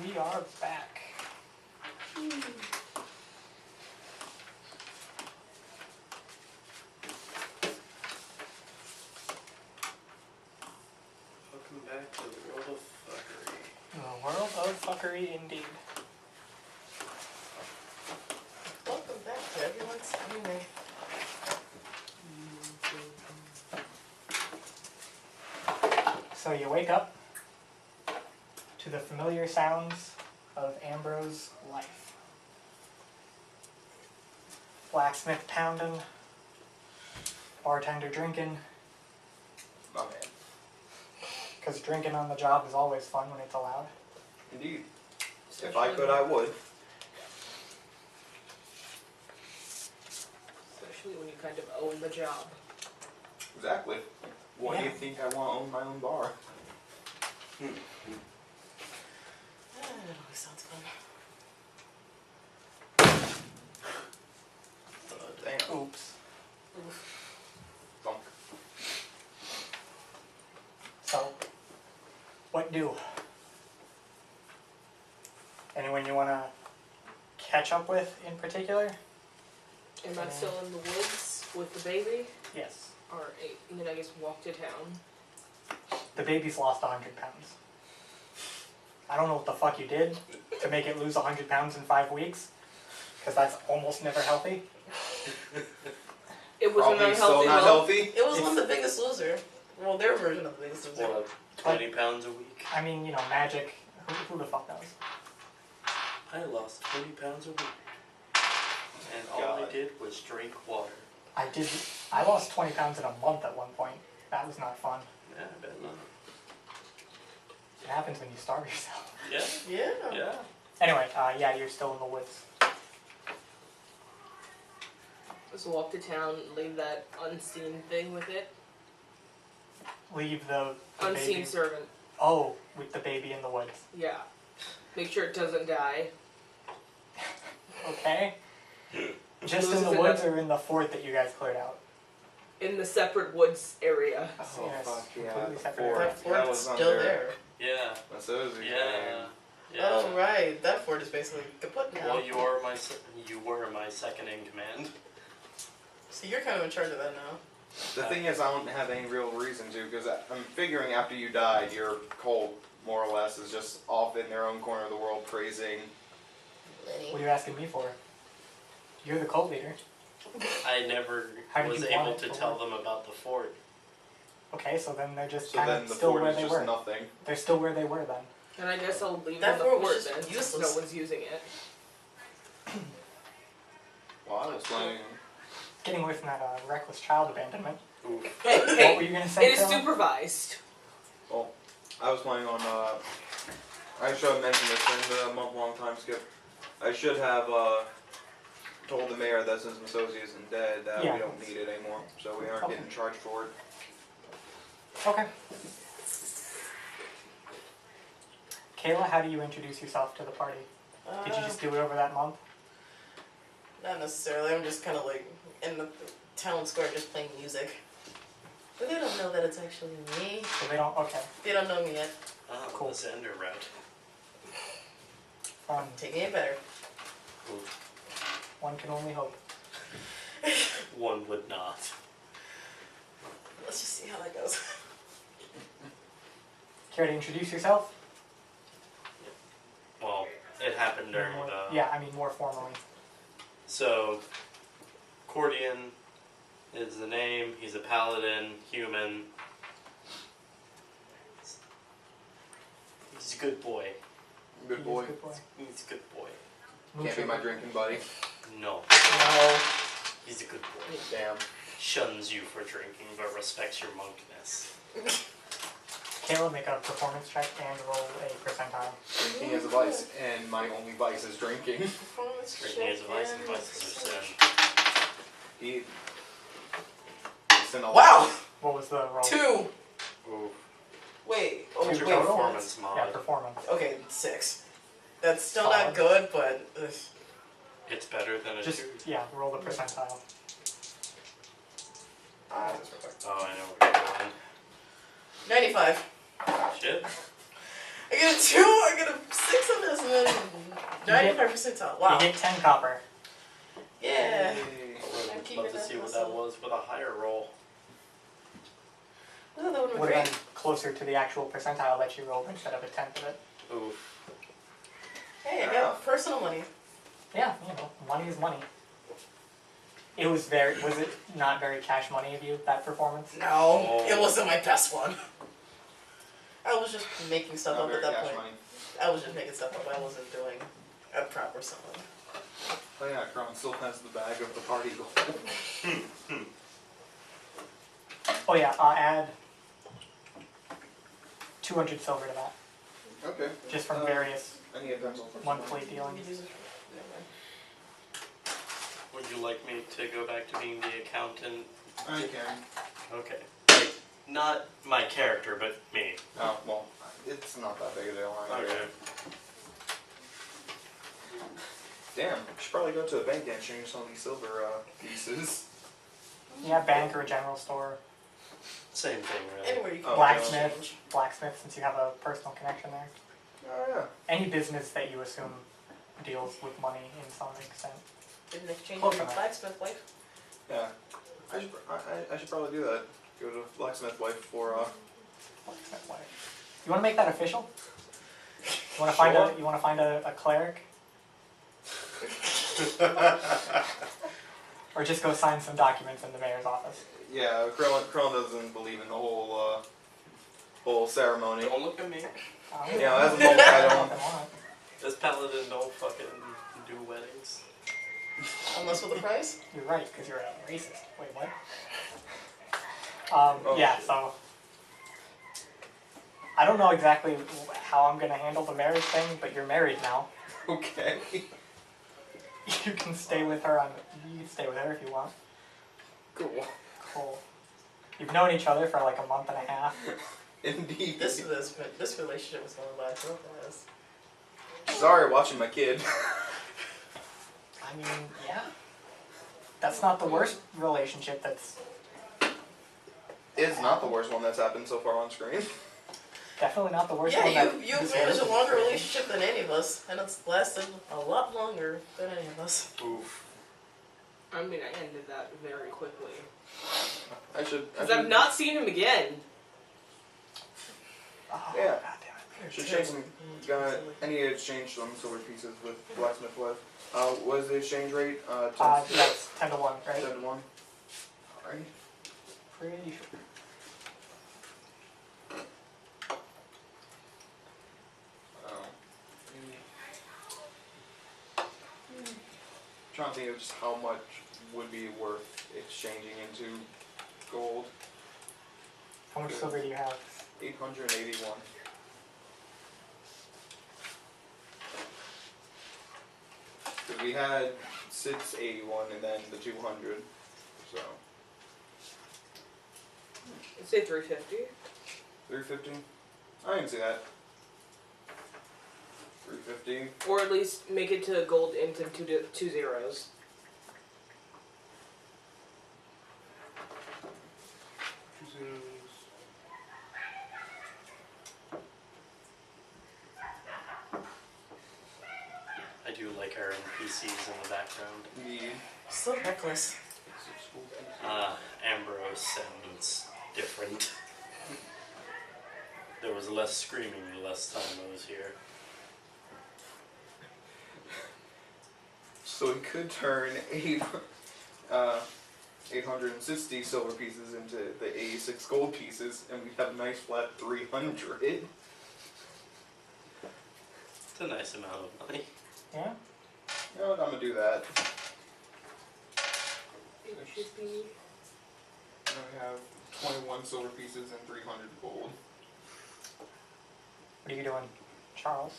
we are back. Welcome back to the world of fuckery. The world of fuckery, indeed. Welcome back to everyone's anime. So you wake up to the familiar sounds of Ambrose's life. Blacksmith pounding, bartender drinking, My man. because drinking on the job is always fun when it's allowed. Indeed. If I could, I would. Especially when you kind of own the job. Exactly. Why do you Yeah. think I want to own my own bar? That always sounds fun. Damn. Oops. Thunk. So, what do? Anyone you want to catch up with in particular? Am I still in the woods with the baby? Yes. Or and then I guess walk to town? The baby's lost 100 pounds. I don't know what the fuck you did to make it lose 100 pounds in 5 weeks, because that's almost never healthy. It was Probably an still unhealthy not lump. healthy. It was on The Biggest Loser. Well, their version of The Biggest Loser. What, 20 pounds a week? I mean, you know, magic, who the fuck knows? I lost 20 pounds a week. And all I God. did was drink water. I lost 20 pounds in a month at one point. That was not fun. Yeah, I bet not. It happens when you starve yourself. Yeah? Yeah. Yeah. Anyway, yeah, you're still in the woods. Just walk to town, leave that unseen thing with it. Leave the Unseen baby. servant. Oh, with the baby in the woods. Yeah. Make sure it doesn't die. Okay. Just in Loses the it woods up. or in the fort that you guys cleared out? In the separate woods area. Oh, Yes, fuck yeah. completely The separate. fort. That fort's was still under- there. Yeah. That's those are Yeah. Yeah. Oh, right. That fort is basically kaput now. Well, you were my second in command. So you're kind of in charge of that now. The thing is, I don't have any real reason to, because I'm figuring after you died, your cult, more or less, is just off in their own corner of the world praising. Lenny. What are you asking me for? You're the cult leader. I never How did was you able want to it to tell work? them about the fort. Okay, so then they're just So kind then of the still fort where is they just were. nothing. They're still where they were then. And I guess I'll leave That in the fort was fort just then, since useless. no one's using it. Well, I was planning. Getting away from that reckless child abandonment. Oof. Hey, What were hey! you gonna say, It is Krillen? supervised. Well, I was planning on. I should have mentioned this in the month-long time skip. I should have told the mayor that since Masozi isn't dead, that Yeah. we don't need it anymore, so we aren't Okay. getting charged for it. Okay. Kaila, how do you introduce yourself to the party? Did you just do it over that month? Not necessarily. I'm just kind of like in the town square just playing music. But they don't know that it's actually me. So they don't, okay. They don't know me yet. Oh, Cool. the Zender route. Fun. Taking it better. Oof. One can only hope. One would not. Let's just see how that goes. Care to introduce yourself? Well, it happened during More- the... Yeah, I mean more formally. So, Cordion is the name. He's a paladin, human. He's a good boy. Good He is boy. a good boy. He's a good boy. Can't be my drinking buddy. No, No. he's a good boy. Damn. Shuns you for drinking, but respects your monkness. Kaila, make a performance check and roll a percentile. Drinking is a vice, and my only vice is drinking. Performance Drinking is a vice, and check vices are sin. He. It's in a Wow! What was the roll? 2! Ooh. Wait. Oh, Two What's your wait. total? performance mod? Yeah, performance. Okay, 6. That's still Solid. not good, but ugh. It's better than a Just, 2. yeah, roll the percentile. That's perfect. Oh, I know what you're doing. 95. Shit. I get a 2, I get a 6 on this, and then 95 percentile. Wow. You get 10 copper. Yeah. I I'm would keeping love to that see to what that myself. was with a higher roll. Oh, that would have Would been have great. been closer to the actual percentile that you rolled instead of a tenth of it. Oof. Hey, I got personal money. Yeah, you know, money is money. Was it not very cash money of you, that performance? No, Oh. it wasn't my best one. I was just making stuff Not up at very that cash point. money. I was just making stuff up. I wasn't doing a proper song. Oh yeah, Kron still has the bag of the party gold. Oh yeah, add 200 silver to that, Okay. just from various I need a pencil for monthly something. dealings. Would you like me to go back to being the accountant? I can. Okay. Like, not my character, but me. Oh, well, it's not that big a deal. Okay. Damn, we should probably go to a bank and change some of these silver pieces. Yeah, bank or general store, Same thing, really. Anywhere you can Oh, blacksmith, change. blacksmith, since you have a personal connection there. Oh yeah. Any business that you assume deals with money in some extent. In exchange Close for enough. blacksmith wife. Yeah. I should probably do that. Go to blacksmith wife for Blacksmith wife. You want to make that official? You want to find Sure. a cleric, or just go sign some documents in the mayor's office? yeah. Krillen doesn't believe in the whole ceremony. Don't look at me. Yeah, as a monk, I don't. This paladin don't fucking do weddings. Unless with a prize. You're right, because you're a racist. Wait, what? Oh, yeah, shit. so I don't know exactly how I'm gonna handle the marriage thing, but you're married now. Okay. You can stay with her you can stay with her if you want. Cool. Cool. You've known each other for like a month and a half. Indeed. This relationship was going by so fast. Sorry, watching my kid. I mean, yeah. That's not the worst relationship that's It's not the worst one that's happened so far on screen. definitely not the worst one Yeah, that you've this managed a world longer has seen. relationship than any of us, and it's lasted a lot longer than any of us. Oof. I mean, I ended that very quickly. I should. Because I've not seen him again. Oh, Yeah. God damn it. Should change some. I need to exchange some silver pieces with blacksmith wife. What is the exchange rate? 10 That's 10 to 1, right? 10 to 1. Alright. Pretty sure. Trying to think of just how much would be worth exchanging into gold. How much silver do you have? 881. Because we had 681 and then the 200. So I'd say 350. 350. I can see that. 350. Or at least make it to gold into two zeros. I do like our NPCs in the background. Indeed. So reckless. Ambrose sounds different. There was less screaming the last time I was here. So we could turn 860 silver pieces into the 86 gold pieces, and we'd have a nice flat 300. It's a nice amount of money. Yeah? You know what, I'm gonna do that. It should be. And we have 21 silver pieces and 300 gold. What are you doing, Charles?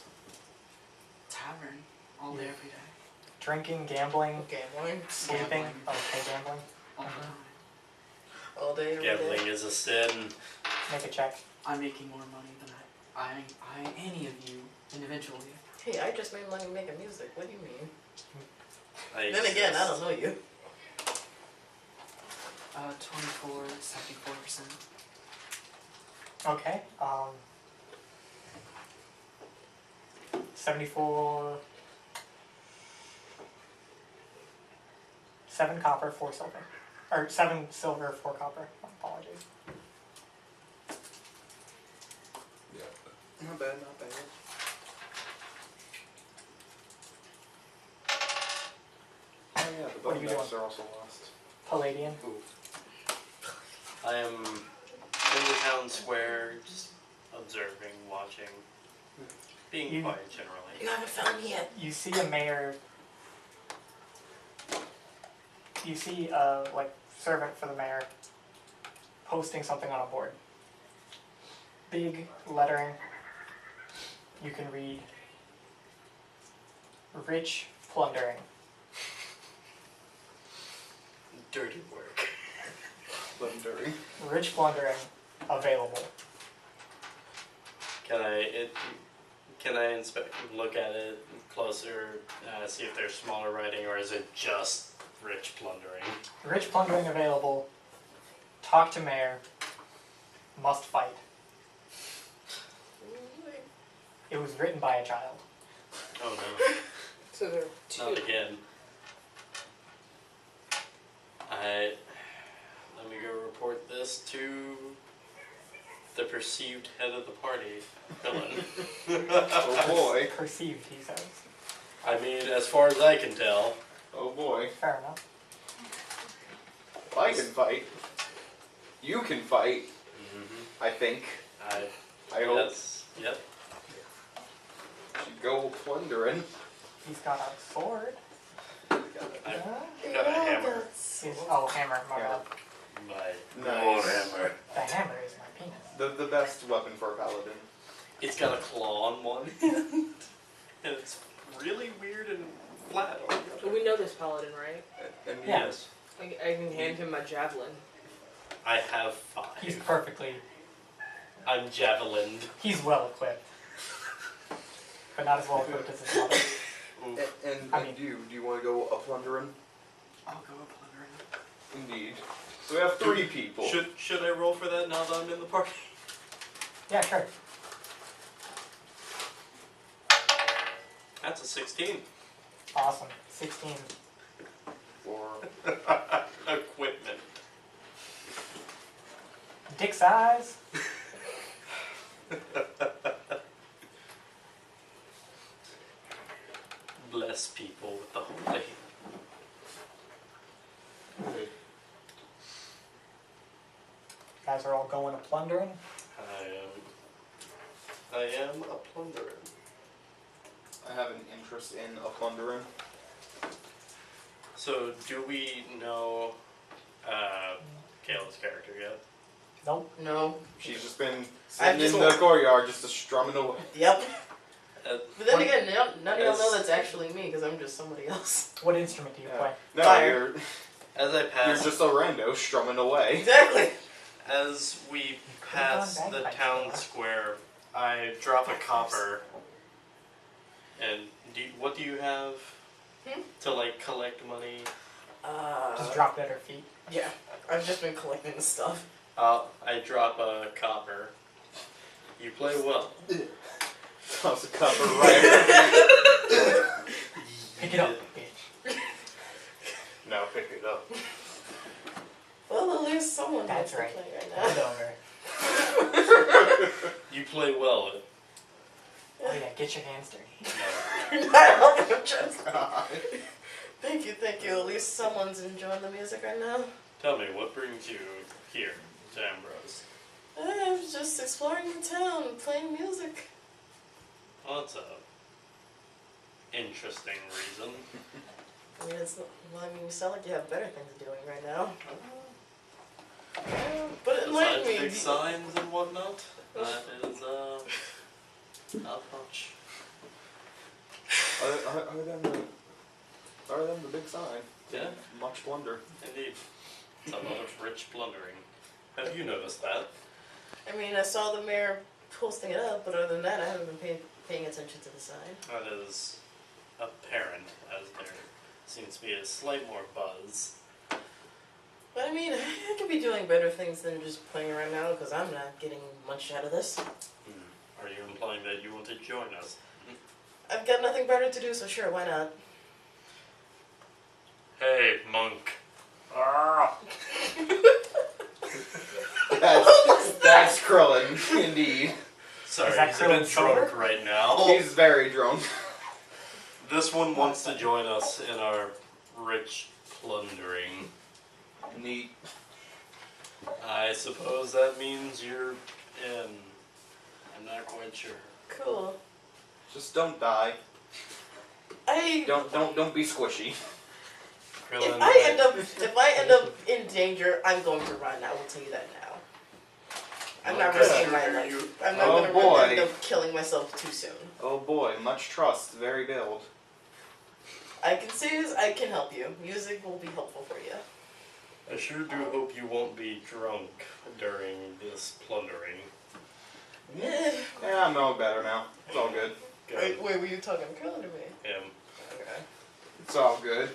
Tavern all day, every day. Drinking, gambling, Gambling. sleeping? Gambling. Okay, gambling. All the time. All day, every day. Gambling is a sin. Make a check. I'm making more money than I any of you individually. Hey, I just made money making music. What do you mean? I Then again, I exist. don't know you. 24, 74%. Okay. 74. 7 copper, 4 silver. Or 7 silver, 4 copper. Apologies. Not bad, not bad. Oh yeah, the What are you bottlenecks are also lost. Palladian. I am in the town square, just observing, watching, being You- quiet generally. You haven't found me yet. You see a mayor. You see a servant for the mayor posting something on a board. Big lettering. You can read rich plundering. Dirty work. Legendary. Rich plundering available. Can I inspect, look at it closer, see if there's smaller writing, or is it just rich plundering? Rich plundering available. Talk to mayor. Must fight. It was written by a child. Oh no, So there are two. not again. Let me go report this to the perceived head of the party, Krillen. Oh boy. Perceived, he says. I mean, as far as I can tell. Oh boy. Fair enough. If I can fight, you can fight, Mm-hmm. I think. I I hope. Yes. Yep. Should go plundering. He's got a sword. I Yeah. got a hammer. Hammer, my Yeah. bad. My Nice. hammer. The hammer is my penis. The best weapon for a paladin. It's got a claw on one hand, and it's really weird and flat on the So other. we know this paladin, right? And Yeah. Yes, I can hand him my javelin. I have He's 5. perfectly, I'm javelined. he's well equipped. But not as well equipped as his mother. And I mean- do you want to go a plundering? I'll go plundering. Indeed. So we have 3 people. Should I roll for that now that I'm in the party? Yeah, sure. That's a 16. Awesome. 16. For Equipment. Dick size. Bless people with the holy. Guys are all going to plundering. I am a plunderer. I have an interest in a plundering. So, do we know Kayla's character yet? Nope. No. She's just been I've sitting in just- the courtyard just strumming away. Yep. Uh, But then What- again, none of y'all know as- that's actually me because I'm just somebody else. What instrument do you play? No, Fire. as I you're pass, just a rando strumming away. Exactly. as we could've pass gone the bagpipes, town though. square, I drop a copper. And what do you have to collect money? Just dropped at her feet. Yeah. I've just been collecting the stuff. I drop a copper. You play well. Toss a copper right. Pick it up, bitch. No, pick it up. Well, at least someone That's has to right. play right Put now. it over. You play well. Oh yeah, get your hands dirty. You're not helping him, just. Thank you. At least someone's enjoying the music right now. Tell me, what brings you here to Ambrose? I was just exploring the town, playing music. Well, that's a interesting reason. I mean, you sound like you have better things doing right now. But enlighten Besides me. big signs and whatnot, that is not much. Other than the big sign. Yeah, Much plunder. indeed. It's a lot of rich plundering. Have you noticed that? I mean, I saw the mayor posting it up, but other than that, I haven't been paying attention to the sign. That is apparent, as there seems to be a slight more buzz. But I mean, I could be doing better things than just playing around now, because I'm not getting much out of this. Are you implying that you want to join us? I've got nothing better to do, so sure, why not? Hey, monk. That's Krillen, indeed. Sorry, Is that he's a bit Krillen sober? drunk right now. He's very drunk. This one wants to join us in our rich plundering. Neat. I suppose that means you're in. I'm not quite sure. Cool. Just don't die. Don't be squishy. Krillen, If I end up in danger, I'm going to run. I will tell you that now. I'm not risking my life. I'm not Oh, going to end boy. up killing myself too soon. Oh boy, much trust, very build. I can say is I can help you. Music will be helpful for you. I sure do hope you won't be drunk during this plundering. Eh. Yeah, I'm no better now. It's all good. Wait, were you talking Krillen to me? Him. Okay. It's all good.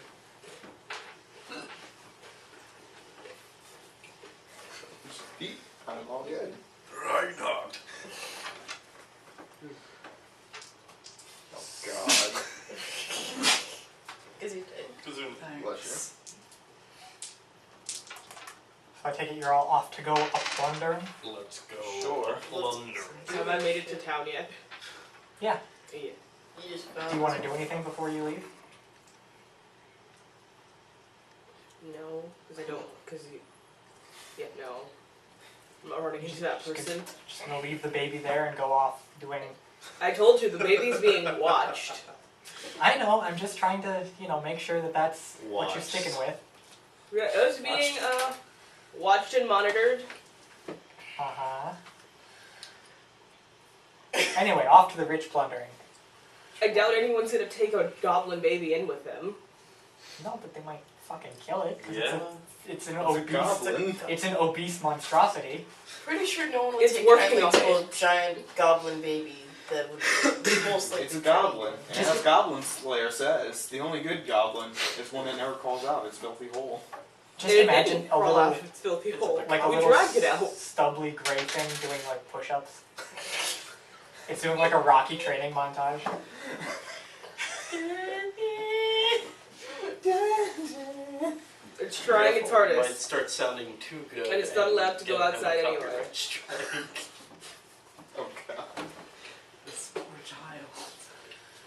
Pete, I'm all good. Right not. Oh god. Is he dead? Bless So I take it you're all off to go up plundering? Let's go. Sure. Plunder. Have I made it to town yet? Yeah. Yeah. You just found Do you want to do anything before you leave? No, because I don't. Because you. Yeah, no. I'm not running into that person. Just gonna leave the baby there and go off doing... I told you the baby's being watched. I know, I'm just trying to, make sure that that's what you're Watched. sticking with. Yeah, it was being watched and monitored. Uh-huh. Anyway, off to the rich plundering. I doubt anyone's gonna take a goblin baby in with them. No, but they might fucking kill it, because Yeah. it's an It's a obese... goblin. It's an obese monstrosity. Pretty sure no one would It's take working kindly to on a giant goblin baby that would most likely It's a kill goblin. you. And as Goblin Slayer says, the only good goblin is one that never calls out its filthy hole. Just It imagine didn't a crawl little, out of its filthy hole. like a We little dragged it out. stubbly gray thing doing like push-ups. It's doing like a Rocky training montage. It's trying its Therefore, it hardest. might start sounding too good. And it's not allowed to go get a outside helicopter anyway. strike. Oh god. This poor child.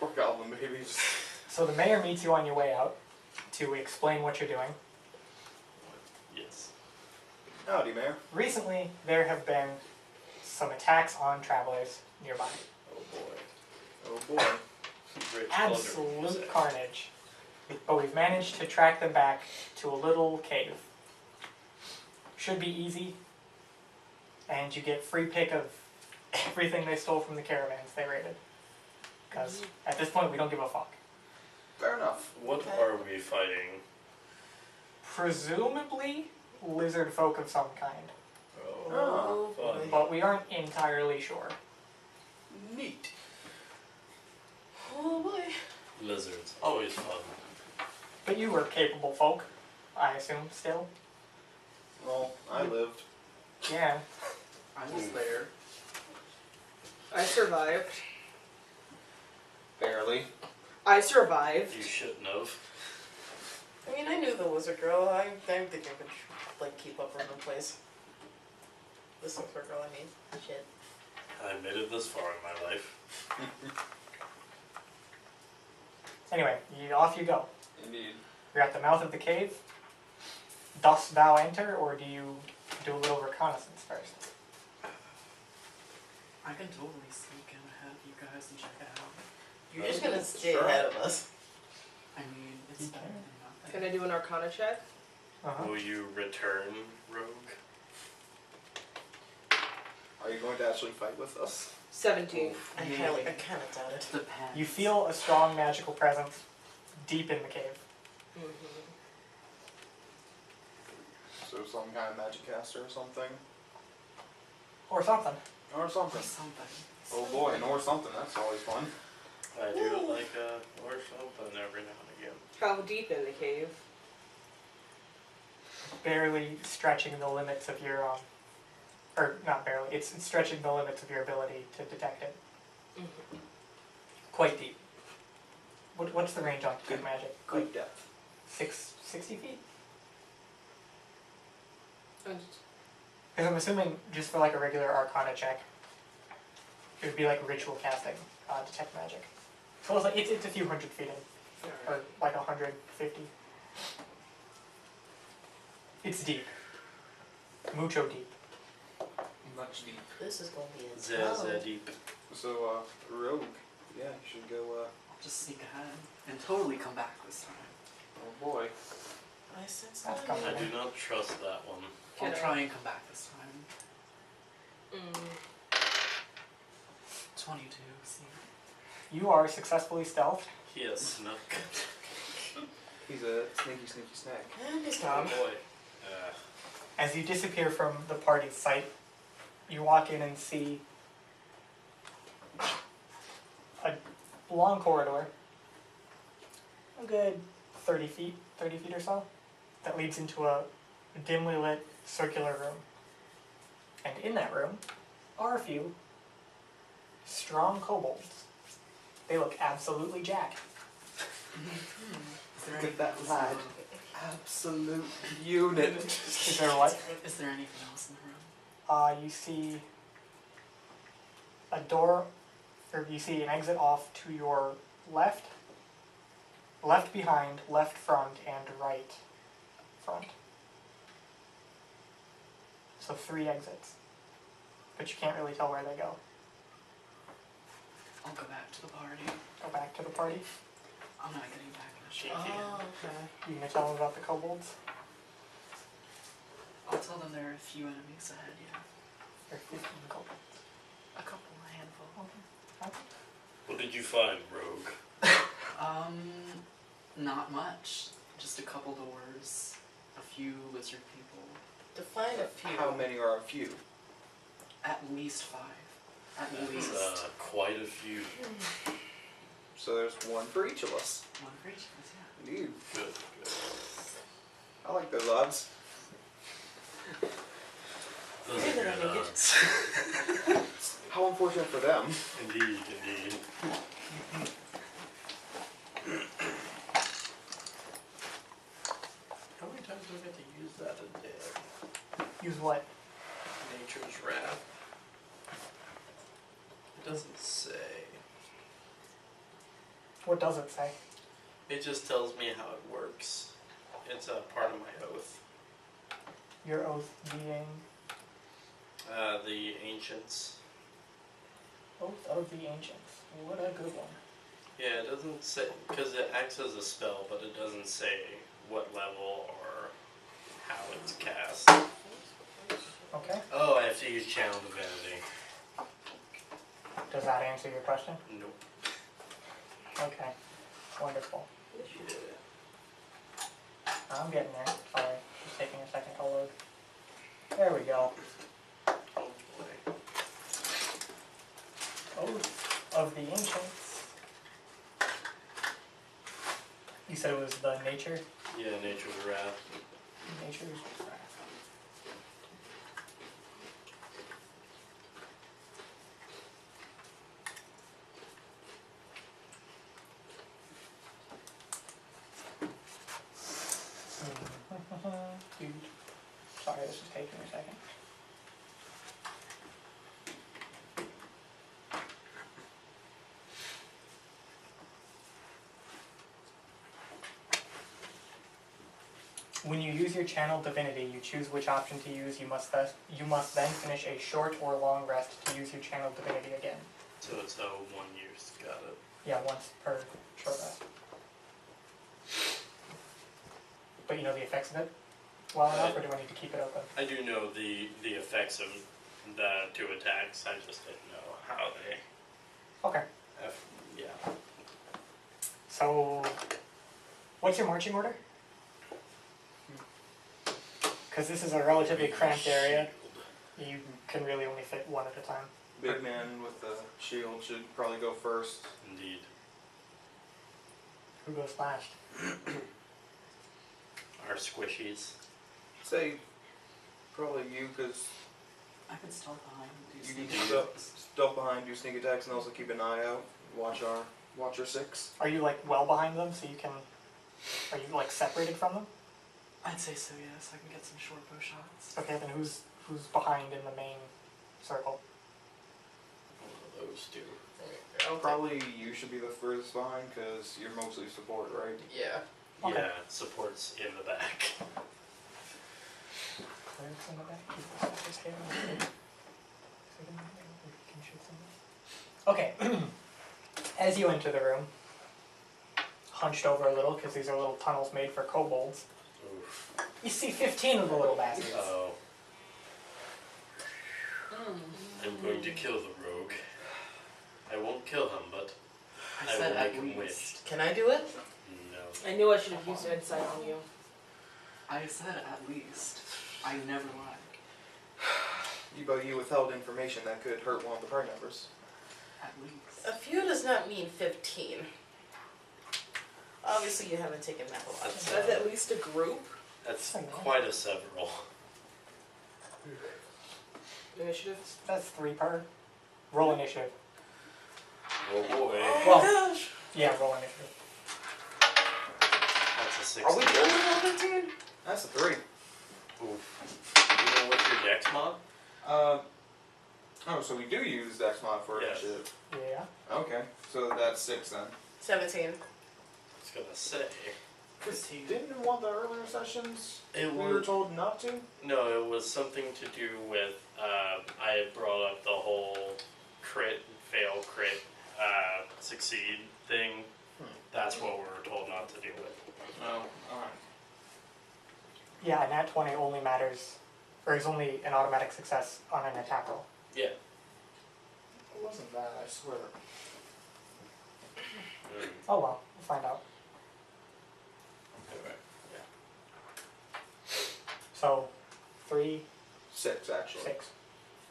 Poor goblin babies. So the mayor meets you on your way out to explain what you're doing. Yes. Howdy, Mayor. Recently, there have been some attacks on travelers nearby. Oh boy. Oh boy. Rich plundering, you Absolute say. carnage. But we've managed to track them back to a little cave. Should be easy. And you get free pick of everything they stole from the caravans they raided. Because at this point, we don't give a fuck. Fair enough. What Okay. are we fighting? Presumably, lizard folk of some kind. Oh, fun. boy. But we aren't entirely sure. Neat. Oh boy. Lizards. Always fun. But you were capable folk, I assume, still? Well, I lived. Yeah. I was there. I survived. Barely. I survived. You shouldn't have. I mean, I knew the wizard girl. I think I could, keep up with her place. The silver girl, I mean. Shit. I made it this far in my life. Anyway, off you go. Indeed. You're at the mouth of the cave. Dost thou enter, or do you do a little reconnaissance first? I can totally sneak in ahead of you guys and check it out. You're just gonna stay Sure. ahead of us. I mean, it's You better can. than Can nothing. I do an Arcana check? Uh-huh. Will you return, rogue? Are you going to actually fight with us? 17. I Maybe. kind of doubt it. Depends. You feel a strong magical presence deep in the cave. Mm-hmm. So some kind of magic caster or something? Or something. Or Or something. something. Oh boy, and or something, that's always fun. I do like or something every now and again. How deep in the cave? Barely stretching the limits of your, or not barely, it's stretching the limits of your ability to detect it. Mm-hmm. Quite deep. What's the range on detect magic? Good depth. 60 feet? And Because I'm assuming just for like a regular Arcana check, it would be like ritual casting detect magic. So it's like it's a few hundred feet in, or like 150. It's deep, mucho deep. Much deep. This is gonna be a Zaza deep. So, Rogue, yeah, you should go, I'll just sneak ahead and totally come back this time. oh boy. I sense That's money. coming. I do not trust that one. I'll Can I- try and come back this time. Mm. 22, see. You are successfully stealthed. He has snuck. He's a sneaky snack. And he's Oh gone. boy. As you disappear from the party's sight, you walk in and see a long corridor, a good 30 feet or so, that leads into a dimly lit circular room. And in that room are a few strong kobolds. They look absolutely jacked. Is there Look at that anything lad. else Absolute unit. Is there what? Is there anything else in the room? You see a door, or you see an exit off to your left, left behind, left front, and right front. So 3 exits. But you can't really tell where they go. I'll go back to the party. Go back to the party. I'm not getting back in a shake Oh, hand. okay. You gonna tell them about the kobolds? I'll tell them there are a few enemies ahead, yeah. There are 15 kobolds. A couple, a handful. Okay. What did you find, Rogue? Not much. Just a couple doors, a few lizard people. Define a few. How many are a few? At least 5. At That's least. quite a few. So there's one for each of us. One for each of us, yeah. Indeed. Good, good. I like those odds. Those Maybe are that'll good make it. odds. How unfortunate for them. Indeed, indeed. How many times do I get to use that a day? Use what? Nature's Wrath. It doesn't say. What does it say? It just tells me how it works. It's a part of my oath. Your oath being The ancients. Oath of the Ancients. What a good one. Yeah, it doesn't say, because it acts as a spell, but it doesn't say what level or how it's cast. Okay. Oh, I have to use Channel Divinity. Does that answer your question? Nope. Okay. Wonderful. Yeah. I'm getting there. Sorry. Just taking a second to load. There we go. Oh boy. Oath of the Ancients. You said it was the nature? Yeah, Nature's Wrath. Nature's wrath. Dude. Sorry, this is taking a second. When you use your channel divinity, you choose which option to use. You must then finish a short or long rest to use your channel divinity again. So it's 1 year. Got it. Yeah, once per short rest. But you know the effects of it well enough, or do I need to keep it open? I do know the effects of the 2 attacks. I just didn't know how they. Okay. Yeah. So, what's your marching order? Because this is a relatively cramped area. You can really only fit one at a time. Big man with the shield should probably go first. Indeed. Who goes last? Our squishies. Say, probably you, because I can stealth behind and do you can sneak stealth behind, do sneak attacks, and also keep an eye out. Watch our Watcher 6. Are you like well behind them so you can? Are you like separated from them? I'd say so, yes. I can get some short bow shots. Okay, then who's behind in the main circle? One of those two. I'll take- Probably you should be the furthest behind because you're mostly support, right? Yeah. Okay. Yeah, support's in the back. Clerics in the back. Keep the suckers here. Can shoot somebody. Okay. As you enter the room, hunched over a little because these are little tunnels made for kobolds, Oof. you see 15 of the little bastards. Oh. I'm going to kill the rogue. I won't kill him, but I I said will at make him least. Can I do it? no. I knew I should have used insight on you. I said at least. I never lie. But you withheld information that could hurt one of the party members. At least. A few does not mean 15. Obviously, you haven't taken that a lot. That's at least a group. That's quite a several. Initiative. That's 3 per. Roll initiative. Oh boy. Well, Gosh! yeah, roll initiative. That's a 16. Are we doing it on 15? That's a 3. Oof. You know what's your dex mod? Oh, so we do use Dex mod for Yes. initiative. Yeah. Okay, so that's 6 then. 17. I was gonna say. 15. Didn't you want the earlier sessions? It We were was told not to? no. It was something to do with. I had brought up the whole crit, fail, crit, succeed thing. That's what we were told not to deal with. No. Alright. Yeah, and that 20 only matters, or is only an automatic success on an attack roll. Yeah. It wasn't that, I swear. Oh well, we'll find out. Okay. So, 3, 6, actually. 6.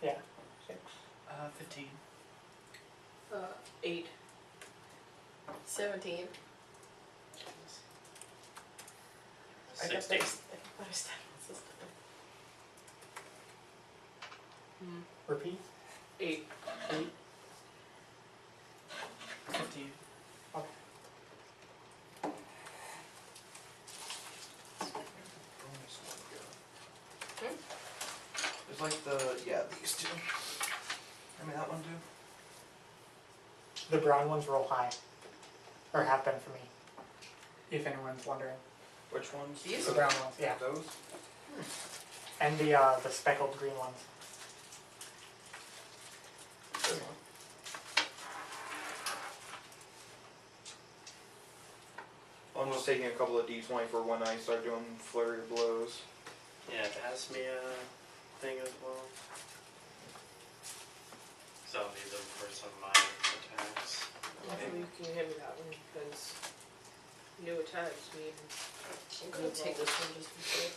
Yeah, 6. 15. 8. 17. I got 16. better stat system. Repeat. 8. 8. 15. There's like these two. I mean, that one too. The brown ones roll high. Or have been for me. If anyone's wondering. Which ones? These? The brown ones, yeah. Those? And the speckled green ones. This one. I'm just taking a couple of D20 for when I start doing flurry of blows. Yeah, pass me a thing as well. So I'll need them for some of my attacks. Hopefully you can hand me that one because new attacks mean. I'm gonna take this one just before.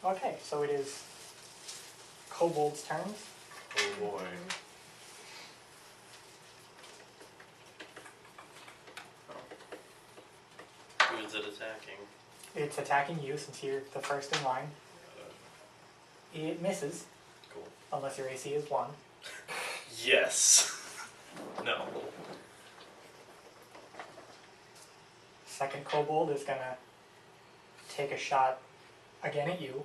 Okay, so it is kobold's turns. Oh boy. Who is it attacking? It's attacking you since you're the first in line. It misses, Cool. unless your AC is 1. Yes. No. Second kobold is gonna take a shot again at you.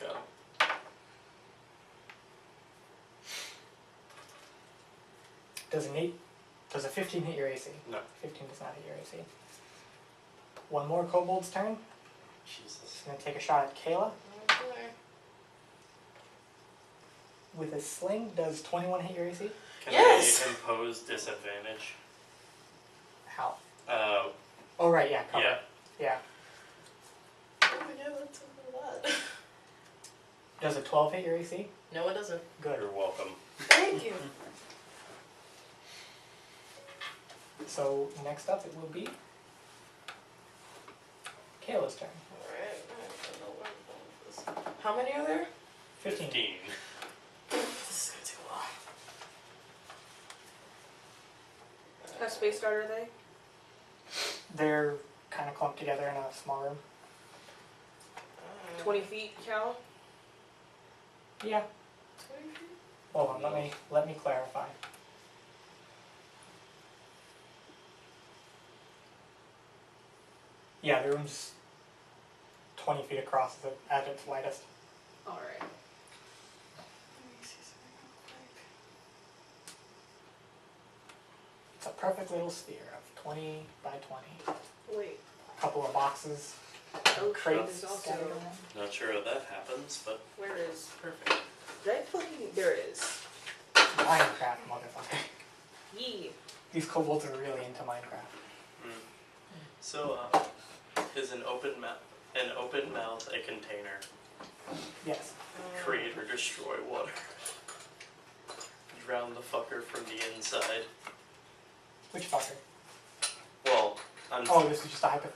Got him. Does a 15 hit your AC? No. 15 does not hit your AC. One more kobold's turn. Jesus. He's gonna take a shot at Kaila Okay. with a sling. Does 21 hit your AC? Can Yes! I impose disadvantage? How? Uh, Oh right, yeah, cover. yeah. Yeah. Oh yeah, that's a lot. Does a 12 hit your AC? No, it doesn't. Good. You're welcome. Thank you. So next up it will be Kayla's turn. Alright, I don't know where I'm going with this. How many are there? 15. 15. This is gonna take a while. How spaced out are they? They're kind of clumped together in a small room. 20 feet, Cal? Yeah. 20 feet? Hold on, let me clarify. Yeah, the room's 20 feet across at its widest. Alright. Let me see something real It's a perfect little sphere of 20 by 20. Wait. A couple of boxes, Oh, crates there's also. scattered around. Not sure how that happens, but Where is. perfect. Did I play. There it is. Minecraft, motherfucker. Yee. These kobolds are really into Minecraft. So, is an open mouth a container? Yes. Create or destroy water. Drown the fucker from the inside. Which fucker? Well, I'm. Oh, this is just a hypo.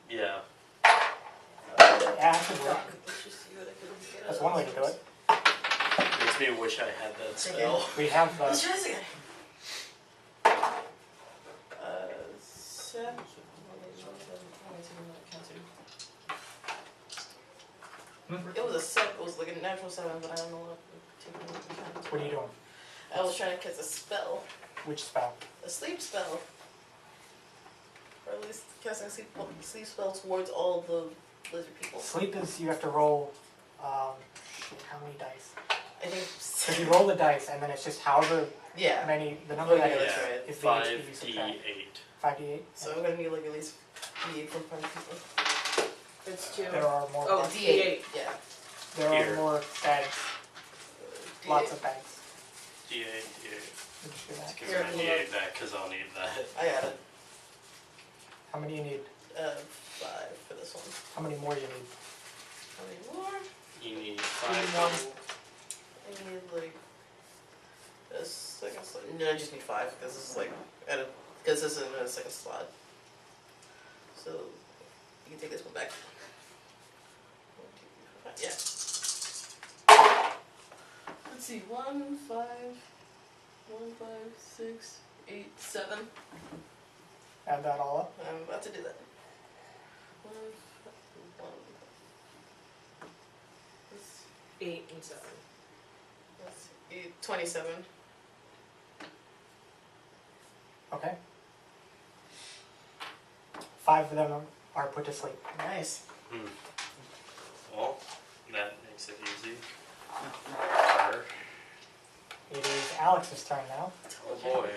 Yeah. Yeah, that could work. Let's just see what I can get. That's one way to do it. Makes me wish I had that spell. We have Let's try this again. 7. It was a 7. It was like a natural 7, but I don't know what to What are you doing? I was trying to cast a spell. Which spell? A sleep spell. Or at least casting a sleep spell towards all the lizard people. Sleep is you have to roll. Shit, how many dice? I think. Because you roll the dice, and then it's just however Yeah. many. The number that Yeah, is that's right. is the HP you subtract. 5d8. 5d8. So I'm gonna need like at least D8 from 5 people. It's 2. There are more. Oh, A it's D8. D8. Yeah. There are Here. more bags. D8. Lots of bags. D8, D8. We just do that. Give Here, me hold D8 back because I'll need that. I got it. How many you need? 5 for this one. How many more you need? How many more? You need need 5 one. total. I need like a second slot. No, I just need 5 because this is like because this is in a second slot. So you can take this one back. 1, 2, 3, 4, 5. Yeah. Let's see. 1, 5, 1, 5, 6, 8, 7. Add that all up. I'm about to do that. 1, 1. 8 and 7. That's 8, 27. Okay. 5 of them are put to sleep. Nice. Well, that makes it easy. Or, It is Alex's turn now. oh boy.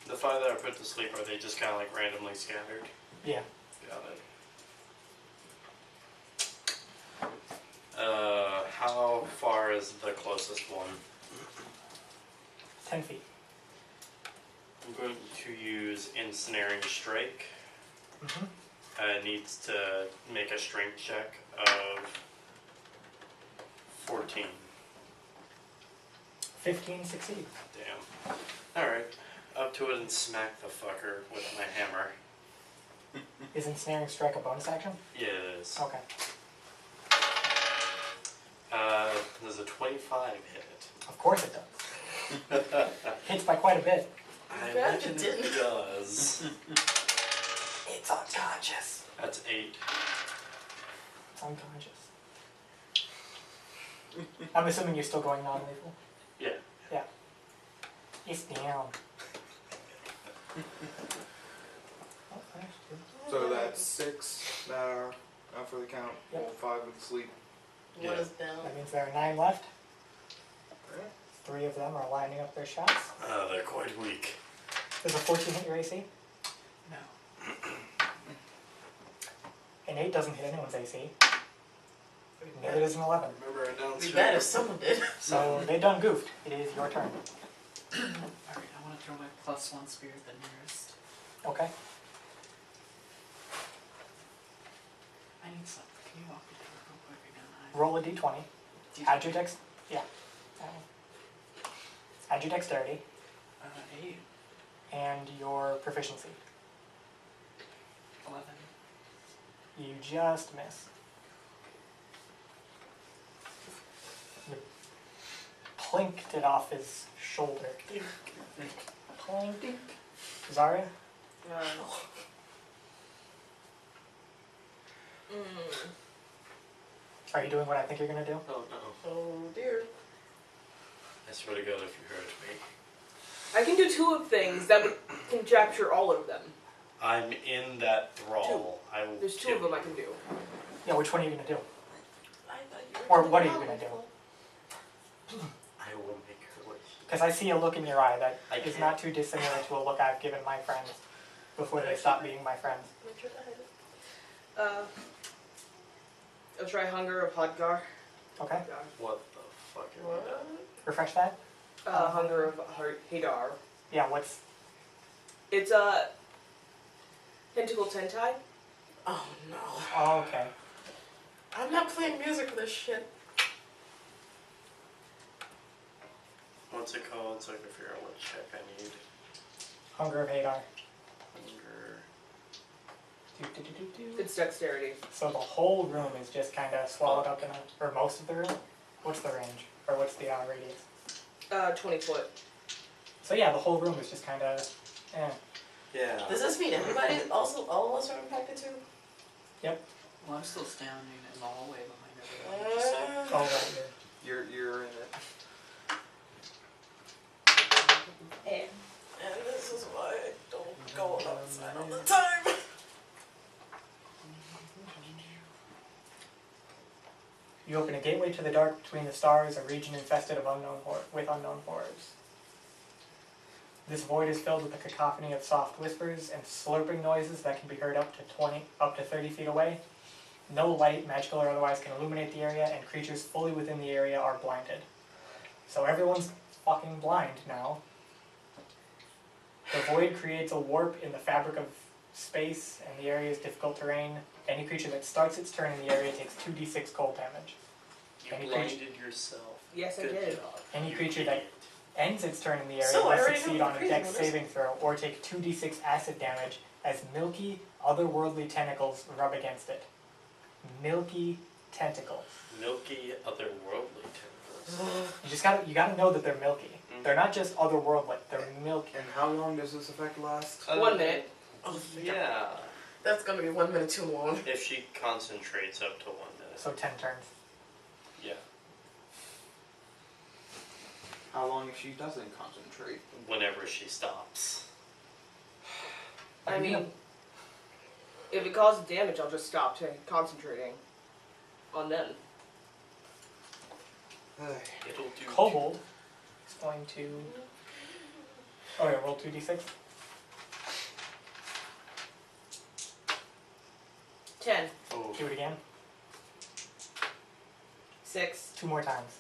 The 5 that are put to sleep, are they just kind of like randomly scattered? Yeah. Got it. How far is the closest one? 10 feet. I'm going to use Ensnaring Strike. Mm-hmm. It needs to make a strength check of 14. 15 succeed. Damn. Alright. Up to it and smack the fucker with my hammer. Is ensnaring strike a bonus action? Yeah, it is. Okay. Does a 25 hit? Of course it does. Hits by quite a bit. I glad imagine it it didn't. does. It's unconscious. That's 8. It's unconscious. I'm assuming you're still going non-lethal? Yeah. Yeah. It's down. So that's 6 that are out for the count. Yep. All 5 with sleep. One is down. That means there are 9 left. 3 of them are lining up their shots. They're quite weak. Does a 14 hit your AC? No. An 8 doesn't hit anyone's AC. Neither does an 11. Remember, I announced It'd be bad if someone did. So they done goofed. It is your turn. Alright, I want to throw my +1 spear at the nearest. Okay. I need something. Can you walk me through it real quick again? Roll a d20. Add your dex. Yeah. Add your dexterity 8, and your proficiency. 11. You just miss. You plinked it off his shoulder. Plink. Zariah? Are you doing what I think you're gonna do? Oh no. Oh dear. I swear to God, if you hurt me. I can do 2 of things that would can capture all of them. I'm in that thrall. I will There's 2 kill of them I you. can do. Yeah, which one are you gonna do? I thought you were Or what are you doing gonna do? I will make her wish. Because I see a look in your eye that I is can't. not too dissimilar to a look I've given my friends before they stop being my friends. Make sure to hide it. I'll try Hunger of Hadgar. Okay, What the fuck are we What? doing? refresh that. Hunger of Hadar. Yeah, what's It's a Tentacle Tentai. Oh no. oh, okay. I'm not playing music for this shit. What's it called so I can figure out what check I need? Hunger of Hadar. Hunger. Do. It's Dexterity. So the whole room is just kind of swallowed up in a, or most of the room. What's the range, or what's the radius? 20 foot. So yeah, the whole room is just kind of, Yeah. Does this mean everybody, also all of us are impacted too? Well, I'm still standing in the hallway behind everyone. Just like, Oh right, here. You're in it. And this is why I don't go outside all the time. You open a gateway to the dark between the stars, a region infested of with unknown horrors. This void is filled with a cacophony of soft whispers and slurping noises that can be heard up to 30 feet away. No light, magical or otherwise, can illuminate the area, and creatures fully within the area are blinded. So everyone's fucking blind now. The void creates a warp in the fabric of space, and the area is difficult terrain. Any creature that starts its turn in the area takes 2d6 cold damage. You Any blinded yourself. Yes, I Good did. job. Any You creature that idiot. ends its turn in the area So, I must already succeed know on the a crazy dex one is. saving throw or take 2d6 acid damage as milky, otherworldly tentacles rub against it. Milky tentacles. Milky, otherworldly tentacles. You gotta know that they're milky. Mhm. They're not just otherworldly, they're milky. And how long does this effect last? 1 minute. Oh, Yeah. That's gonna be 1 minute too long. If she concentrates up to 1 minute. So 10 turns. Yeah. How long if she doesn't concentrate? Whenever she stops. I mean, if it causes damage, I'll just stop concentrating on them. It'll do. Kobold is going to... Oh yeah, roll 2d6. 10, Oh. Do it again. 6, 2 more times.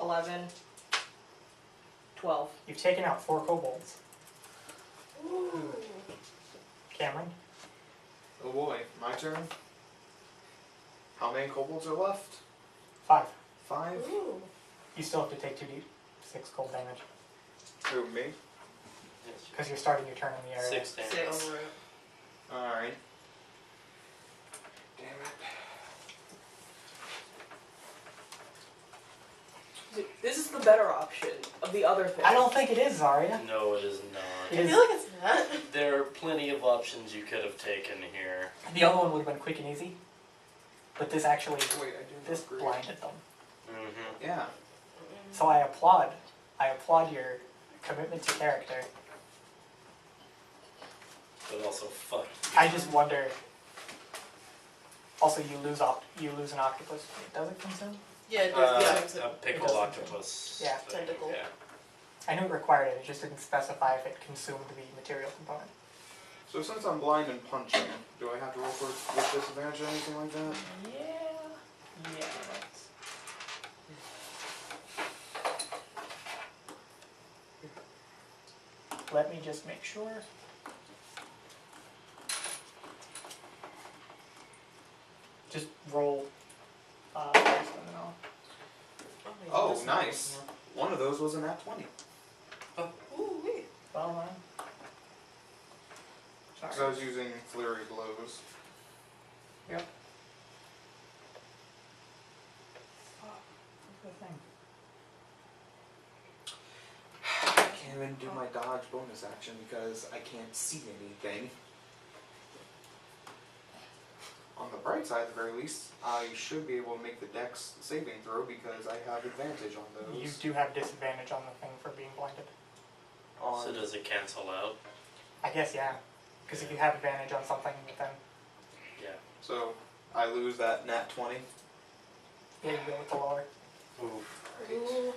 11, 12. You've taken out 4 kobolds. Ooh. Cameron? Oh boy, my turn. How many kobolds are left? 5. 5? Ooh. You still have to take 2d6 cold damage. Who, me? Yes. Because you're starting your turn in the area. 6 damage. 6. Alright. Alright. Damn it. This is the better option of the other thing. I don't think it is, Zarya. No, it is not. It I is, feel like it's not. There are plenty of options you could have taken here. the other one would have been quick and easy. But this actually, Wait, I didn't this agree. blinded them. Mm-hmm. Yeah. So I applaud your commitment to character. But also, fuck. I just wonder. Also, you lose an octopus. Does it consume? Yeah, it does. A pickled It does. octopus. Yeah. thing, Tentacle. Yeah. I knew it required it. It just didn't specify if it consumed the material component. So since I'm blind and punching, do I have to roll for with disadvantage or anything like that? Yeah. Yeah. Let me just make sure. Just roll. First and then I'll. Oh, nice. One of those was a nat 20. Ooh, wait. Well, Because I sorry. was using flurry blows. Yep. Fuck. What's the thing? can't even do my dodge bonus action because I can't see anything. On the bright side, at the very least, I should be able to make the dex saving throw because I have advantage on those. You do have disadvantage on the thing for being blinded. On, So does it cancel out? I guess, yeah. Because if you have advantage on something, then Yeah. so I lose that nat 20. yeah, you go with the lower. Oof. Ooh.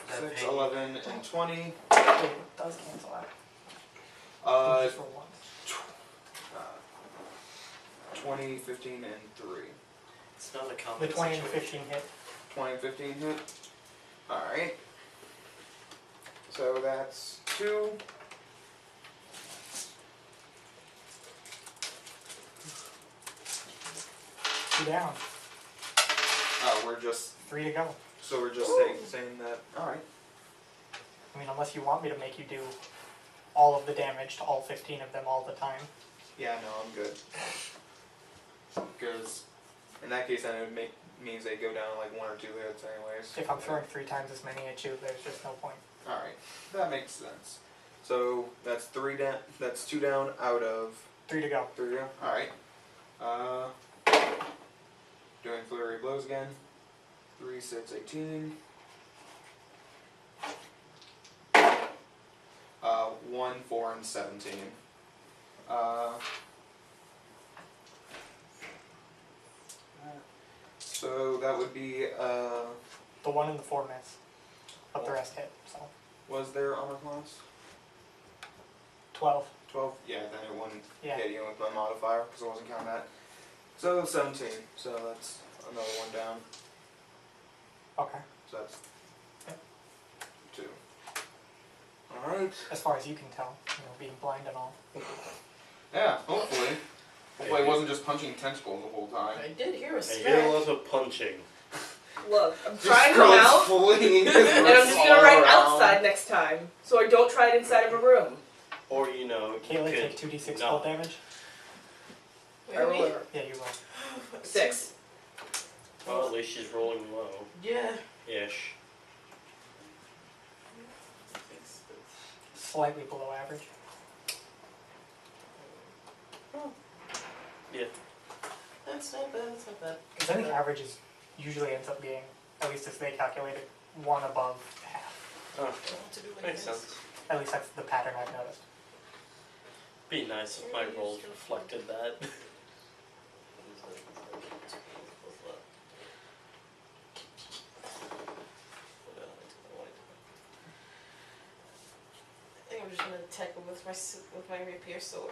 That 6, pain. 11, and 20. Yeah, it does cancel out. You just roll 1. 20, 15, and 3. It's not a The common 20 and situation. 15 hit. 20 and 15 hit. Alright. So that's 2. Two down. We're just, 3 to go. so we're just saying that, alright. I mean, unless you want me to make you do all of the damage to all 15 of them all the time. Yeah, no, I'm good. Because in that case, then it would means they go down like 1 or 2 hits anyways. If I'm throwing 3 times as many at you, there's just no point. Alright, that makes sense. So that's 3 down, that's 2 down out of 3 to go. 3 down. Alright. Doing flurry blows again. 3, 6, 18. 1, 4, and 17. So that would be, The 1 and the 4 miss. But the rest hit, so. was there armor class? 12. 12? Yeah, then it wouldn't Yeah. hit you with my modifier because I wasn't counting that. So 17, so that's another 1 down. Okay. So that's Yep. 2. Alright. As far as you can tell, being blind and all. Yeah, hopefully. Hopefully I wasn't just punching tentacles the whole time. I did hear a I smack. hear a lot of punching. Look, I'm Just trying them Krill's out, flinging his and I'm wrists just gonna all write around. outside next time, so I don't try it inside of a room. Or, you know, you Kaila, could take 2d6 not. cold damage. I roll Maybe. Yeah, you will. 6. Well, at least she's rolling low. Yeah. Ish. Slightly below average. Yeah. That's not bad, that's not bad. Because I think average is usually ends up being, at least as they calculated, 1 above half. Oh, I don't know what to do with makes this. sense. At least that's the pattern I've noticed. Be nice if my rolls reflected that. I think I'm just gonna attack him with my rapier sword.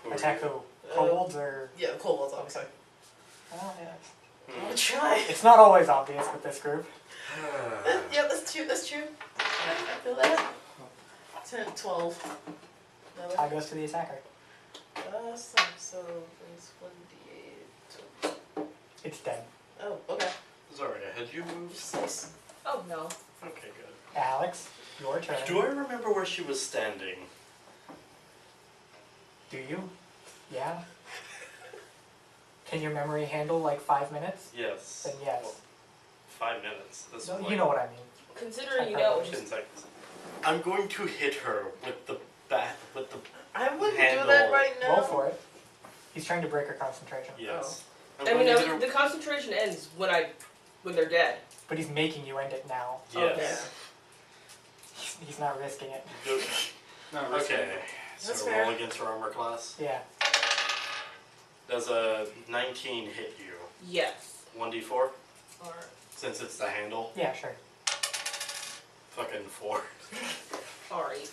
Who are Attack you? who? Kobolds or... Yeah, the kobolds, obviously. Oh, yeah. I'm gonna try. It's not always obvious with this group. Yeah, that's true, that's true. I feel that. 10, 12. Another. Tie goes to the attacker. So it's 1d8. It's dead. Oh, okay. Zariah, had you moved? Just nice. Oh no. Okay, good. Alex, your turn. Do I remember where she was standing? Do you? Yeah? Can your memory handle like 5 minutes? Yes. Then yes. Well, 5 minutes. That's No, like you know what I mean. Considering you know, 10 just seconds. I'm going to hit her with the bat, with the... I wouldn't Handle. do that right now. Roll for it. He's trying to break her concentration. Yes. I'm I mean, going to hit her... the concentration ends when they're dead. But he's making you end it now. Yes. He's not risking it. Good. Not risking Okay. it. That's So fair. roll against her armor class. Yeah. Does a 19 hit you? Yes. 1d4? Alright. Since it's the handle? Yeah, sure. Fucking 4. Alright.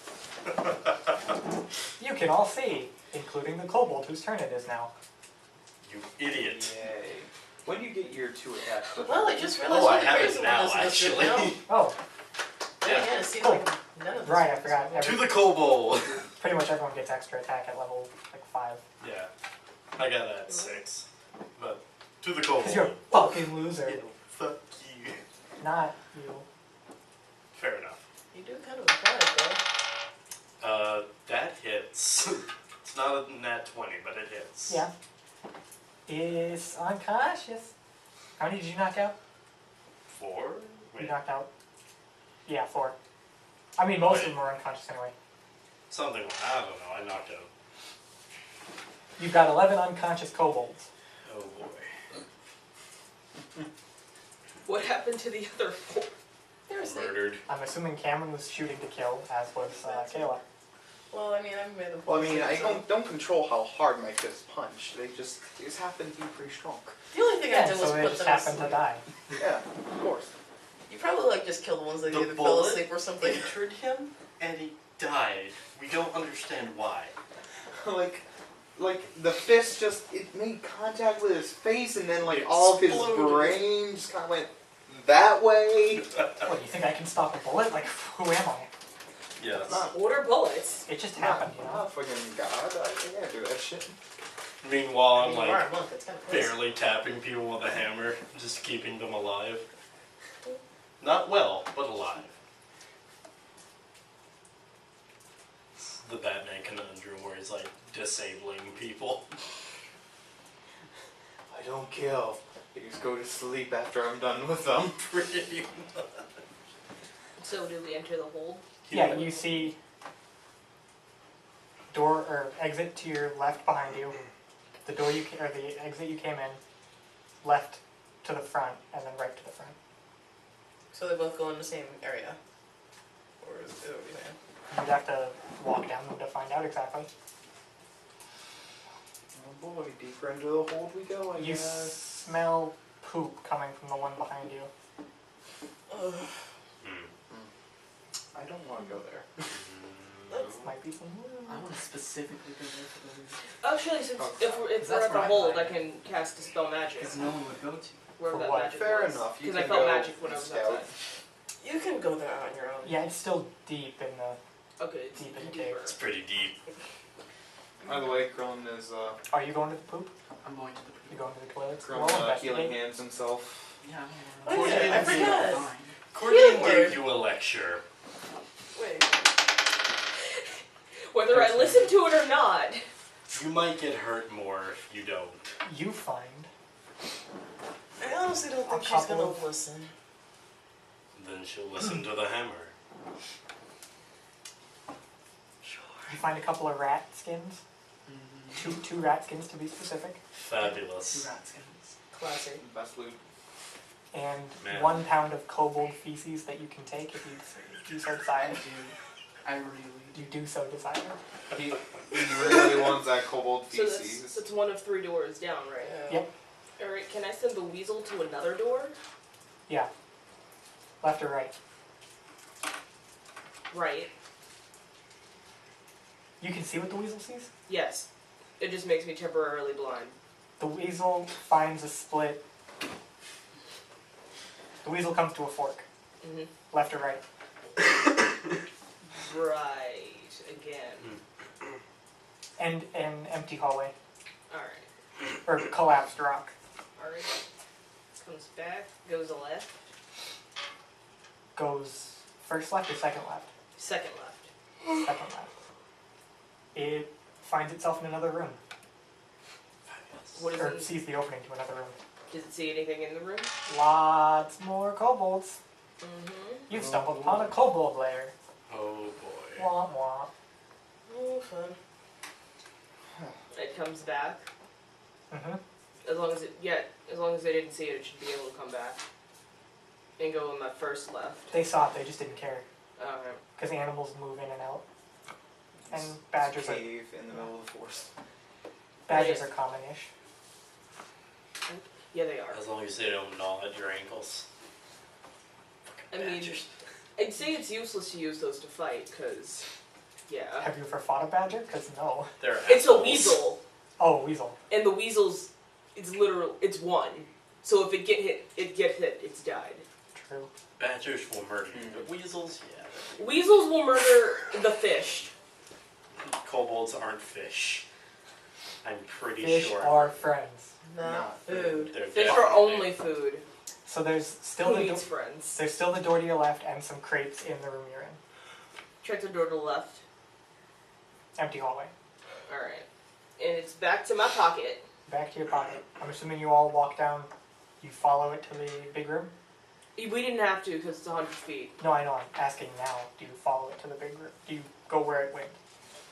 You can all see, including the kobold whose turn it is now. You idiot. Yay. When do you get your 2 attacks? Well, I just realized Oh, I what the have crazy it one now, is in this group actually. now. Oh, Yeah, it seems Cool. like none of this right, I was- forgot. To the kobold! Pretty much everyone gets extra attack at level like 5. Yeah. I got that at 6. But to the kobold. Because you're a fucking loser. Yeah, fuck you. Not you. Fair enough. You do kind of imply it, though. That hits. It's not a nat 20, but it hits. Yeah. Is unconscious. How many did you knock out? 4? You Wait. knocked out. Yeah, 4. I mean, most Wait. of them are unconscious anyway. Something, I don't know, I knocked out. You've got 11 unconscious kobolds. Oh boy. What happened to the other 4? They're asleep. Murdered. I'm assuming Cameron was shooting to kill, as was Kaila. Well, I mean, I made them. Well, I mean, I don't control how hard my fists punch. They just happen to be pretty strong. The only thing I Yeah, did was so they put just them happened to asleep. die. Yeah, of course. You probably like just killed the ones that The either fell bullet asleep or something. entered him and he died. We don't understand why. like the fist it made contact with his face, and then like all of his Exploded. brain just kind of went that way. What, you think I can stop a bullet? Like, who am I? Yes. Order bullets. It just happened, you I'm know? not fucking God. I can't do that shit. Meanwhile, I I'm mean, you are like a monk, it's kind of close. barely tapping people with a hammer, just keeping them alive. Not well, but alive. It's the Batman conundrum where he's like disabling people. I don't kill. I just go to sleep after I'm done with them. Pretty much. So do we enter the hold? Yeah, you see door or exit to your left behind you. The door you or the exit you came in, left to the front, and then right to the front. So they both go in the same area? Or is it over there? You'd have to walk down them to find out exactly. Oh boy, deeper into the hold we go, I You guess. smell poop coming from the one behind you. Ugh. I don't want to go there. This might be some. I want to specifically go there for the reason. Actually, since Oh, if we're that's at the where I hold, I find can cast Dispel Magic. Because no one would go to. Wherever For that what? magic Fair was. enough. You Because I can felt go magic when I was scout. outside. You can go there on your own. Yeah, it's still deep in the. Okay, it's Deep in the deeper. It's pretty deep. By the way, Krillen is Are you going to the poop? I'm going to the You going to the toilets? Krillen, healing investigate. hands himself. Yeah, Oh yeah, I forgot. Fine. Cordion word. gave you a lecture. Wait. Whether I listen to it or not. You might get hurt more if you don't. You find I honestly don't think A she's couple gonna of- listen. Then she'll listen to the hammer. you find a couple of rat skins. Mm-hmm. Two rat skins to be specific. Two Fabulous. rat skins. Classy. Best loot. And Man. 1 pound of kobold feces that you can take if you so I desire. do. I really do. You do so desire. He really wants that kobold So feces. that's one of 3 doors down, right? Yeah. Yep. Alright, can I send the weasel to another door? Yeah. Left or right? Right. You can see what the weasel sees? Yes. It just makes me temporarily blind. The weasel finds a split. The weasel comes to a fork. Mm-hmm. Left or right? Right. Again. And an empty hallway. Alright. Or collapsed rock. Alright. Comes back, goes left, Goes first left or second left? second left. Second left. It finds itself in another room. What is Or it? sees the opening to another room. Does it see anything in the room? Lots more kobolds. Mm-hmm. You've stumbled upon a kobold lair. Oh boy. Womp womp. Oh, fun. It comes back. Mm-hmm. As long as they didn't see it, it should be able to come back. And go in that first left. They saw it, they just didn't care. Alright. Because animals move in and out. And badgers are Cave in the middle of the forest. are common-ish. Yeah, they are. As long as they don't gnaw at your ankles. I mean, Badgers. I'd say it's useless to use those to fight, because, yeah. Have you ever fought a badger? Because no. They're It's a assholes. weasel, Oh, weasel. and the weasel's, it's one. So if it get hit, it's died. True. Badgers will murder you, but weasels, yeah. Weasels will murder the fish. Kobolds aren't fish. I'm pretty Fish sure. are friends. Not food. They're Fish are definitely- only food. So there's still Who the needs friends? there's still the door to your left and some crates in the room you're in. Check the door to the left. Empty hallway. Alright. And it's back to my pocket. Back to your pocket. I'm assuming you all walk down. You follow it to the big room. We didn't have to because it's 100 feet. No, I know, I'm asking now. Do you follow it to the big room? Do you go where it went?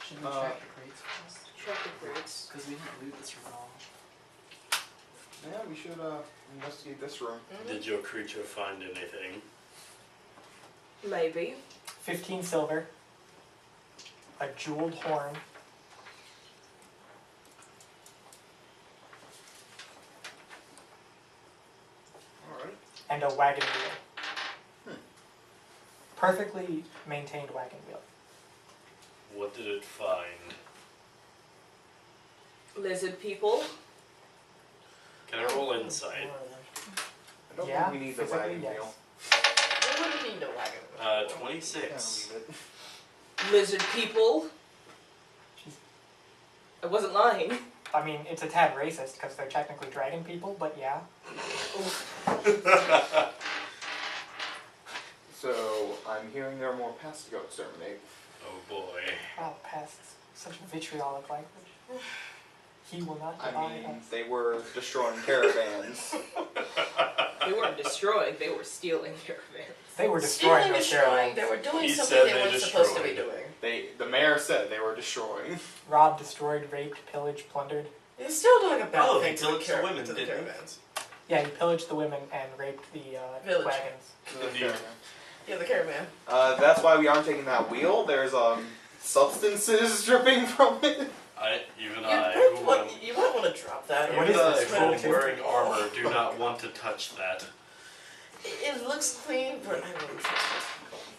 Should we check the crates first? Check the crates. Because we didn't loot this room at all. Yeah, we should investigate this room. Did your creature find anything? Maybe. 15 silver, a jeweled horn, Alright. and a wagon wheel. Perfectly maintained wagon wheel. What did it find? Lizard people. Can I roll insight? I don't Yeah, think we need the physically, wagon yes. wheel. What do you need a wagon? 26. Can't leave it. Lizard people. I wasn't lying. I mean, it's a tad racist because they're technically dragon people, but yeah. So, I'm hearing there are more pests to go exterminate. Oh boy. Wow, pests. Such vitriolic language. He will not I divide mean, us. they were destroying caravans. They weren't destroying, they were stealing caravans. They were destroying Stealing, those destroying, caravans. they were doing He something said they they weren't supposed to be destroyed. doing. The mayor said they were destroying. Robbed, destroyed, raped, pillaged, plundered. They're still doing a bad Oh, thing he to the, pillaged the women, to the didn't he? caravans. Yeah, he pillaged the women and raped the Village. wagons. The Yeah. Yeah, the caravan. That's why we aren't taking that wheel. There's substances dripping from it. Even You I, might, who want, you might want to drop that. What even is I, this? who am wearing armor, do not want to touch that. It looks clean, but I wouldn't trust it.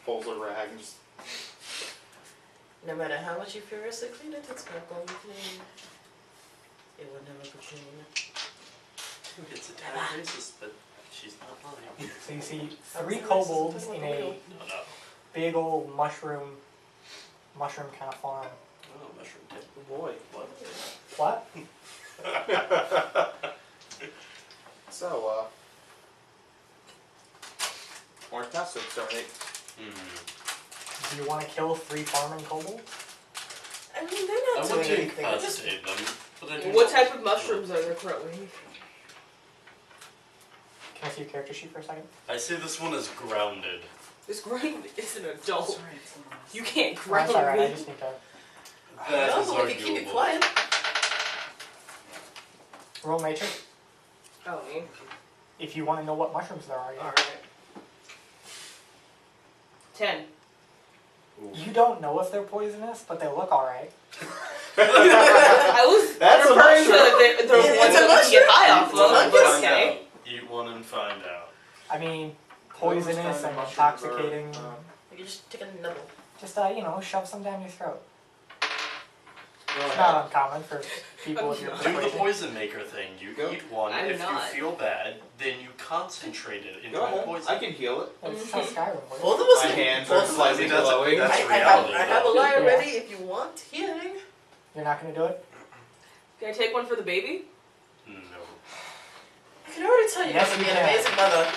Pulls a rag and just. No matter how much you furiously clean it, it's not going to be clean. It will never be clean. It's a tad racist, but she's not lying. So you see How three is it racist? kobolds Something in like a No, no. big old mushroom kind of farm. Oh, mushroom tip. Boy. What? What? So, orange pests to exterminate. Hmm. Do you want to kill 3 farming kobolds? I mean, they're I not want doing to anything. They're just incapacitate them, but I do What not type want of to mushrooms are there currently? Can I see your character sheet for a second? I say this one is grounded. This ground is an adult. Sorry, it's not us. You can't That's ground alright, I me. just need to That no, is but we can keep it arguable. quiet. roll nature. Oh, me. If you want to know what mushrooms there are, yeah. Alright. 10. Ooh. You don't know if they're poisonous, but they look alright. I was That's a referring to mushroom. the It's ones a that we can get high off Eat one of, and but find okay. out. Eat one and find out. I mean, poisonous Those kind and of mushrooms are, intoxicating. You can just take a nibble. Just, shove some down your throat. Go It's ahead. not uncommon for people with your I'm Do the persuasion. poison maker thing. You Go. eat one. I'm if not. you feel bad, then you concentrate it into Go ahead. poison. I can heal it. That's how Skyrim works. Both of us My can- hands both are of us- slightly That's- glowing. that's- I have a reality, lie though. ready if you want healing. You're not going to do it? Can I take one for the baby? No. I can already tell you're Yes, going to be you an can. amazing mother.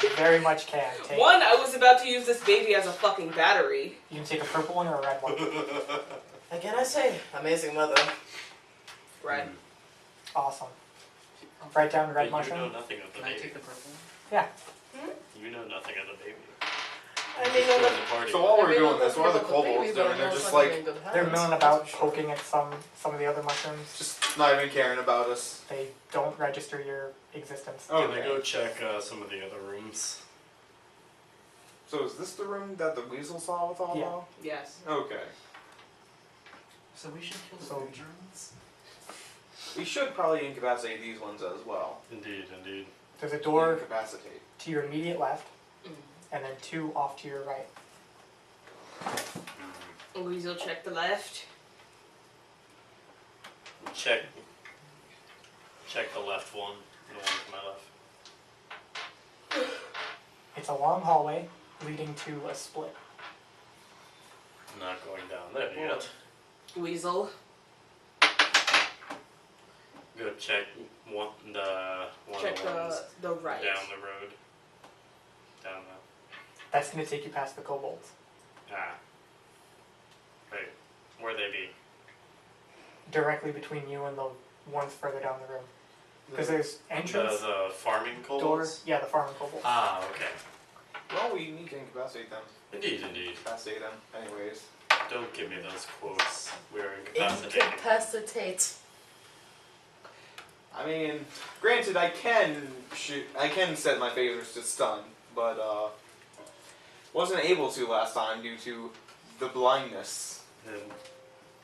You very much can. Take, One, I was about to use this baby as a fucking battery. You can take a purple one or a red one. Again, I say, amazing mother. Red. Awesome. Write down But red you know mushroom. nothing of the Can I baby. take the purple one? Yeah. You know nothing of the baby. I mean, Just I'm join not- the party. So while we're I mean, doing I'm this, not what are the gonna look at kobolds baby, but I doing? They're know just it's not like, gonna be in good They're hands. milling about, poking at some of the other mushrooms. just not even caring about us. They don't register your existence. Oh, Can I okay. go check some of the other rooms? So is this the room that the weasel saw with all Yeah. though? Yes. Okay. So we should kill the So- drones? We should probably incapacitate these ones as well. Indeed, indeed. There's a door Incapacitate. to your immediate left, Mm. and then 2 off to your right. Weasel, check the left. Check the left one. The one to my left. It's a long hallway leading to a split. I'm not going down there yet. Weasel. Go check one Check of the ones the right. down the road. Down That's going to take you past the kobolds. the Wait, where they be? Directly between you and the ones further down the room. Because there's entrance, The farming door. kobolds? Yeah, the farming kobold. Ah, okay. Well, we need to incapacitate them. Indeed. Incapacitate them, anyways. Don't give me those quotes. We're incapacitating. Incapacitate. I mean, granted, I can set my phasers to stun, but wasn't able to last time due to the blindness.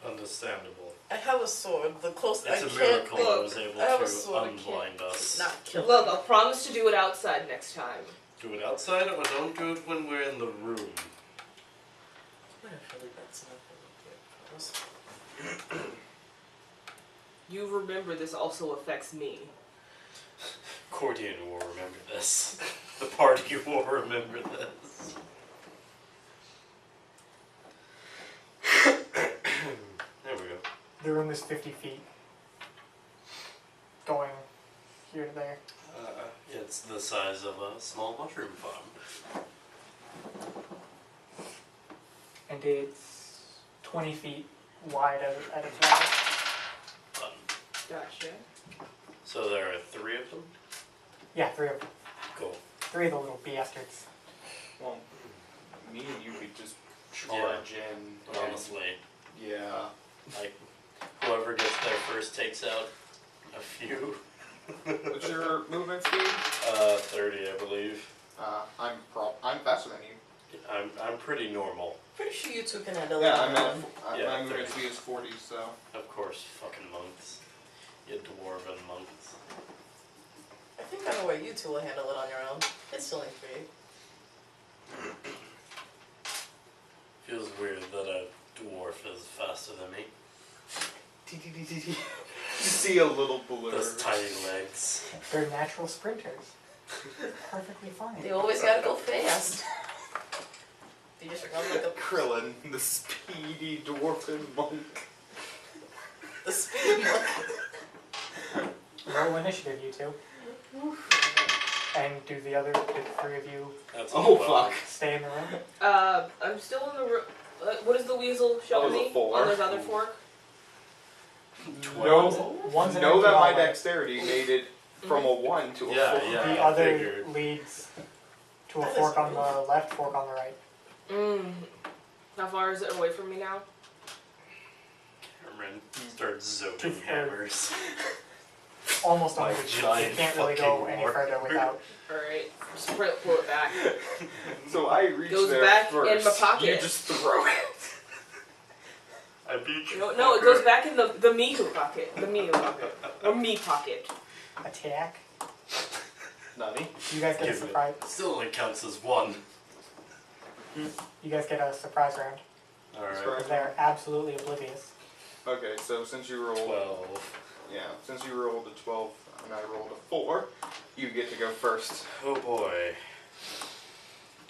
Understandable. I have a sword. The closest It's I a can't. miracle I Look, was able I have a to sword. I unblind can't us. not kill. Look, them. I'll promise to do it outside next time. Do it outside or don't do it when we're in the room. I'm gonna really bad stuff. I promise. You remember this also affects me. Cordion will remember this. The party will remember this. There we go. The room is 50 feet. Going here to there. It's the size of a small mushroom farm. And it's 20 feet wide at its widest. Gotcha. So there are 3 of them? Yeah, 3 of them. Cool. 3 of the little bastards. Well, me and you could just charge in. Honestly. Yeah. Like, whoever gets there first takes out a few. What's your movement speed? 30, I believe. I'm faster than you. I'm pretty normal. Pretty sure you two can handle Yeah, it. Yeah, my movement 30. speed is 40, so. Of course, fucking monks. You dwarven monks. I think I know where you two will handle it on your own. It's only 3. Feels weird that a dwarf is faster than me. You see a little blur. Those tiny legs. They're natural sprinters. Perfectly fine. They always gotta go fast. They just run like a Krillen, the speedy dwarven monk. the speed monk. Roll initiative, you two. And do the 3 of you That's Oh, well. fuck. stay in the room? I'm still in the room. What does the weasel show That was a me 4. on those other fork? No, One's an know empty that my hallway. dexterity made it from a 1 to a 4. Yeah, The I other figured. leads to a That fork is on the left, fork on the right. How far is it away from me now? Cameron starts zoning Two-thirds. hammers. Almost Like 100 feet. giant You can't really go fucking any warp. further without. Alright, just pull it back. So I reach Goes there back first. in my pocket. You just throw it. I beat you. No, it goes back in the Mihu pocket. The Mihu pocket. Or me pocket. Attack. Nani? You guys get a Give it. surprise. Still only counts as 1. You guys get a surprise round. Alright. Because they're absolutely oblivious. Okay, so since you rolled 12. Yeah, since you rolled a 12 and I rolled a 4, you get to go first. Oh boy.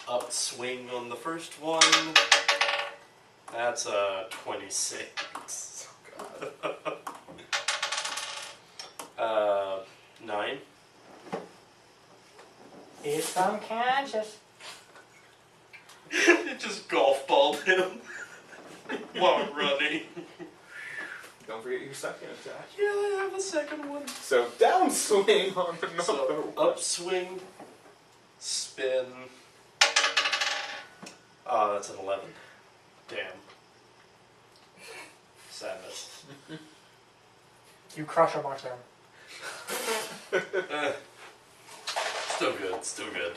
Upswing on the first one. That's a 26. God. 9. It's unconscious. It just golf balled him while running. Don't forget your second attack. Yeah, I have a second one. So downswing on another So one. upswing, spin. Oh, that's an 11. Damn. Sadness. You crush a bunch of them. Still good, still good.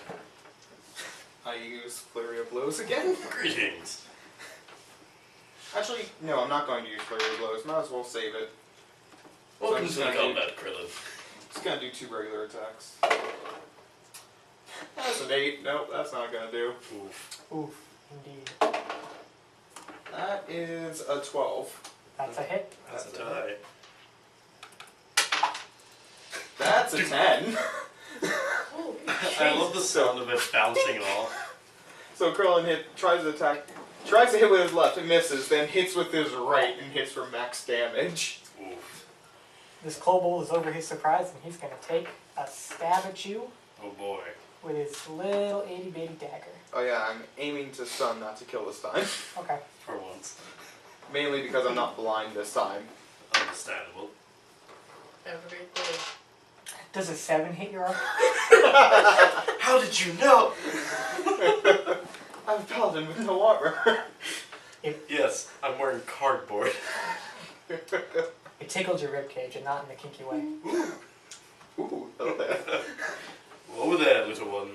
I use Flurry of Blows again. Greetings. Actually, no, I'm not going to use Flurry of Blows. Might as well save it. Welcome I'm to just the gonna do- combat, Krillen. Just gonna do 2 regular attacks. That's an 8. Nope, that's not gonna do. Oof. Oof, indeed. That is a 12. That's a hit. That's a tie. That's a 10. Holy I love the sound of it bouncing off. So Krillen tries to hit with his left and misses, then hits with his right and hits for max damage. Oof. This kobold is over his surprise and he's going to take a stab at you Oh boy. with his little itty bitty dagger. Oh yeah, I'm aiming to stun, not to kill this time. Okay. For once. Mainly because I'm not blind this time. Understandable. Have a great day. Does a 7 hit your armor? How did you know? I'm a paladin with no armor. Yes, I'm wearing cardboard. It tickled your ribcage and not in the kinky way. Ooh, okay. Whoa there, little one.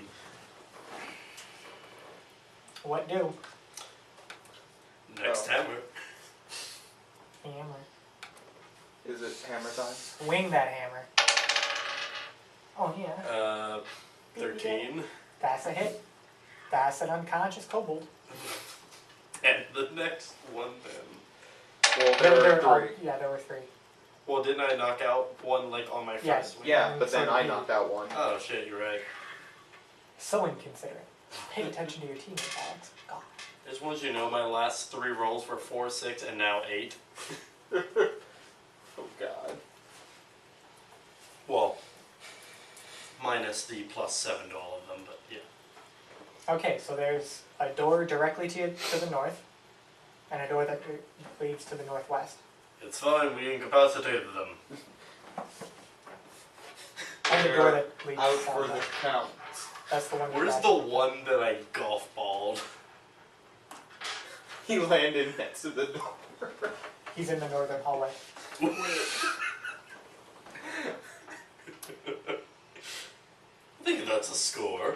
What do? Next Oh. hammer. Hammer. Is it hammer time? Wing that hammer. Oh yeah. 13. That's a hit. That's an unconscious kobold. And the next one then. Well, there all- were 3. yeah, there were 3. Well, didn't I knock out one like on my Yeah. first swing? Yeah, but So then did I you. knocked out one. Oh shit, you're right. So inconsiderate. Pay attention to your teammates, Alex. God. I just want you to know my last 3 rolls were 4, 6, and now 8. Oh god. Well, minus the +7 to all of them, but yeah. Okay, so there's a door directly to the north, and a door that leads to the northwest. It's fine, we incapacitated them. And a door that leads Out to for the southwest. count. That's the one. Where's that the one that I golf balled? He landed next to the door. He's in the northern hallway. I think that's a score.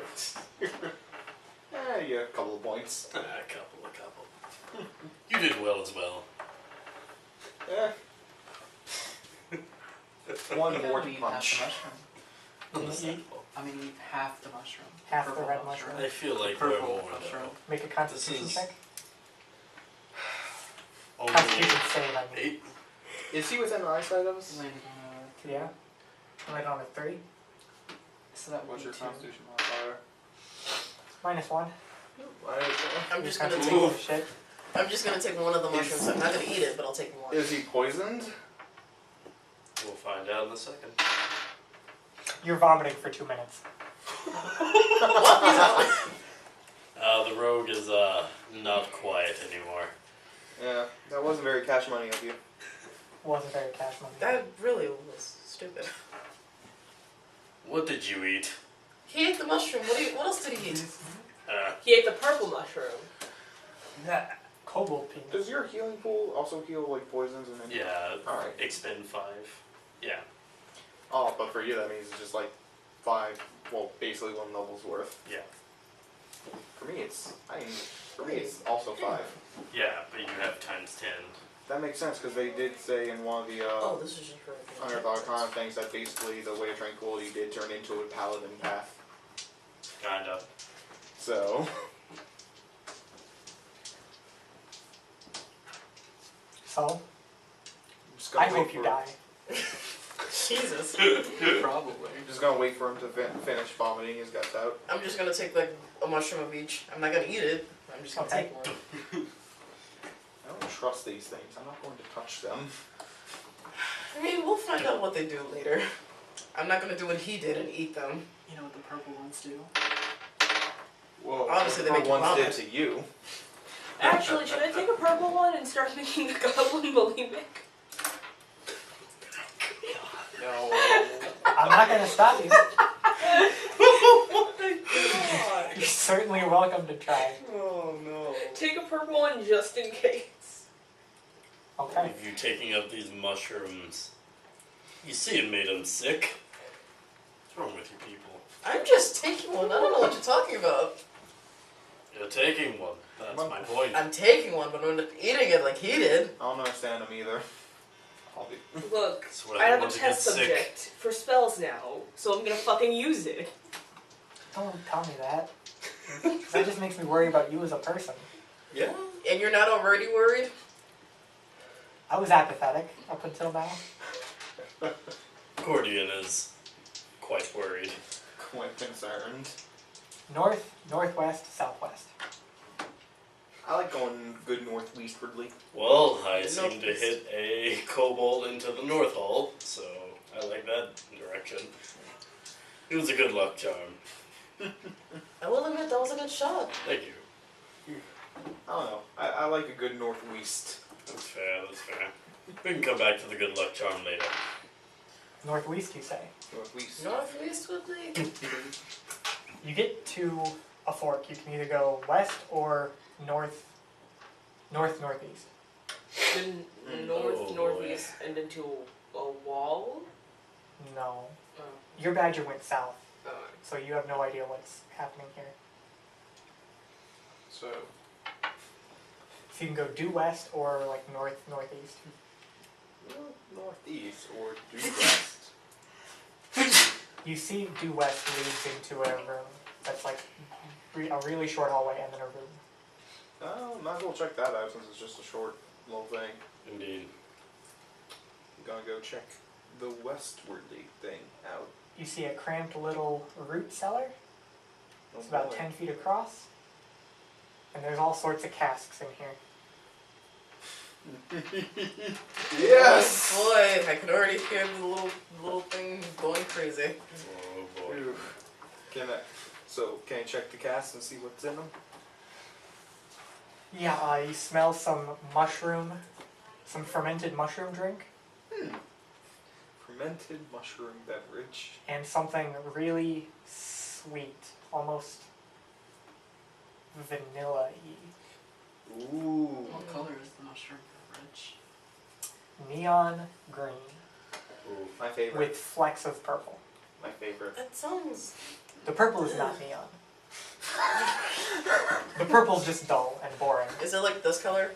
Yeah, a couple of points. A couple. You did well as well. Eh. One You more gotta eat punch. half the mushroom. Understandable. I mean, eat half the mushroom. Half the Purple red mushroom. I feel like Purple we're more mushroom. though. Make a constitution This is- check. Only Constitution save, I mean. 8. Is he within eyesight of us? Landed on Yeah. Right on a 3. so that would What's be your 2. constitution modifier? -1. I'm just gonna Constitution take. shit. I'm just gonna take one of the mushrooms. I'm not gonna eat it, but I'll take one. Is he poisoned? We'll find out in a second. You're vomiting for 2 minutes. The rogue is not quiet anymore. Yeah, that wasn't very cash money of you. Wasn't very cash money. That really was stupid. What did you eat? He ate the mushroom. What else did he eat? He ate the purple mushroom. That kobold penis. Does your healing pool also heal like poisons and then? Yeah, Alright. expend 5. Yeah. Oh, but for you that means it's just like 5. Well, basically 1 level's worth. Yeah. For me, it's also 5. Yeah, but you have times 10. That makes sense because they did say in one of the Oh, this is just for. Unearthed Arcana things that basically the Way of Tranquility did turn into a paladin path. Kind of. So. So, I'm just gonna I wait hope you for- die. Jesus. Probably. I'm just gonna wait for him to finish vomiting his guts out. I'm just gonna take like a mushroom of each. I'm not gonna eat it. I'm just gonna Okay. take one. I don't trust these things. I'm not going to touch them. I mean, we'll find out what they do later. I'm not gonna do what he did and eat them. You know what the purple ones do? Whoa. Obviously, they what make you ones did vomit. to you. Actually, should I take a purple one and start making the goblin bulimic? No. I'm not gonna stop you. Oh my god! You're certainly welcome to try. Oh no. Take a purple one just in case. Okay. If you taking up these mushrooms, you see it made them sick. What's wrong with you people? I'm just taking one. I don't know what you're talking about. You're taking one. That's my point. I'm taking one, but I'm not eating it like he did. I don't understand them either. I'll be. Look, That's what I have a want to get test sick. subject for spells now, so I'm gonna fucking use it. Don't tell me that. That just makes me worry about you as a person. Yeah. And you're not already worried? I was apathetic up until now. Cordion is quite worried. Quite concerned. North, northwest, southwest. I like going good northwestwardly. Well, I seem to Northeast. hit a kobold into the north hall, so I like that direction. It was a good luck charm. I will admit that was a good shot. Thank you. I don't know. I like a good northwest. That's fair, that's fair. We can come back to the good luck charm later. Northwest, you say? Northwest. Northwest would be. You get to a fork. You can either go west or northeast. Then Mm. north, Oh, boy. northeast, and into a wall? No. Oh. Your badger went south, Alright. so you have no idea what's happening here. So, So you can go due west or like northeast. northeast or due west. You see due west leads into a room that's like a really short hallway and then a room. Oh, might as well check that out since it's just a short little thing. Indeed. I'm gonna go check the westwardly thing out. You see a cramped little root cellar. Oh, It's about boy. 10 feet across. And there's all sorts of casks in here. Yes! Oh boy, I could already hear the little thing going crazy. Oh boy. Ooh. Can I check the cast and see what's in them? Yeah, you smell some fermented mushroom drink, Fermented mushroom beverage. and something really sweet, almost vanilla-y. Ooh. What color is the mushroom beverage? Neon green Ooh. My favorite. with flecks of purple. My favorite. That sounds. The purple is not neon. The purple's just dull and boring. Is it like this color?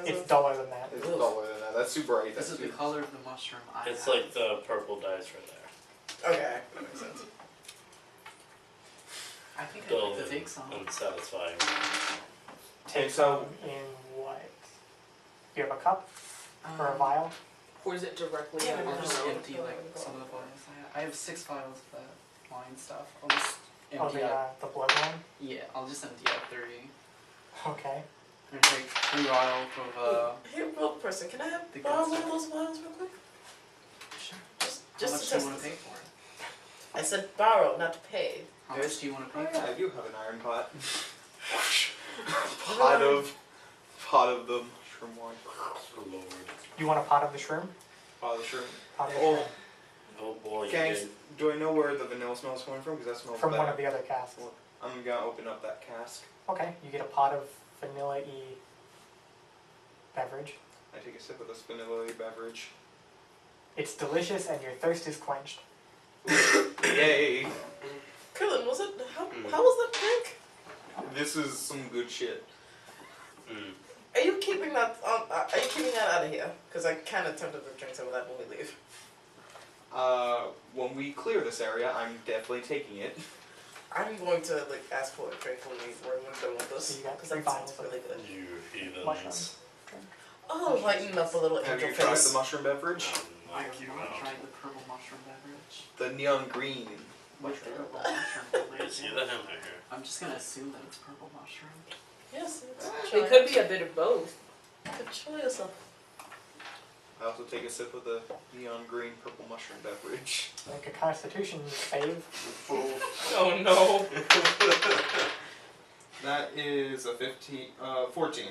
It's duller than that. It's Ooh. duller than that. That's too bright. This That's is the too... color of the mushroom I It's have. like the purple dice right there. Okay, that makes sense. I think I'd Dull like to take some. unsatisfying. Take so- some in what? Do you have a cup or a Um, vial? Or is it directly Yeah, on I'll the just road? empty like some of the vials. I have 6 vials of that wine stuff. I'll just Oh, empty out. the blood one? Yeah, I'll just empty out 3. Okay. I'm gonna take 3 vials of Hey, real person, can I have the borrow good one of stuff. those vials real quick? Sure. Just How to much do you test want to this. pay for it? I said borrow, not to pay. How much do you want to Oh pay yeah, for I it? do have an iron pot. pot of the mushroom wine. Lord. You want a pot of the shroom? Pot of the shroom. Pot of the Oh, shroom. Oh boy. Gangs, You do I know where the vanilla smell is coming from? Because that smells From better. one of the other casks. I'm gonna open up that cask. Okay, you get a pot of vanilla-y beverage. I take a sip of this vanilla beverage. It's delicious and your thirst is quenched. Yay! Krillen, was it? Mm. How was that drink? This is some good shit. Mm. Are you keeping that? Are you keeping that out of here? Because I kind of tempted to drink some of that when we leave. When we clear this area, I'm definitely taking it. I'm going to like ask for a drink when we're done with this. So you got Because 3 that sounds vials of really good. You heathens. mushrooms. Drink. Oh, lighten up a little Have angel you tried face. the mushroom beverage? I Like have you not out. tried the purple mushroom beverage. The neon green What mushroom. purple mushroom You beverage? see that in here? I'm just gonna assume that it's purple mushroom. Yes, it's It could be a bit of both. Control yourself. I also take a sip of the neon green purple mushroom beverage. Make a constitution save. Oh no. That is a 14.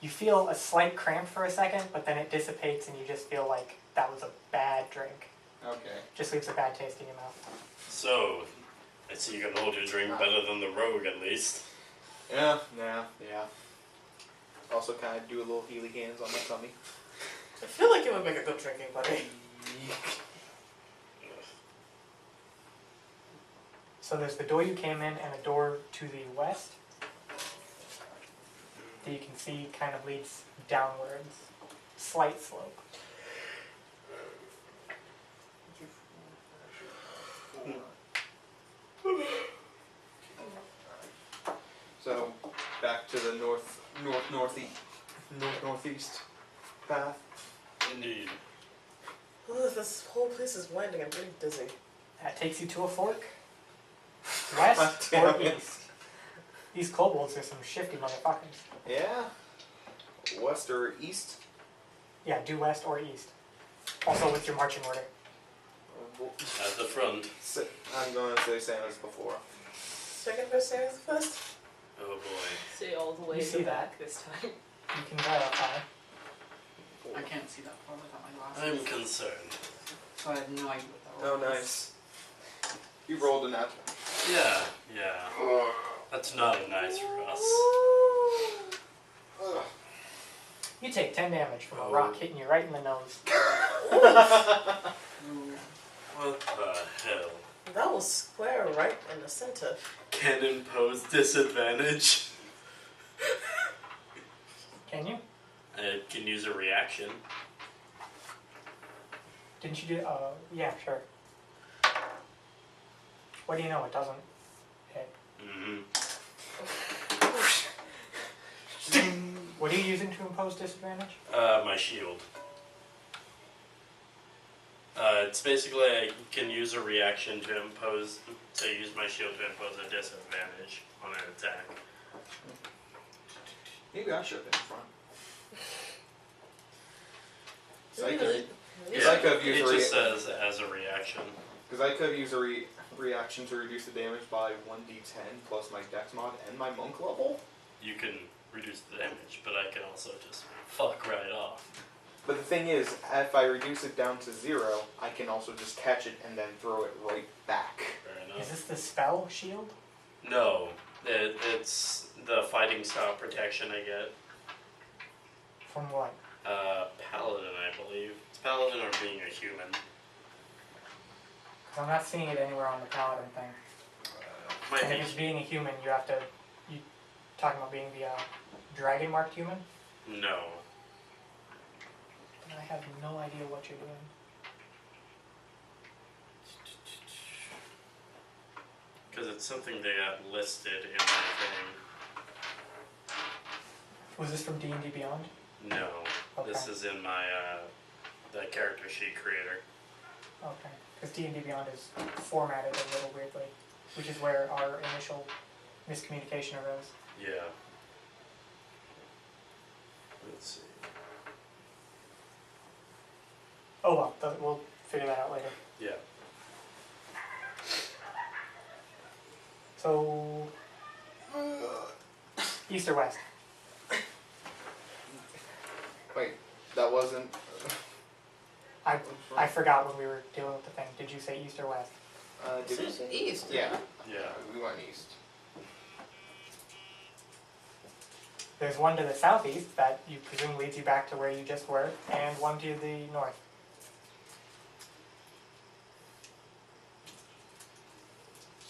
You feel a slight cramp for a second, but then it dissipates and you just feel like that was a bad drink. Okay. Just leaves a bad taste in your mouth. So, I see you can hold your drink better than the rogue at least. Yeah. Also kind of do a little healy hands on my tummy. I feel like it would make a good drinking buddy. So there's the door you came in and a door to the west that you can see kind of leads downwards. Slight slope. So, back to the northeast path. Indeed. Ugh, this whole place is winding. I'm getting dizzy. That takes you to a fork. West God or damn it. east. These kobolds are some shifty motherfuckers. Yeah. West or east? Yeah, due west or east. Also, what's your marching order? At the front. I'm going to say Santa's before. Second first, Santa's first. Oh boy. Say all the way You to see the that? back this time. You can verify. I can't see that far without my glasses. I'm concerned. So I have no idea what that Oh, was. nice. You rolled a nat. Yeah, yeah. That's not a nice for us. You take 10 damage from a rock hitting you right in the nose. What the hell? That was square right in the center. Can impose disadvantage. Can you? It can use a reaction. Didn't you do? Yeah, sure. What do you know? It doesn't hit. Mm-hmm. What are you using to impose disadvantage? My shield. It's basically I can use a reaction to use my shield to impose a disadvantage on an attack. Maybe I should have been in front. So I Really? could, I could have It used just says as a reaction. because I could use a reaction to reduce the damage by 1d10 plus my dex mod and my monk level. You can reduce the damage, but I can also just fuck right off. But the thing is, if I reduce it down to 0, I can also just catch it and then throw it right back. Fair Is enough. this the spell shield? No, it's the fighting style protection I get. From what? Paladin, I believe. It's Paladin or being a human. 'Cause I'm not seeing it anywhere on the paladin thing. Might And if it's be. being a human, you have to. You talking about being the dragon marked human? No. I have no idea what you're doing. Because it's something they got listed in my thing. Was this from D&D Beyond? No. This Okay. is in my, the character sheet creator. Okay. Because D&D Beyond is formatted a little weirdly, which is where our initial miscommunication arose. Yeah. Let's see. Oh well, we'll figure that out later. Yeah. So, east or west? Wait, that wasn't... I forgot when we were dealing with the thing. Did you say east or west? did we It's say? east. Yeah. Yeah. We went east. There's one to the southeast that you presume leads you back to where you just were, and one to the north.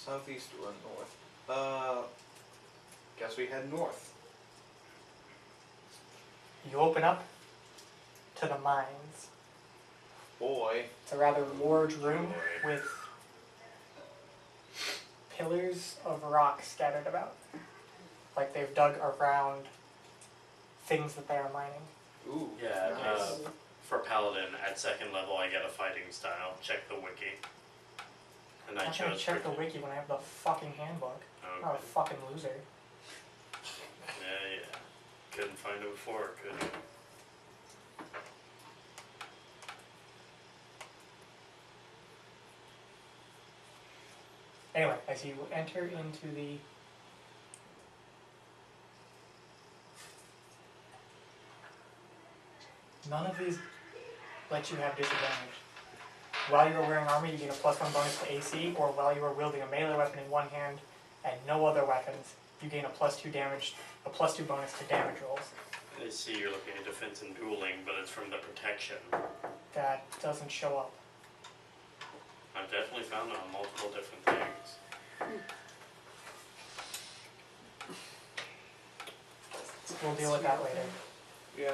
Southeast or north? Guess we head north. You open up to the mines. Boy. It's a rather large room with pillars of rock scattered about. Like they've dug around things that they are mining. Ooh. Yeah, Nice. for Paladin, at second level I get a fighting style. Check the wiki. And I I'm not gonna chose check the wiki when I have the fucking handbook. I'm not a Okay. fucking loser. Yeah. Couldn't find it before, could you? Anyway, as you enter into the none of these let you have disadvantage. While you are wearing armor, you gain a +1 bonus to AC, or while you are wielding a melee weapon in one hand and no other weapons, you gain a +2 bonus to damage rolls. I see you're looking at defense and dueling, but it's from the protection. That doesn't show up. I've definitely found it on multiple different things. We'll deal with that later. Yeah.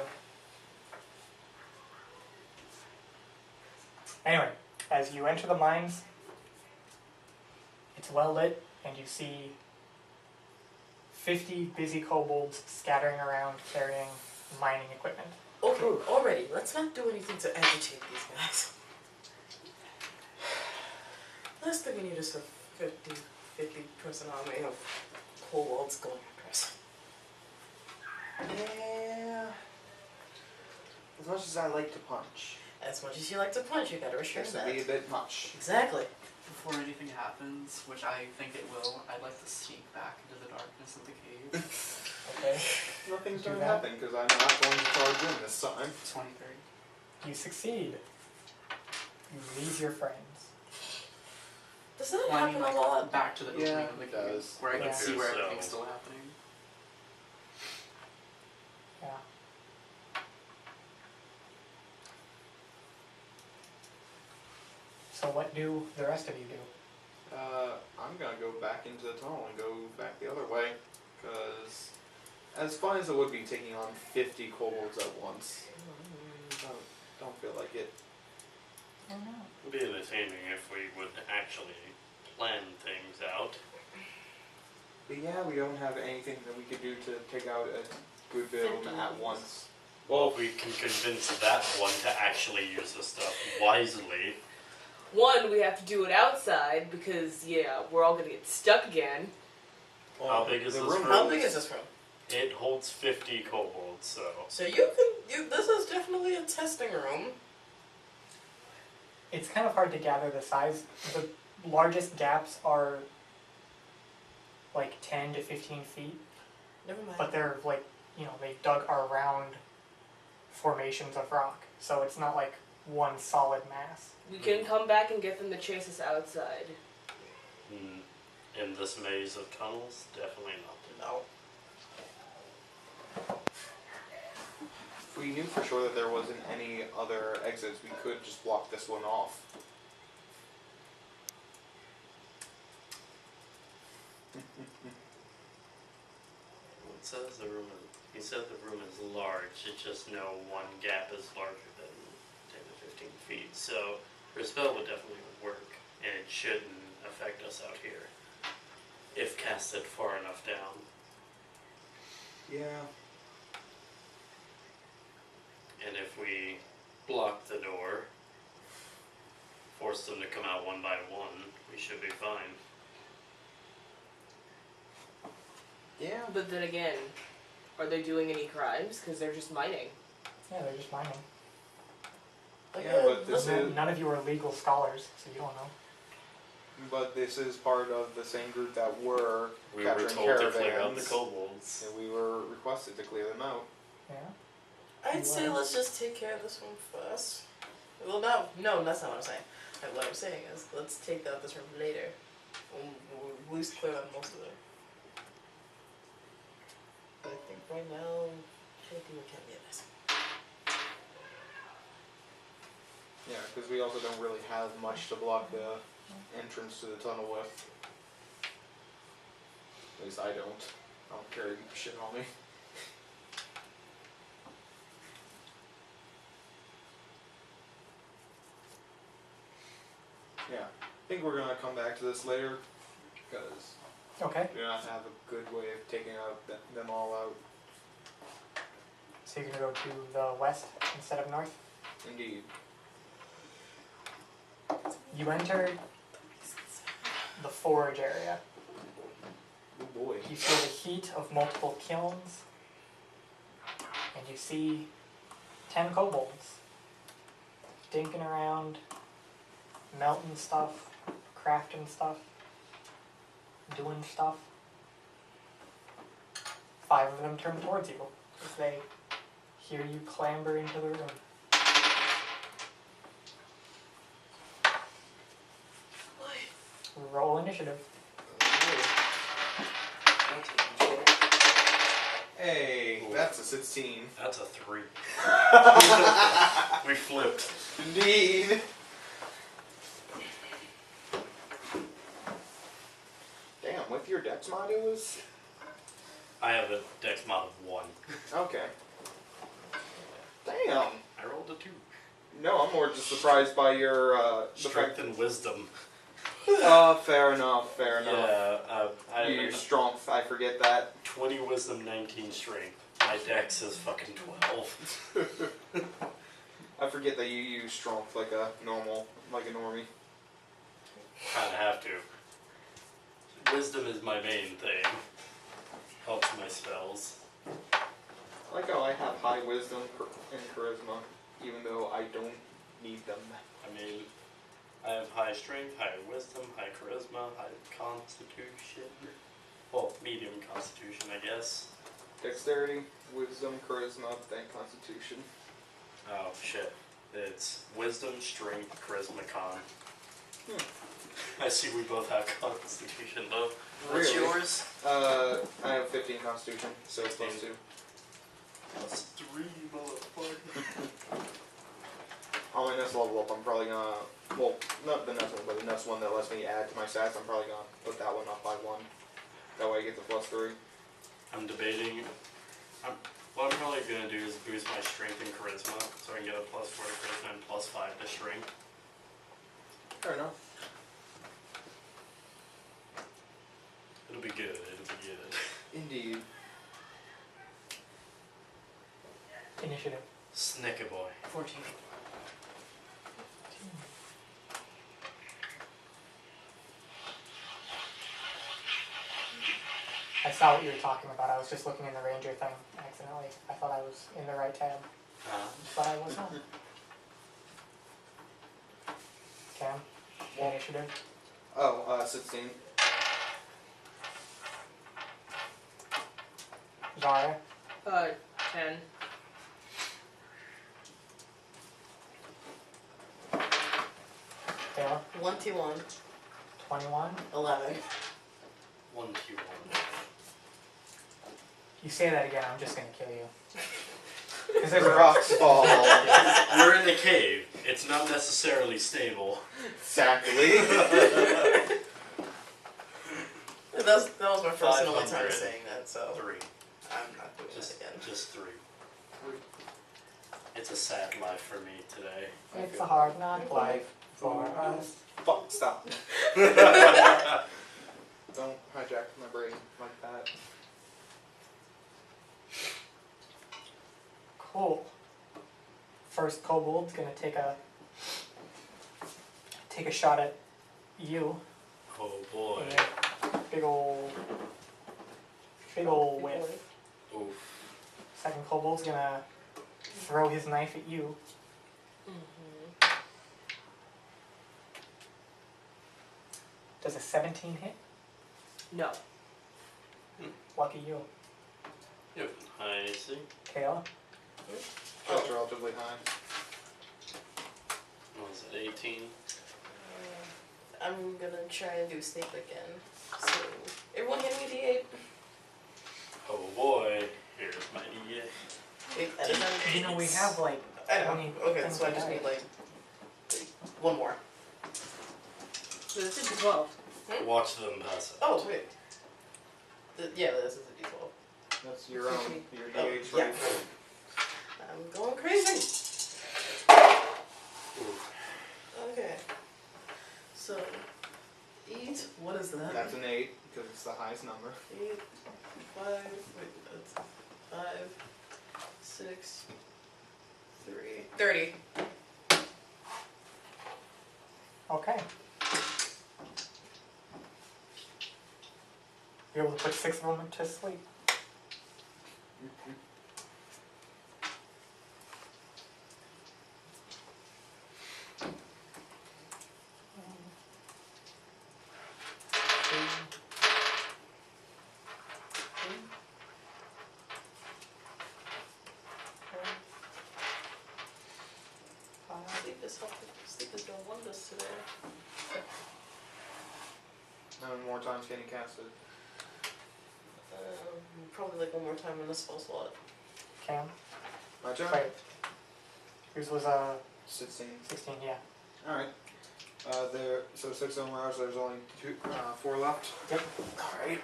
Anyway, as you enter the mines, it's well lit, and you see 50 busy kobolds scattering around carrying mining equipment. Okay, already. Let's not do anything to agitate these guys. Last thing we need is a 50 person army of kobolds going after us. Yeah. As much as I like to punch, As much as you like to punch, you gotta restrict this would that. be a bit much. Exactly. Before anything happens, which I think it will, I'd like to sneak back into the darkness of the cave. Okay? nothing's Do going to that. happen because I'm not going to charge in this time. 23. You succeed. You lose your friends. Does that Well, I happen mean, like, a lot? back to the Yeah, opening of the it game, does. where I can Yeah. see where So- everything's still happening. Yeah. So what do the rest of you do? I'm gonna go back into the tunnel and go back the other way, because as fun as it would be taking on 50 kobolds at once, don't feel like it. I don't know. It'd be entertaining if we would actually plan things out. But yeah, we don't have anything that we could do to take out a good bit of them at once. Well, if we can convince that one to actually use the stuff wisely. One, we have to do it outside because, yeah, we're all gonna get stuck again. How big is the this room- room? How big is this room? It holds 50 kobolds, so. So this is definitely a testing room. It's kind of hard to gather the size. The largest gaps are like 10 to 15 feet, Never mind. but they're like, they dug around formations of rock. So it's not like one solid mass. We can come back and get them to chase us outside. In this maze of tunnels, definitely not. No. If we knew for sure that there wasn't any other exits, we could just block this one off. It says the room is, he said the room is large, it's just no one gap is larger than 10 to 15 feet. So her spell would definitely work, and it shouldn't affect us out here. If casted far enough down. Yeah. And if we block the door, force them to come out one by one, we should be fine. Yeah. But then again, are they doing any crimes? Because they're just mining. Yeah, they're just mining. Yeah, but this listen, is None of you are legal scholars, so you don't know. but this is part of the same group that were We were capturing told caravans, to clear out the kobolds. and we were requested to clear them out. Yeah. I'd say let's just take care of this one first. Well, no, that's not what I'm saying. Like, what I'm saying is, let's take out this room later. We'll at least clear out most of it. But I think right now, I think we can get this. Yeah, because we also don't really have much to block the entrance to the tunnel with. At least I don't. I don't carry shit on me. Yeah, I think we're gonna come back to this later, because Okay, we don't have a good way of taking out them all out. so you're gonna go to the west instead of north. Indeed. You enter the forge area. Oh boy. You feel the heat of multiple kilns, and you see 10 kobolds dinking around, melting stuff, crafting stuff, doing stuff. 5 of them turn towards you as they hear you clamber into the room. Roll initiative. Hey, Ooh. that's a 16. That's a 3. We flipped. Indeed. Damn, with your dex mod it was... I have a dex mod of 1. Okay. Damn. I rolled a 2. No, I'm more just surprised by your, the Strength fact and wisdom. fair enough, fair enough. Yeah, I You have strong, I forget that. 20 wisdom, 19 strength. My dex is fucking 12. I forget that you use strength like a normie. Kinda have to. Wisdom is my main thing. Helps my spells. I like how I have high wisdom and charisma, even though I don't need them. I mean, I have high strength, high wisdom, high charisma, high constitution. Well, medium constitution, I guess. Dexterity, wisdom, charisma, then constitution. Oh shit. It's wisdom, strength, charisma, con. I see we both have constitution though. What's Really? yours? I have 15 constitution, so it's plus 2. Plus 3, motherfucker. On my next level up, I'm probably gonna, well, not the next one, but the next one that lets me add to my stats, I'm probably gonna put that one up by 1. That way I get the plus 3. I'm debating. What I'm probably gonna do is boost my strength and charisma, so I can get a plus 4 to charisma and plus 5 to strength. Fair enough. It'll be good. It'll be good. Indeed. Initiative. Snicker boy. 14. I saw what you were talking about. I was just looking in the ranger thing accidentally. I thought I was in the right tab, but I was not. Cam, initiative. Oh, 16. Zariah, 10. Kaila, 21, 21. 11. 1, 2, 1. You say that again, I'm just gonna kill you. Because there's a Rocks fall. We're in a cave. It's not necessarily stable. Exactly. That was my first and only time 500. saying that, so 3. I'm not doing Just, it again. just 3. It's a sad life for me today. It's a hard knock life for us. Fuck, stop. Don't hijack my brain like that. Cool. First kobold's gonna take a shot at you. Oh boy. Yeah. Big ol' whiff. Oof. Second kobold's gonna throw his knife at you. Does a 17 hit? No. Lucky you. Yep. I see. Kaila, That's relatively high. What was it, 18? I'm gonna try and do sneak again. So, everyone hand me D8. Oh boy. Here's my D8. Wait, at a time. you know we have like I know. 20 Okay, things so I to just die. need like one more. So this is 12. Watch them pass it. Oh, wait. Yeah, this is a D12. That's your own. Your Oh, DH yeah. rate. I'm going crazy. Oof. Okay. So, 8, what is that? That's an 8, because it's the highest number. 8, 5, wait, that's 5, 6, 3, 30. Okay. You're able to put 6 of them to sleep. Sleep is doing wonders today. How many more times can you cast it? Probably like one more time in the spell slot. Cam, My turn? wait. Yours was 16. 16, yeah. Alright. So 6 of them are, so there's only 4 left? Yep. Alright.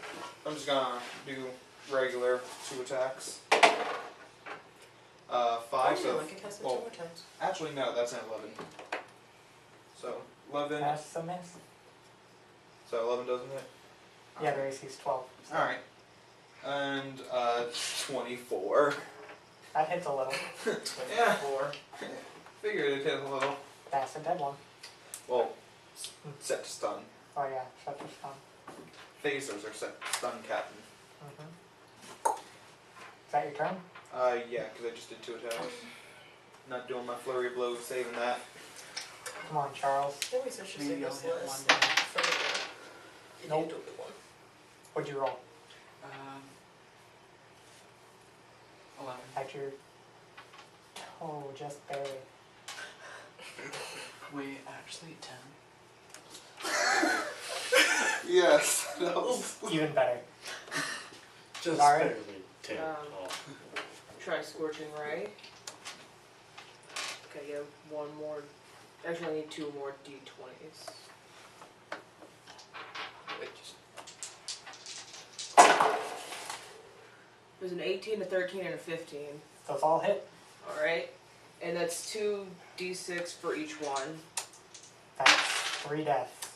I'm just gonna do regular 2 attacks. 5, Oh, so. I can cast it well, 2 more times. Actually, no, that's an 11. So, 11. That's a miss. So 11 doesn't hit? Yeah, their AC is 12. So Alright. And 24. that hits a little. Yeah. Figured it'd hit a little. That's a dead one. Well, set to stun. Oh yeah, shut your stun. Phasers are set to stun captain. Is that your turn? Yeah, because I just did 2 attacks. Not doing my flurry of blows, saving that. Come on, Charles. Maybe I should say Maybe I'll this hit list. one. You Nope. didn't do a good one. What'd you roll? At your toe, just barely. Wait, actually 10. Yes. That was... Even better. Just Zariah? barely 10. Oh. Try Scorching Ray. Okay, yeah, one more. Actually, I need 2 more d20s. There's an 18, a 13, and a 15. Those all hit. Alright. And that's 2d6 for each one. That's 3 deaths.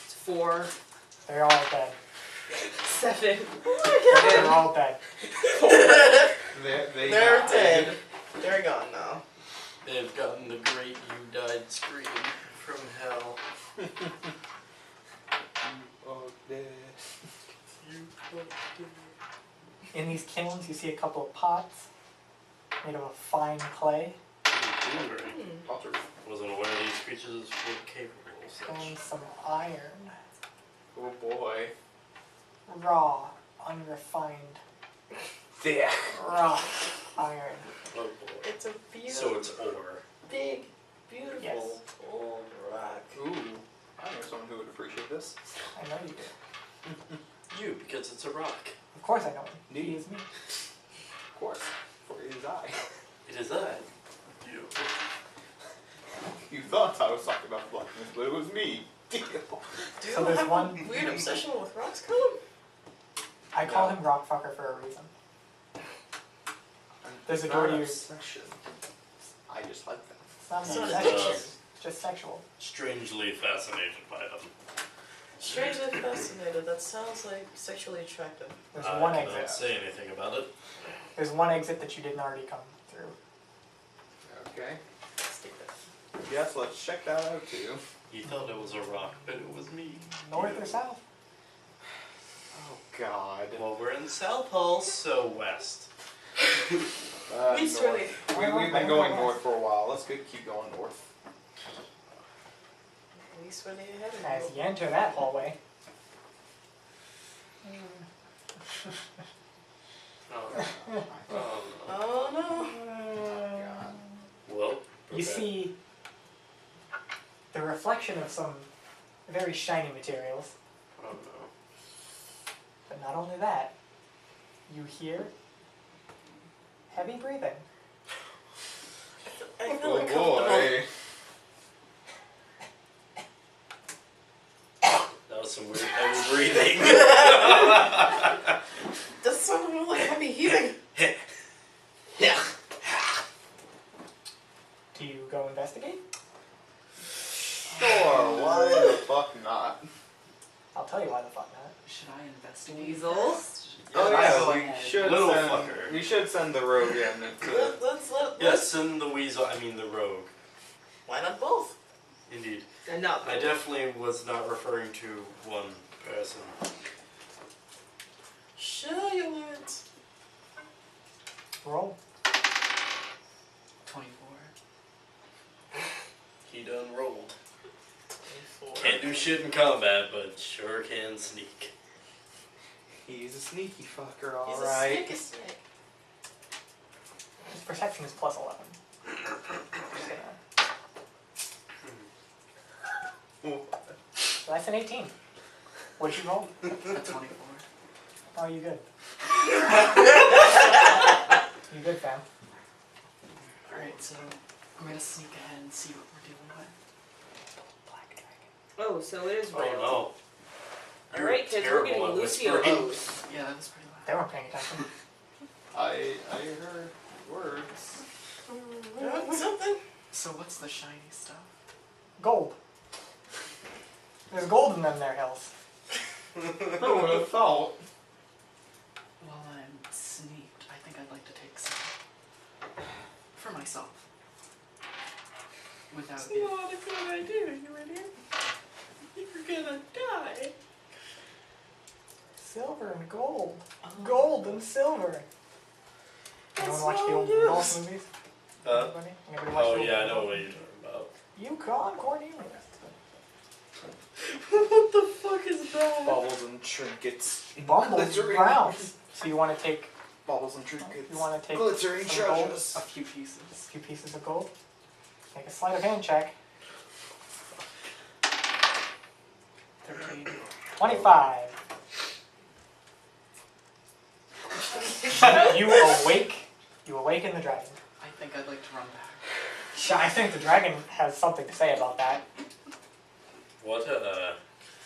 It's 4, They're all dead. 7. They're all dead. They They're died. dead. They're gone now. They've gotten the great you died scream from hell. Oh, dead. You fucked it. In these kilns, you see a couple of pots made of a fine clay Potter. Wasn't aware these creatures were capable of and such. some iron. Oh boy. Raw, unrefined, Yeah. raw iron. Oh boy. It's a beautiful, So it's ore. big, beautiful Yes. old rock. Ooh. I know someone who would appreciate this. I know you do. You, because it's a rock. Of course I know him. He Neat. is me. Of course. For it is I. It is I. You. You thought I was talking about blackness, but it was me. Deal. Do you So there's have one- a weird obsession with rocks, Krillen? I call No. him Rockfucker for a reason. There's a door to your... It's obsession. I just like that. not So an does obsession, Adkin. it's just sexual. Strangely fascinated by them. Strangely fascinated. That sounds like sexually attractive. There's I one cannot exit. say anything about it. There's one exit that you didn't already come through. Okay. Stick that. Yes, let's check that out too. You thought it was a rock, but it was me. North or south? Oh God. Well, we're in South Pole, so west. East north. really. We've been going north for a while. Let's keep going north. At least when they headed. As you enter that hallway, Oh, oh Oh no. God. no. Well, you see the reflection of some very shiny materials. Oh no. But not only that, you hear heavy breathing. I feel Oh uncomfortable. boy. That was some weird heavy breathing. Does someone look like heavy heaving? Yeah. Do you go investigate? Sure. Why the fuck not? I'll tell you why the fuck not. Should I investigate? Weasels? Oh I yeah, go we ahead. should Little send. fucker. We should send the rogue in. Let's Yes, and the weasel, I mean the rogue. Why not both? Indeed. And not I definitely was not referring to one person. Sure you weren't. Roll. 24. He done rolled. 24. Can't do shit in combat, but sure can sneak. He's a sneaky fucker, He's alright. a sneaky snake. His perception is plus 11. Just gonna- So that's an 18. What'd you roll? A 24. Oh, you good. You good, fam. Alright, so I'm gonna sneak ahead and see what we're dealing with. Black dragon. Oh, so it is real. Oh no. You're Alright, kids, we're terrible getting at Lucio whispering. O's. Yeah, that was pretty loud. They weren't paying attention. I heard words. Something? So what's the shiny stuff? Gold. There's gold in them there hills. Who would have thought? While I'm sneaked, I think I'd like to take some for myself. Without It's it. not a good idea, you idiot. You're gonna die. Silver and gold. Gold and silver. You wanna watch the old Rudolph movies? Anybody? Anybody watch Oh the old yeah, I know Rudolph? what you're talking about. Yukon Cordion. What the fuck is that? Bubbles and trinkets. Bumbles That's real. rounds. So you want to take bottles and trinkets. You want to take Glittering some gold? treasures. A few pieces. A few pieces of gold. Make a sleight of hand check. 13. 25. You awaken the dragon. I think I'd like to run back. I think the dragon has something to say about that. What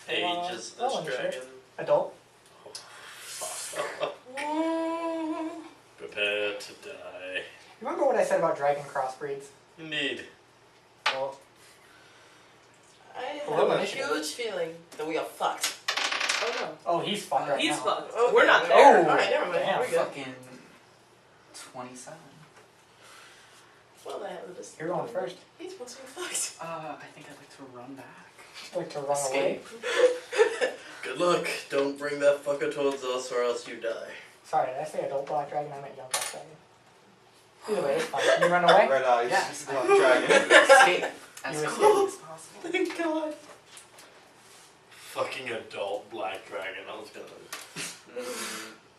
age is roll this initiative. dragon? Adult. Prepare to die. Remember what I said about dragon crossbreeds? Indeed. Well, I Roll have a initiative. huge feeling that we are fucked. Oh no. oh, he's fucked right He's now. fucked. Okay. We're not Oh, there. Alright, never mind. damn. We're good. Fucking 27. Well, I have this. You're going first. He's supposed to be fucked. I think I'd like to run back. I'd like to run away. Escape. Good luck. Don't bring that fucker towards us or else you die. Sorry, did I say adult black dragon? I meant young black dragon. Either way, it's fine. Can you run away? Red eyes, Yes. black dragon. Escape as You quickly as possible. Thank God. Fucking adult black dragon. I was gonna.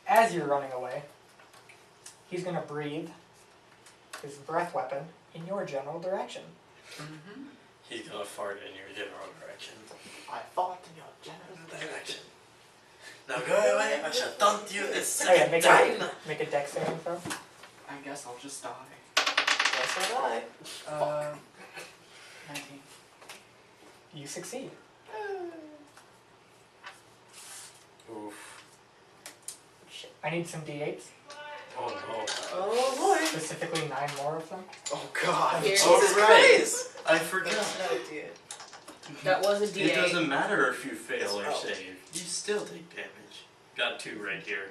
As you're running away, he's gonna breathe his breath weapon in your general direction. Mm-hmm. He's gonna fart in your general direction. I thought in your general Direction. Now go away. I shall taunt you a Oh yeah, second make time. a dex saving throw. I guess I'll just die. Guess I die. 19. You succeed. Oof. I need some d8s, Oh no. Oh boy. specifically 9 more of them. Oh god. Jesus Alright. Christ. I That's forgot. not a deal. That was a It D8. doesn't matter if you fail or Oh. save. You still take damage. Got 2 right here.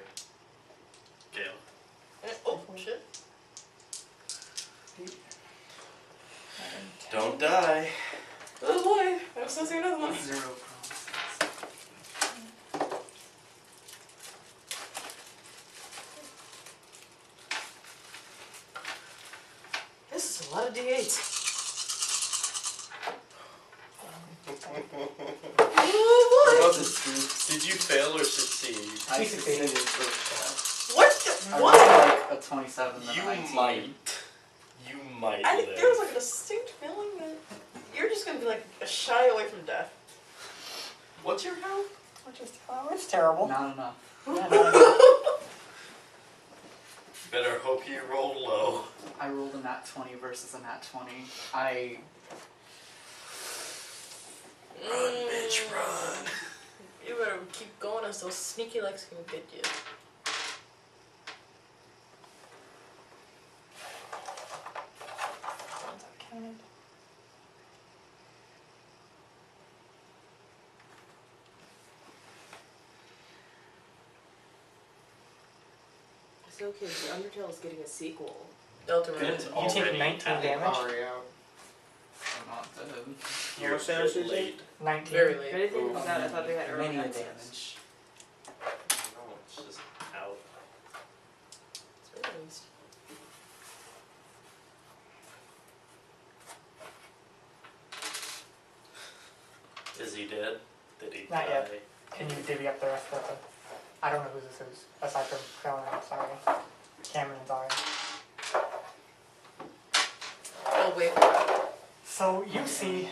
Gale. Oh shit. Don't die. Oh boy. I was sensing another one. 0 promises. This is a lot of D8s. Oh Did you fail or succeed? I He succeeded. first boy. What? I The, what? rolled like a 27 and a You 19. might. You might I think live. there was like a distinct feeling that you're just gonna be like a shy away from death. What's your health? It's terrible. Not enough. Yeah, no, Better hope you roll low. I rolled a nat 20 versus a nat 20. I Run, bitch, run. You better keep going as those sneaky legs can get you. It's okay, the Undertale is getting a sequel. Delta It's Run. You take already 19 time. damage. Already out. am not dead. You're How much damage a bit did you late. 19. Very If late. anything was that, I thought they had early Many access. damage. No, it's just out. It's very least. Is he dead? Did he Not die? yet. Can you divvy up the rest of the... I don't know who this is, aside from Krillen and Zariah. Cameron and Zariah. Oh wait. So you see,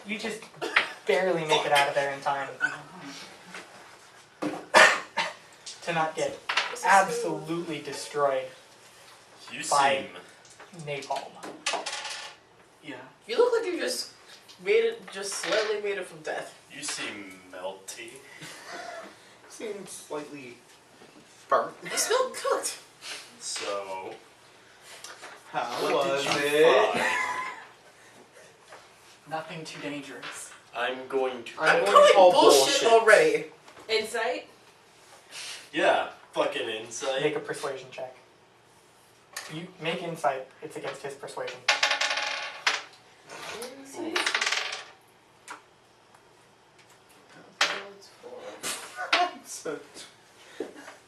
you just barely make it out of there in time to not get This is absolutely destroyed You By- seem napalm. Yeah. You look like you just made it, just slightly made it from death. you seem melty. Seems slightly burnt. You smell cooked. So How what was did you it? find? Nothing too dangerous. I'm going to. I'm I'm going to calling call bullshit bullshit. already. Insight? Yeah, fucking insight. Make a persuasion check. You make insight, it's against his persuasion. Insight.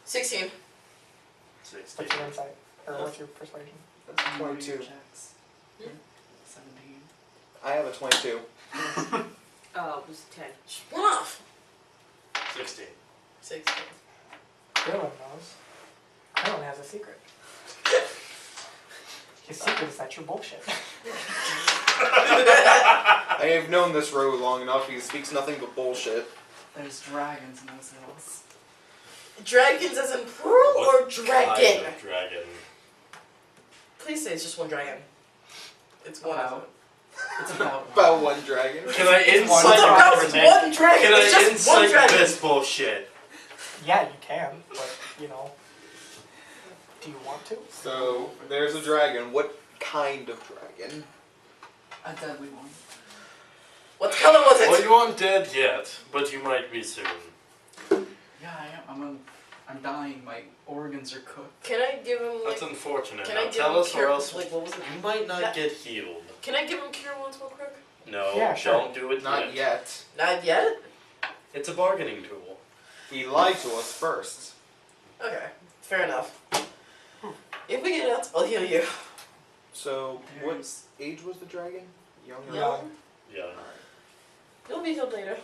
16. 16. What's your insight? Or what's your persuasion? That's What are your 22. checks? Hmm? 17. I have a 22. It was 10. One off. 16. 16. Krillen knows. Krillen has a secret. His secret is that you're bullshit. I have known this rogue long enough. He speaks nothing but bullshit. There's dragons in those hills. Dragons as in plural or dragon? Kind of dragon. Please say it's just one dragon. It's one. Wow. Isn't it? It's about About one dragon. Can I It's insight one everything? dragon. Can It's I just one insight dragon. this bullshit? Yeah, you can, but you know. Do you want to? So there's a dragon. What kind of dragon? a deadly one. What color was it? Well, you aren't dead yet, but you might be soon. Yeah, I am. I'm dying. My organs are cooked. Can I give him like? That's unfortunate. Can I Now give tell him us or cure- else like what was it? you might not That- get healed. Can I give him cure wounds real quick? No, Yeah, sure. don't do it Not yet. Not yet. It's a bargaining tool. He lied to us first. Okay, fair enough. If we get out, I'll heal you. So what There's- age was the dragon? Young or Young. Yeah. You'll be healed later.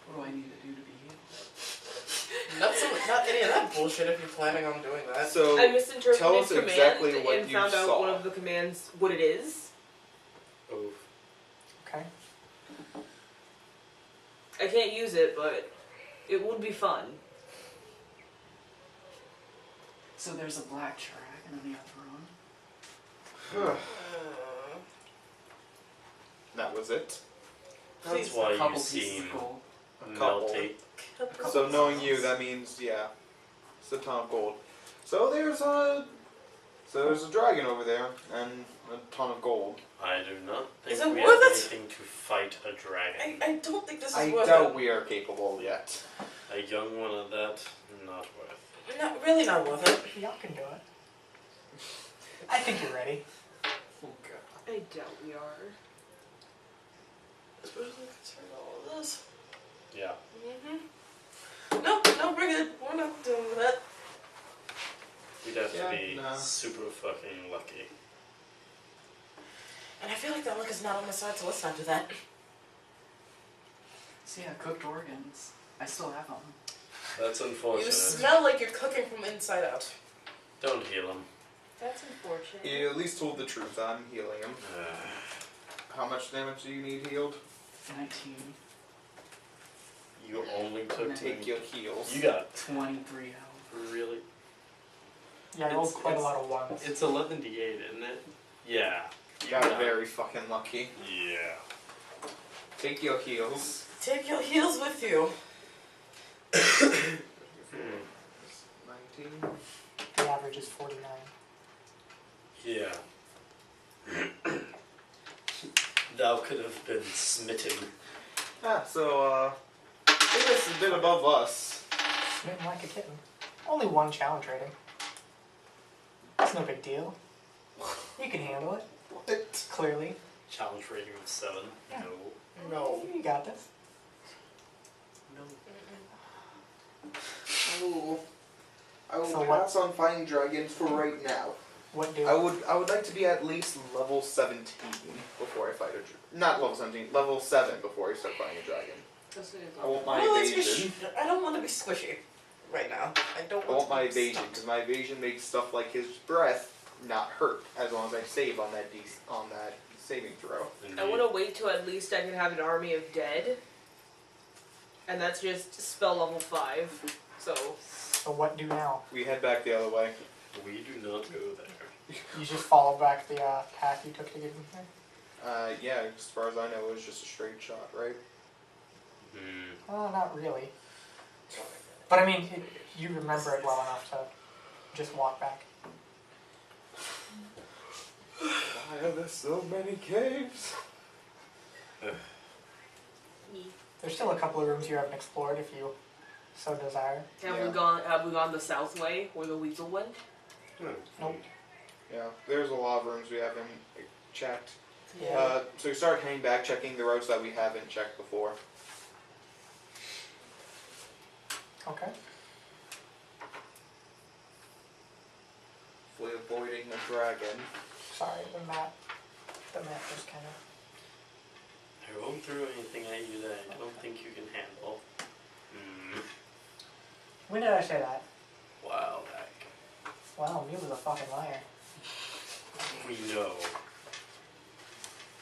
What do I need to do to be healed? Not any of that bullshit if you're planning on doing that. So I misinterpreted tell us his command exactly what and you found out saw. one of the commands what it is. Oof. Okay. I can't use it, but it would be fun. So there's a black dragon on the other one. that was it. That's Please, why a couple you pieces seem of gold. A couple. melty. So knowing you, that means it's a ton of gold. So there's a dragon over there and a ton of gold. I do not think Is it we worth have it? anything to fight a dragon. I don't think this is I worth doubt it. we are capable yet. A young one of that, not worth. Not really not worth it. Y'all can do it. I think you're ready. I doubt we are. Especially considering all of this. Yeah. No, we're good. We're not doing that. We'd have Yeah, to be no. super fucking lucky. And I feel like that luck is not on my side, so let's not do that. So yeah, cooked organs. I still have them. That's You unfortunate. smell like you're cooking from inside out. Don't heal him. That's unfortunate. You at least told the truth. I'm healing him. How much damage do you need healed? 19, You only took Take your heals. You got 23 health. really. Yeah, I rolled It's- quite a it's- lot of ones. It's 11d8, isn't it? Yeah. You got very fucking lucky. Yeah. Take your heals. Take your heels with you. 19. The average is 49. Yeah. Thou could have been smitten. So it's a bit above us. Smitten like a kitten. Only one challenge rating. It's no big deal. You can handle it, What? clearly. Challenge rating of 7. Yeah. No. No. You got this. No. Ooh. I will So what- pass on fighting dragons for right now. What do I would like to be at least level 17 before I fight a not level 17, level 7 before I start fighting a dragon. I want my Well, let's be evasion. I don't want to be squishy right now. I don't I want want my to be evasion stuck. because my evasion makes stuff like his breath not hurt as long as I save on that on that saving throw. I want to wait till at least I can have an army of dead. And that's just spell level 5. So, So what do now? We head back the other way. We do not go there. You just follow back the path you took to get in here? Yeah, as far as I know, it was just a straight shot, right? Oh, not really. But I mean, you remember it well enough to just walk back. Why are there so many caves? There's still a couple of rooms you haven't explored if you so desire. have Yeah. we gone the south way where the weasel went? Nope. Yeah, there's a lot of rooms we haven't checked. Yeah. So we start heading back, checking the routes that we haven't checked before. Okay. Hopefully avoiding a dragon. Sorry, the map just kind of... I won't throw anything at you that I don't think you can handle. When did I say that? Wow, back. Wow, Mew was a fucking liar. We know.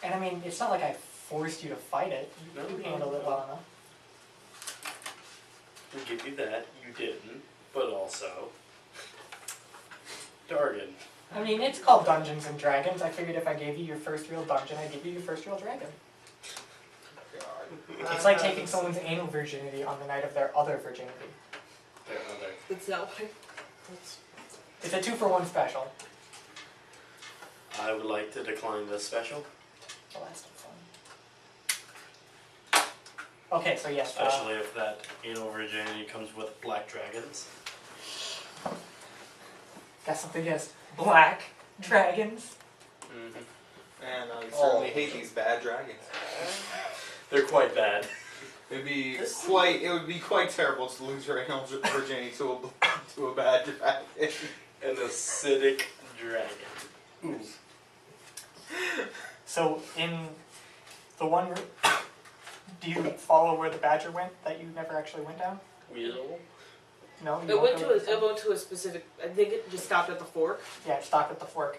And I mean, it's not like I forced you to fight it. You handled it well enough. We'll give you that. You didn't. But also... Dargan. I mean, it's called Dungeons and Dragons. I figured if I gave you your first real dungeon, I'd give you your first real dragon. It's like taking someone's anal virginity on the night of their other virginity. Their other. It's that way. It's a 2-for-1 special. I would like to decline this special. Well, that's not fun. Okay, so yes. Especially if that anal virginity comes with black dragons. Got something against black dragons? Mm-hmm. And I certainly hate these bad dragons. They're quite bad. It would be quite terrible to lose your anal virginity to a bad dragon. An acidic dragon. Ooh. So in the one room, do you follow where the badger went that you never actually went down? Weasel? No? You It don't went go to this time? a specific. I think it just stopped at the fork. Yeah, it stopped at the fork.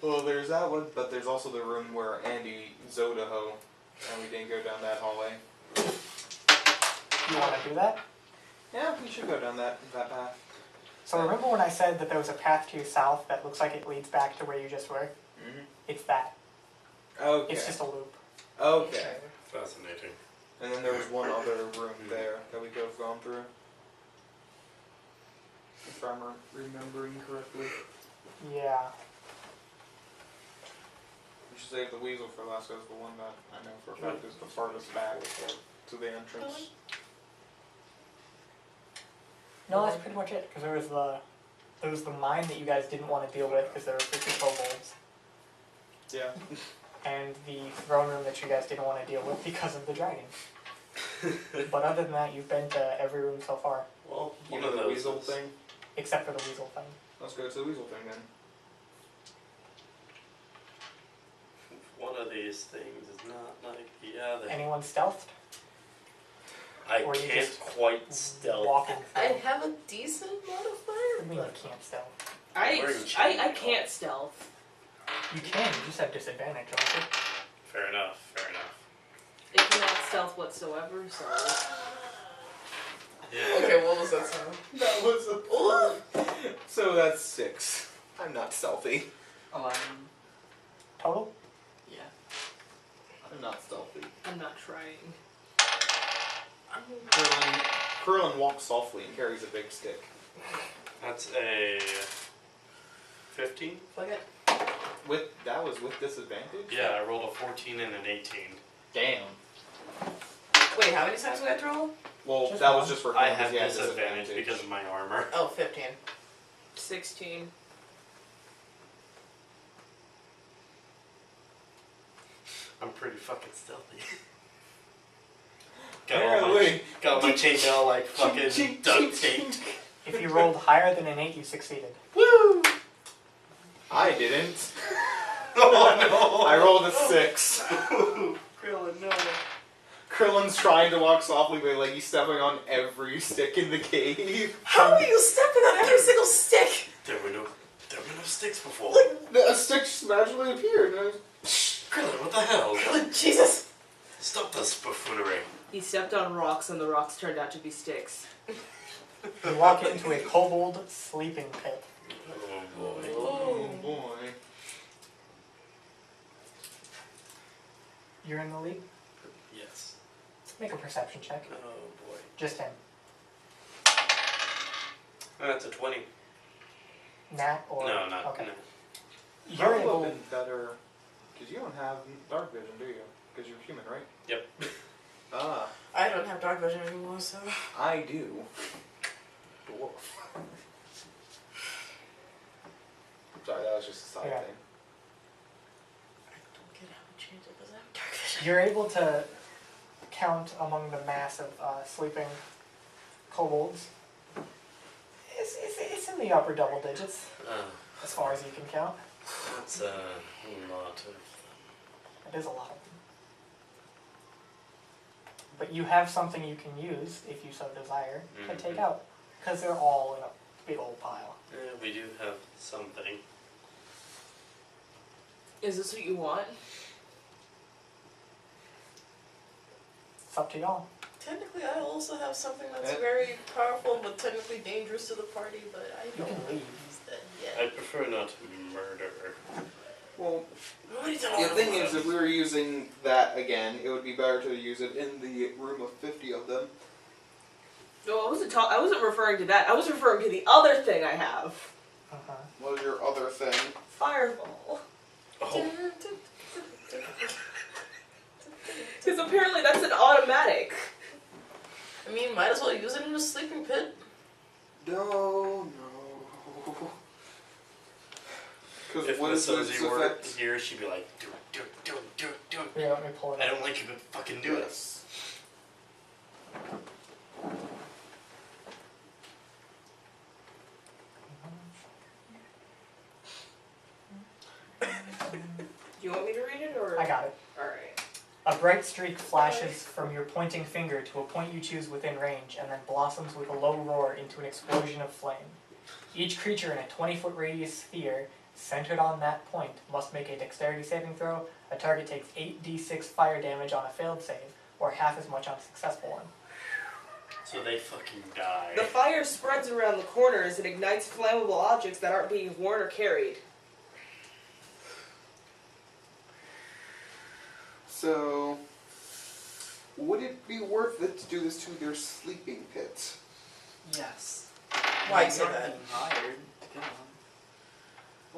Well, there's that one, but there's also the room where Andy Zodaho, and we didn't go down that hallway. You want to do that? Yeah, we should go down that path. So remember when I said that there was a path to your south that looks like it leads back to where you just were? Mm-hmm. It's that. Okay. It's just a loop. Okay. Fascinating. And then there was one other room there that we could have gone through. If I'm remembering correctly. Yeah. We should save the weasel for last, because the one that I know for a fact is the farthest back to the entrance. No, that's pretty much it. Because there was the mine that you guys didn't want to deal with because there were 50 kobolds. Yeah. And the throne room that you guys didn't want to deal with because of the dragon. But other than that, you've been to every room so far. Well, one Even of the those weasel is- thing? Except for the weasel thing. Let's go to the weasel thing then. One of these things is not like the other. Anyone stealthed? I or you can't just quite stealth. Walking I through. have a decent modifier. What do you mean you can't stealth? I can't stealth. You can, you just have disadvantage, don't you? Fair enough, fair enough. It cannot stealth whatsoever, so. Yeah. Okay, what was that sound? That was So that's 6. I'm not stealthy. 11. Total? Yeah. I'm not stealthy. I'm not trying. Krillen walks softly and carries a big stick. That's a 15? That was with disadvantage? Yeah, I rolled a 14 and an 18. Damn. Wait, how many times did I have to roll? Well, Just that one. was just for him. I because have he had disadvantage because of my armor. Oh, 15. 16. I'm pretty fucking stealthy. Apparently. Got my chainmail like fucking duct taped. If you rolled higher than an 8, you succeeded. Woo! I didn't. Oh I rolled a 6. no! Krillen, no. Krillen's trying to walk softly, but like he's stepping on every stick in the cave. How are you stepping on every single stick? There were no sticks before. A stick just magically appeared. And I was, Krillen, what the hell? Jesus! Stop this buffoonery. He stepped on rocks and the rocks turned out to be sticks. You walk into a kobold sleeping pit. Oh boy. oh boy. You're in the lead? Yes. Make a perception check. Oh boy. Just him. That's a 20. Nat or... No, not. Okay. No. You're Probably would able... have been better, because you don't have dark vision, do you? Because you're human, right? Yep. Ah, I don't have dark vision anymore, so. I do. Dwarf. Sorry, that was just a side Yeah. thing. I don't get how to change it because I have dark vision. You're able to count among the mass of sleeping kobolds. It's in the upper double digits, as far as you can count. That's a lot of them. It is a lot of them. But you have something you can use, if you so desire, to take out. because they're all in a big old pile. Yeah, we do have something. Is this what you want? It's up to y'all. Technically, I also have something that's Eh. very powerful, but technically dangerous to the party. But I You don't can leave. use that I yet. prefer not to murder. Well, What are you the talking thing about? is, if we were using that again, it would be better to use it in the room of 50 of them. No, I wasn't referring to that. I was referring to the other thing I have. Uh-huh. What is your other thing? Fireball. Oh, Because apparently that's an automatic. I mean, might as well use it in a sleeping pit. No. Because if what is Miss this Ozzy were effect? here, she'd be like, do it. Here, let me pull it I up. don't like you, but fucking do it. Yes. Do you want me to read it or? I got it. Alright. A bright streak flashes from your pointing finger to a point you choose within range, and then blossoms with a low roar into an explosion of flame. Each creature in a 20-foot radius sphere centered on that point must make a dexterity saving throw. A target takes 8d6 fire damage on a failed save, or half as much on a successful one. So they fucking die. The fire spreads around the corners and ignites flammable objects that aren't being worn or carried. So, would it be worth it to do this to their sleeping pit? Yes. Why We say aren't that? being hired to kill them.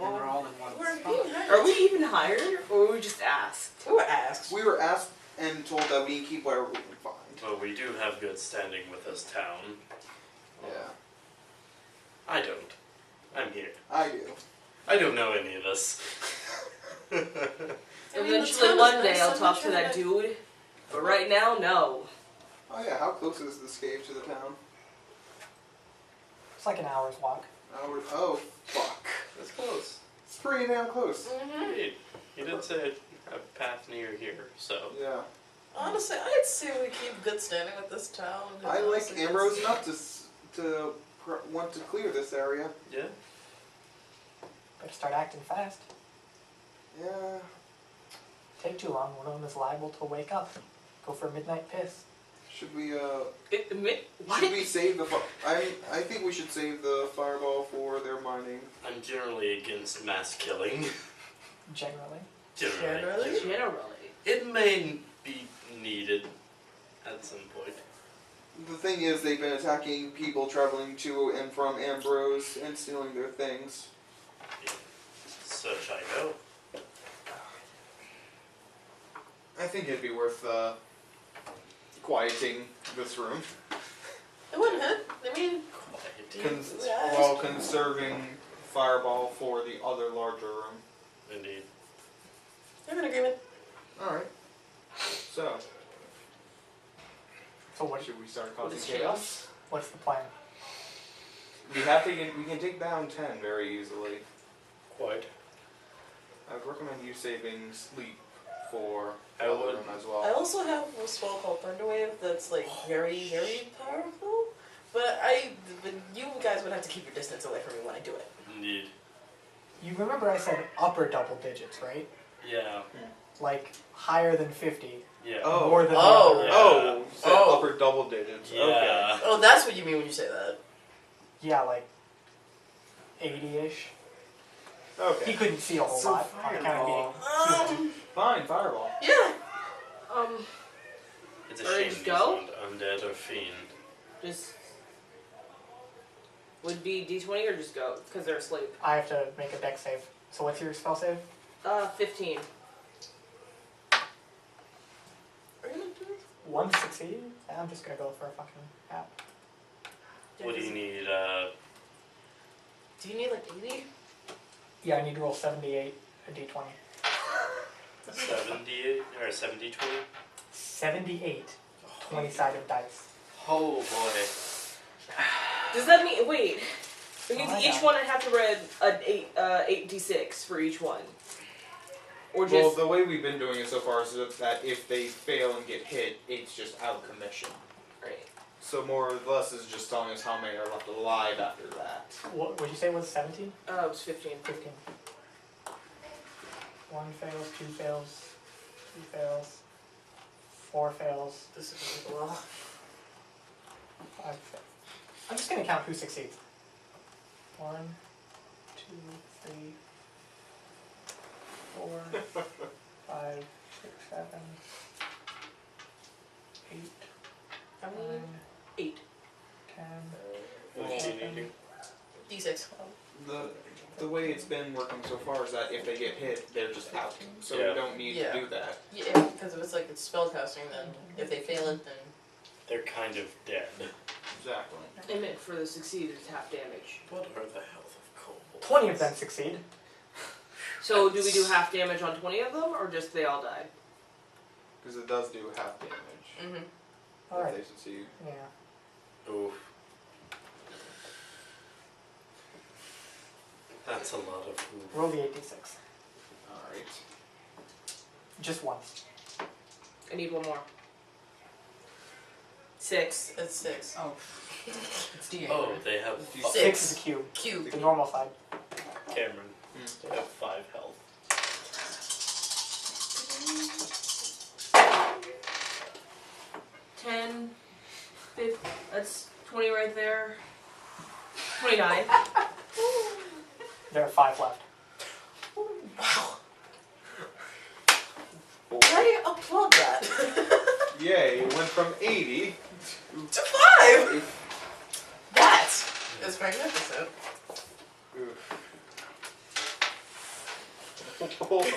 And they're all in one We're spot. being hired. Are we even hired, or were we just asked? We were asked. We were asked and told that we can keep whatever we can find. Well, we do have good standing with this town. Yeah, I don't. I'm here. I do. I don't know any of this. I mean, the Eventually, town is one day nice, I'll I'm talk not to that sure dude. But right now, no. Oh yeah, how close is this cave to the town? It's like an hour's walk. Oh, fuck. That's close. It's pretty damn close. Mm-hmm. He did say a path near here, so. Yeah. Honestly, I'd say we keep good standing with this town. I like Honestly, Ambrose enough to want to clear this area. Yeah. Better start acting fast. Yeah. Take too long, one of them is liable to wake up. Go for a midnight piss. Should we What? should we save the I think we should save the fireball for their mining. I'm generally against mass killing. Generally. Generally? Generally. It may be needed at some point. The thing is, they've been attacking people traveling to and from Ambrose and stealing their things. Such I know. I think it'd be worth quieting this room. It wouldn't hurt. I mean, Yeah. While conserving fireball for the other larger room. Indeed. I'm in agreement. Alright. So, So what? should we start What causing is chaos? What's the plan? We can take down 10 very easily. Quite. I would recommend you saving sleep for I the other would. room as I well. also have a spell called Thunderwave that's like very, very powerful. But you guys would have to keep your distance away from me when I do it. Indeed. You remember I said upper double digits, right? Yeah. Like higher than 50. Yeah. Oh. More than Oh. the other. Yeah. Oh, you said Oh. upper double digits. Yeah. Okay. Oh, that's what you mean when you say that. Yeah, like 80-ish. He Okay. couldn't see a whole So lot on account of being human. Fine, fireball. Yeah. It's a Or shame just these go? aren't undead or fiend. Just would be D20 or just go because they're asleep. I have to make a dex save. So what's your spell save? 15. Are you gonna do this? One to succeed? I'm just gonna go for a fucking app. What do you need? Do you need like 80? Yeah, I need to roll 78, a d20. 78 or 70-20? 78 20-sided dice. Oh boy. Does that mean wait? It means Oh, I each got one I have to read an 8d6 for each one, or Well, just the way we've been doing it so far is that if they fail and get hit, it's just out of commission. right. So more or less is just telling us how many are left alive after that. What would you say was 17? It was 15. 15. 1 fails, 2 fails, 3 fails, 4 fails, This is a lot. 5 fails. I'm just gonna count who succeeds. 1, 2, 3, 4, 5, 6, 7, 8, How 9, many? 8. 10, What do you need to do? D6. The way it's been working so far is that if they get hit, they're just out. So Yeah. we don't need Yeah. to do that. Yeah, because if it's like it's spellcasting, then if they fail it, then They're kind of dead. Exactly. I meant for the succeed, it's half damage. What are the health of kobolds? 20 of them succeed. So do we do half damage on 20 of them, or just they all die? Because it does do half damage mm-hmm. if Alright. they succeed. Yeah. Oof. That's a lot of oof. Roll the 8d6. Alright. Just once. I need one more. 6. It's 6. Oh, it's D8. Oh, they have Six. 6 is a cube, Cube. the normal side. Cameron. Hmm. They have 5 health. 10, 15, that's 20 right there. 29. There are 5 left. Wow. I applaud that. Yay, it went from 80 to 5! That is magnificent. Holy.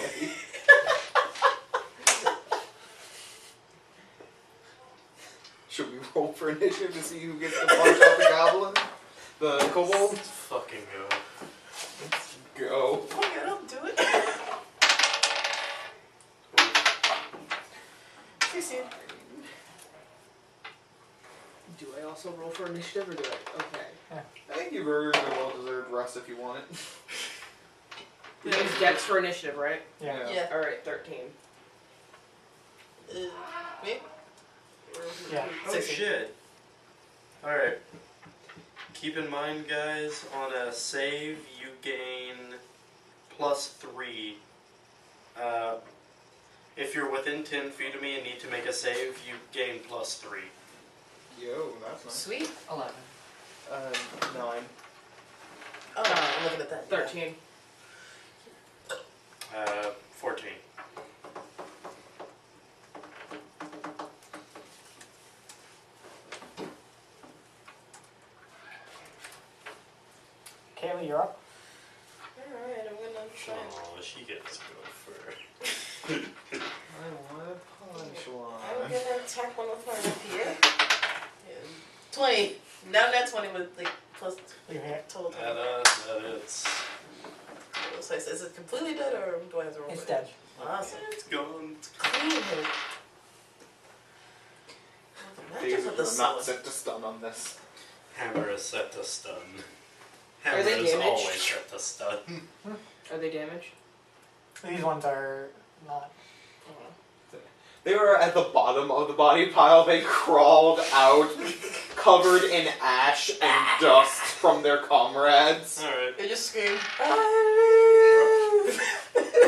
Should we roll for initiative to see who gets to punch out the goblin? The kobold? Let's fucking go. Go. Oh yeah, don't do it. Succeed. Do I also roll for initiative, or do I? Okay. I think you've earned a well-deserved rest if you want it. We use Dex for initiative, right? Yeah. Yeah. Alright, 13. Me? Yeah. Oh 16. shit. Alright. Keep in mind, guys, on a save, you gain +3. If you're within 10 feet of me and need to make a save, you gain +3. Yo, that's nice. Sweet. 11. 9. Oh, I'm looking at that. 13. 14. Kaila, you're up. Alright, I'm gonna try. Oh, she gets to go first. I want a punch I'm one. gonna attack one with my rapier. Yeah. 20. Now that's 20 with like plus You hit. total. That is. So is it completely dead or do I have to roll It's for it? dead. Awesome. It's gone. Clean hit. These Imagine with are the not sword. set to stun on this. Hammer is set to stun. Are Hammer they is damaged? always set to stun. Are they damaged? These ones are not. They were at the bottom of the body pile. They crawled out, covered in ash and dust from their comrades. Alright. They just scream.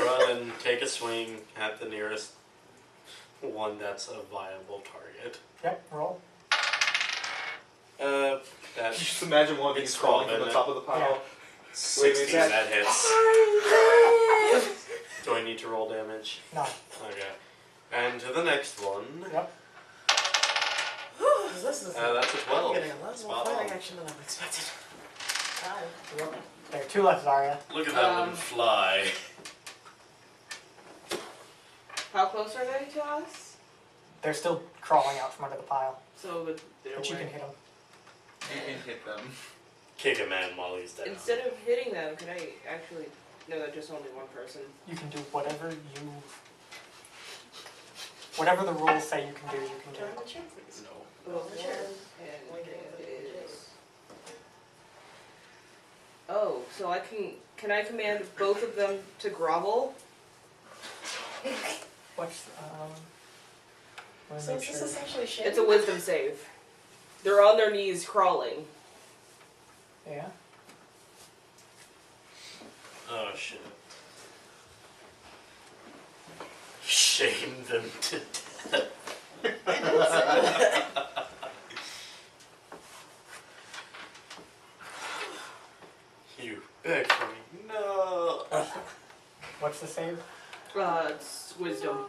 Run and take a swing at the nearest one that's a viable target. Yep, roll. That's Just imagine one of these It's crawling crawled, from the isn't top of the pile. 16, that- that hits. Do I need to roll damage? No. Okay. And to the next one. Yep. This is That's a 12. I'm getting a lot more Spot fighting on. action than I expected. 5. Yep. There are 2 left, Zariah. Look at that one fly. How close are they to us? They're still crawling out from under the pile, So, but they're but you away. can hit them. You can hit them. Kick a man while he's down. Instead of hitting them, can I actually... No, that's just only one person. You can do whatever you. Whatever the rules say you can do, you can do. Turn the chair, please. No. Well, Sure. and it is... Oh, so I can I command both of them to grovel? What's So make is this sure. essentially shit? It's a wisdom save. They're on their knees crawling. Yeah. Oh shit. Shame them to death. You beg for me. No. What's the save? It's wisdom.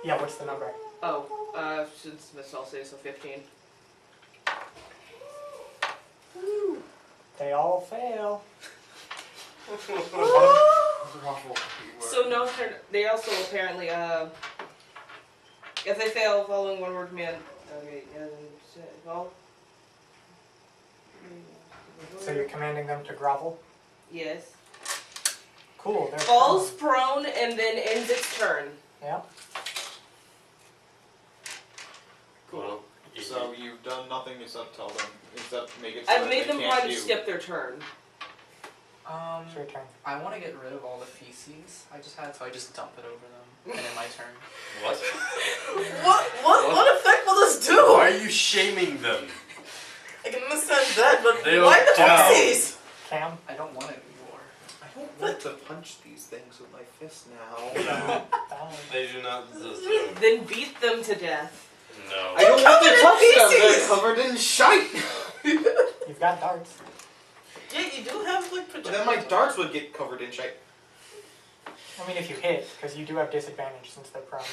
Yeah, what's the number? Oh, since Miss I'll say so 15. They all fail. So no, they also apparently, if they fail following one word command, okay, well. So you're commanding them to grovel? Yes. Cool. They're Falls prone and then ends its turn. Yeah. Well, So you've done nothing except tell them, except make it so I've that made they them can't try to do. skip their turn. It's your turn. I want to get rid of all the feces I just had, so I just dump it over them, and in my turn. what? What effect will this do? Why are you shaming them? I can understand that, but They why look the down. feces? Cam? I don't want it anymore. I don't want to punch these things with my fist now. They do not deserve. Then beat them to death. No. I don't want to touch them, feces! they're covered in shite! You've got darts. Yeah, you do have like But projectiles. then my darts would get covered in shite. I mean, if you hit, because you do have disadvantage since they're prone.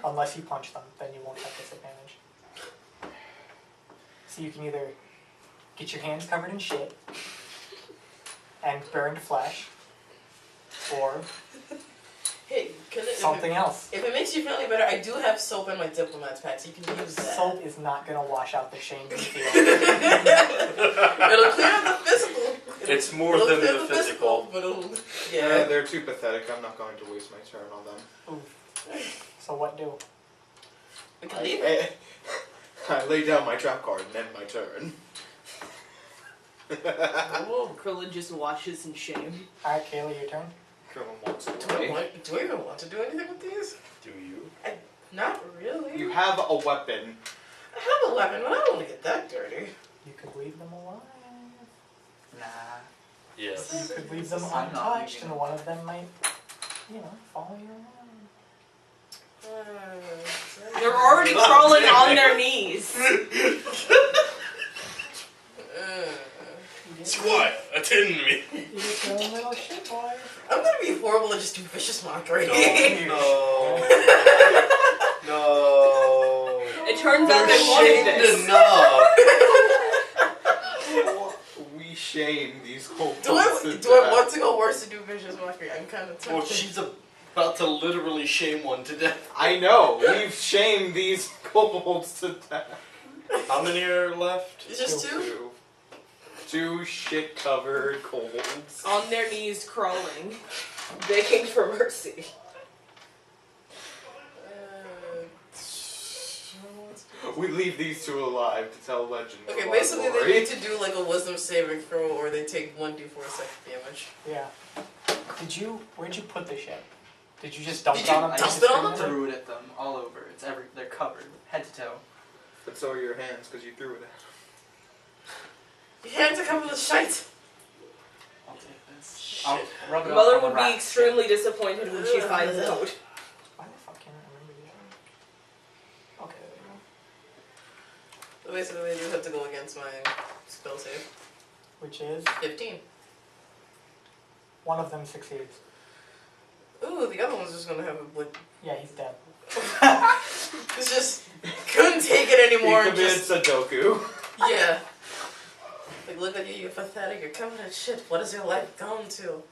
Unless you punch them, then you won't have disadvantage. So you can either get your hands covered in shit and burned flesh, or Hey, can it, something else. if it makes you feel any better, I do have soap in my diplomat's pack, so you can use that. Soap is not going to wash out the shame you feel. It'll clear up the physical. It's more It'll than clear the physical. but it'll, Yeah, yeah. they're too pathetic. I'm not going to waste my turn on them. So what do? We can leave it. I lay down my trap card and end my turn. Krillen just washes in shame. Alright, Kaila, your turn. Krillen walks Do I away. do I even want to do anything with these? Do you? Not really. You have a weapon. I have a weapon, but I don't want to get that dirty. You could leave them alive. Nah. Yes. You could leave them I'm not untouched, leaving and them. one of them might, follow you around. They're already crawling on their knees. Squat, attend me. You're a little shit boy. I'm gonna be horrible and just do vicious mockery. No. No. It turns They're out they wanted shamed this. enough. We shame these whole Do I want to go worse and do vicious mockery? I'm kind of tempted. Well, she's about to literally shame one to death. I know. We've shamed these kobolds to death. How many are left? It's just two? Two shit-covered kobolds. On their knees crawling, begging for mercy. We leave these two alive to tell legend. Okay, of our basically glory. they need to do like a wisdom saving throw or they take 1d4 psychic damage. Yeah. Where'd you put the shit? Did you just dump Did it on you them? dump it on them? Threw it at them all over. They're covered, head to toe. But so are your hands, because you threw it at Your hands are covered with shite. I'll take this. Shit. I'll rub it Mother off on would the be rack. extremely disappointed when she finds out. Why the fuck can't I remember the other? Okay, there we go. So basically they do have to go against my spell save. Which is, 15. one of them succeeds. Ooh, the other one's just gonna have a like. Yeah, he's dead. It's just couldn't take it anymore. He And committed just Sudoku. yeah. Like look at you, you're pathetic. You're covered in shit. What is your life gone to?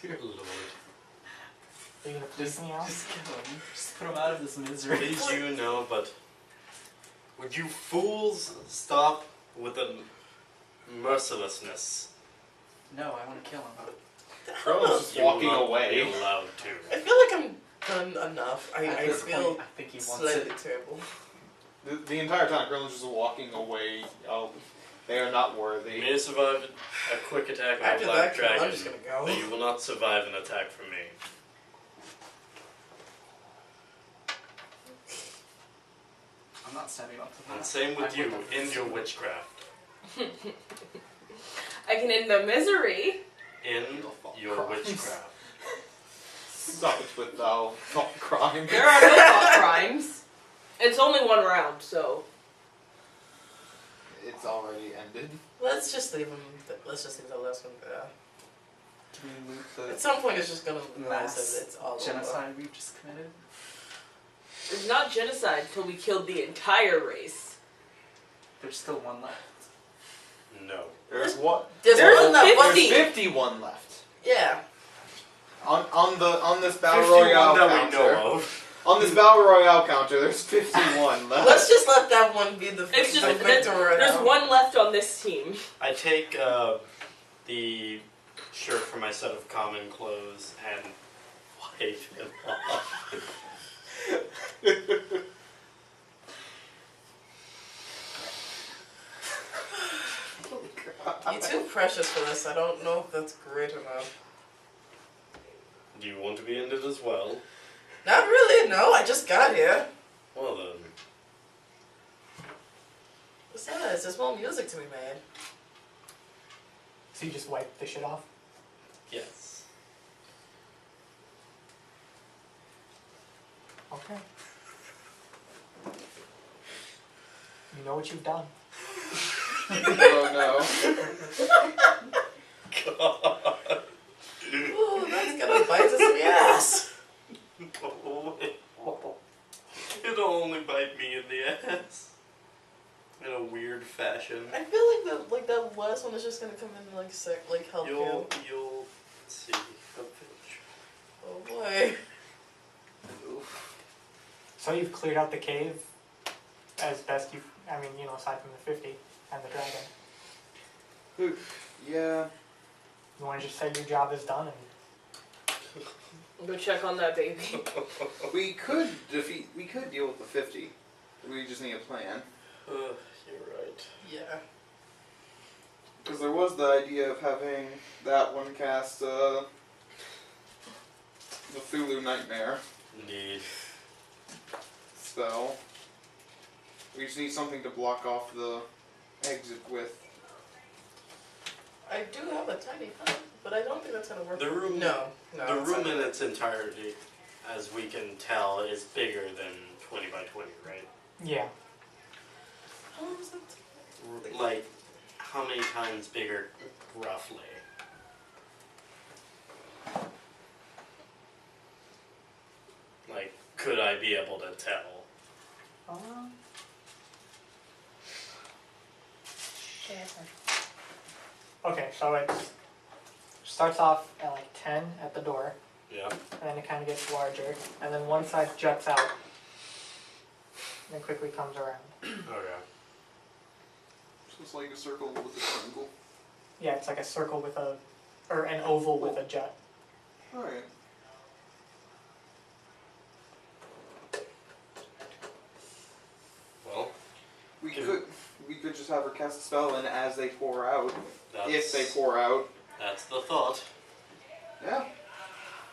Dear Lord. Are you gonna piss me off? Just kill him. Just put him out of this misery. Please, you know, but would you fools stop with the mercilessness? No, I want to kill him. Krillen's just You will walking not away. be allowed to. I feel like I'm done enough. I At this feel point, I think he wants slightly it. terrible. The entire time, Krillen's just walking away. They are not You worthy. may survive a quick attack on a After black that kill, dragon, I'm just gonna go. but you will not survive an attack from me. I'm not standing up to that. And same with I'm you, with end your them. witchcraft. I can end the misery. End your Crimes. witchcraft. Stop it with thou thought crime. There are no thought crimes. It's only one round, so. It's already ended. Let's just leave him. Let's just leave the last one there. Do we loot the At some point, it's just gonna realize mass that it's all over. genocide we've just committed? It's not genocide until we killed the entire race. There's still one left. No. There's what? There's one that was. 50. There's 51 left. Yeah. On this battle 51 royale that we counter. know of. On this battle royale counter, there's 51 left. Let's just let that one be the It's just the victor right there's now. one left on this team. I take the shirt from my set of common clothes and wipe him off. You're too precious for this. I don't know if that's great enough. Do you want to be ended as well? Not really. No, I just got here. Well then. Besides, there's more music to be made. So you just wipe the shit off? Yes. Okay. You know what you've done. Oh no. God. Ooh, that's gonna bite us in the ass. No. It'll only bite me in the ass. In a weird fashion. I feel like that last one is just gonna come in and like help you. You'll see. Oh boy. So you've cleared out the cave as best you, I mean, aside from the 50 and the dragon. Yeah. You want to just say your job is done and Go check on that baby. We could deal with the 50. We just need a plan. You're right. Yeah. Because there was the idea of having that one cast the Thulu Nightmare Indeed. spell. We just need something to block off the exit with. I do have a tiny pen, but I don't think that's gonna work. The room- No. The it's room not. in its entirety, as we can tell, is bigger than 20 by 20, right? yeah. How long was that? Like, how many times bigger, roughly? Like, could I be able to tell? Okay, so it starts off at like 10 at the door, Yeah. and then it kind of gets larger, and then one side juts out, and then quickly comes around. Okay. So it's like a circle with a triangle. Yeah, it's like a circle with or an oval with a jut. Alright. Well, We could just have her cast a spell, and as they pour out, that's, if they pour out, that's the thought. yeah,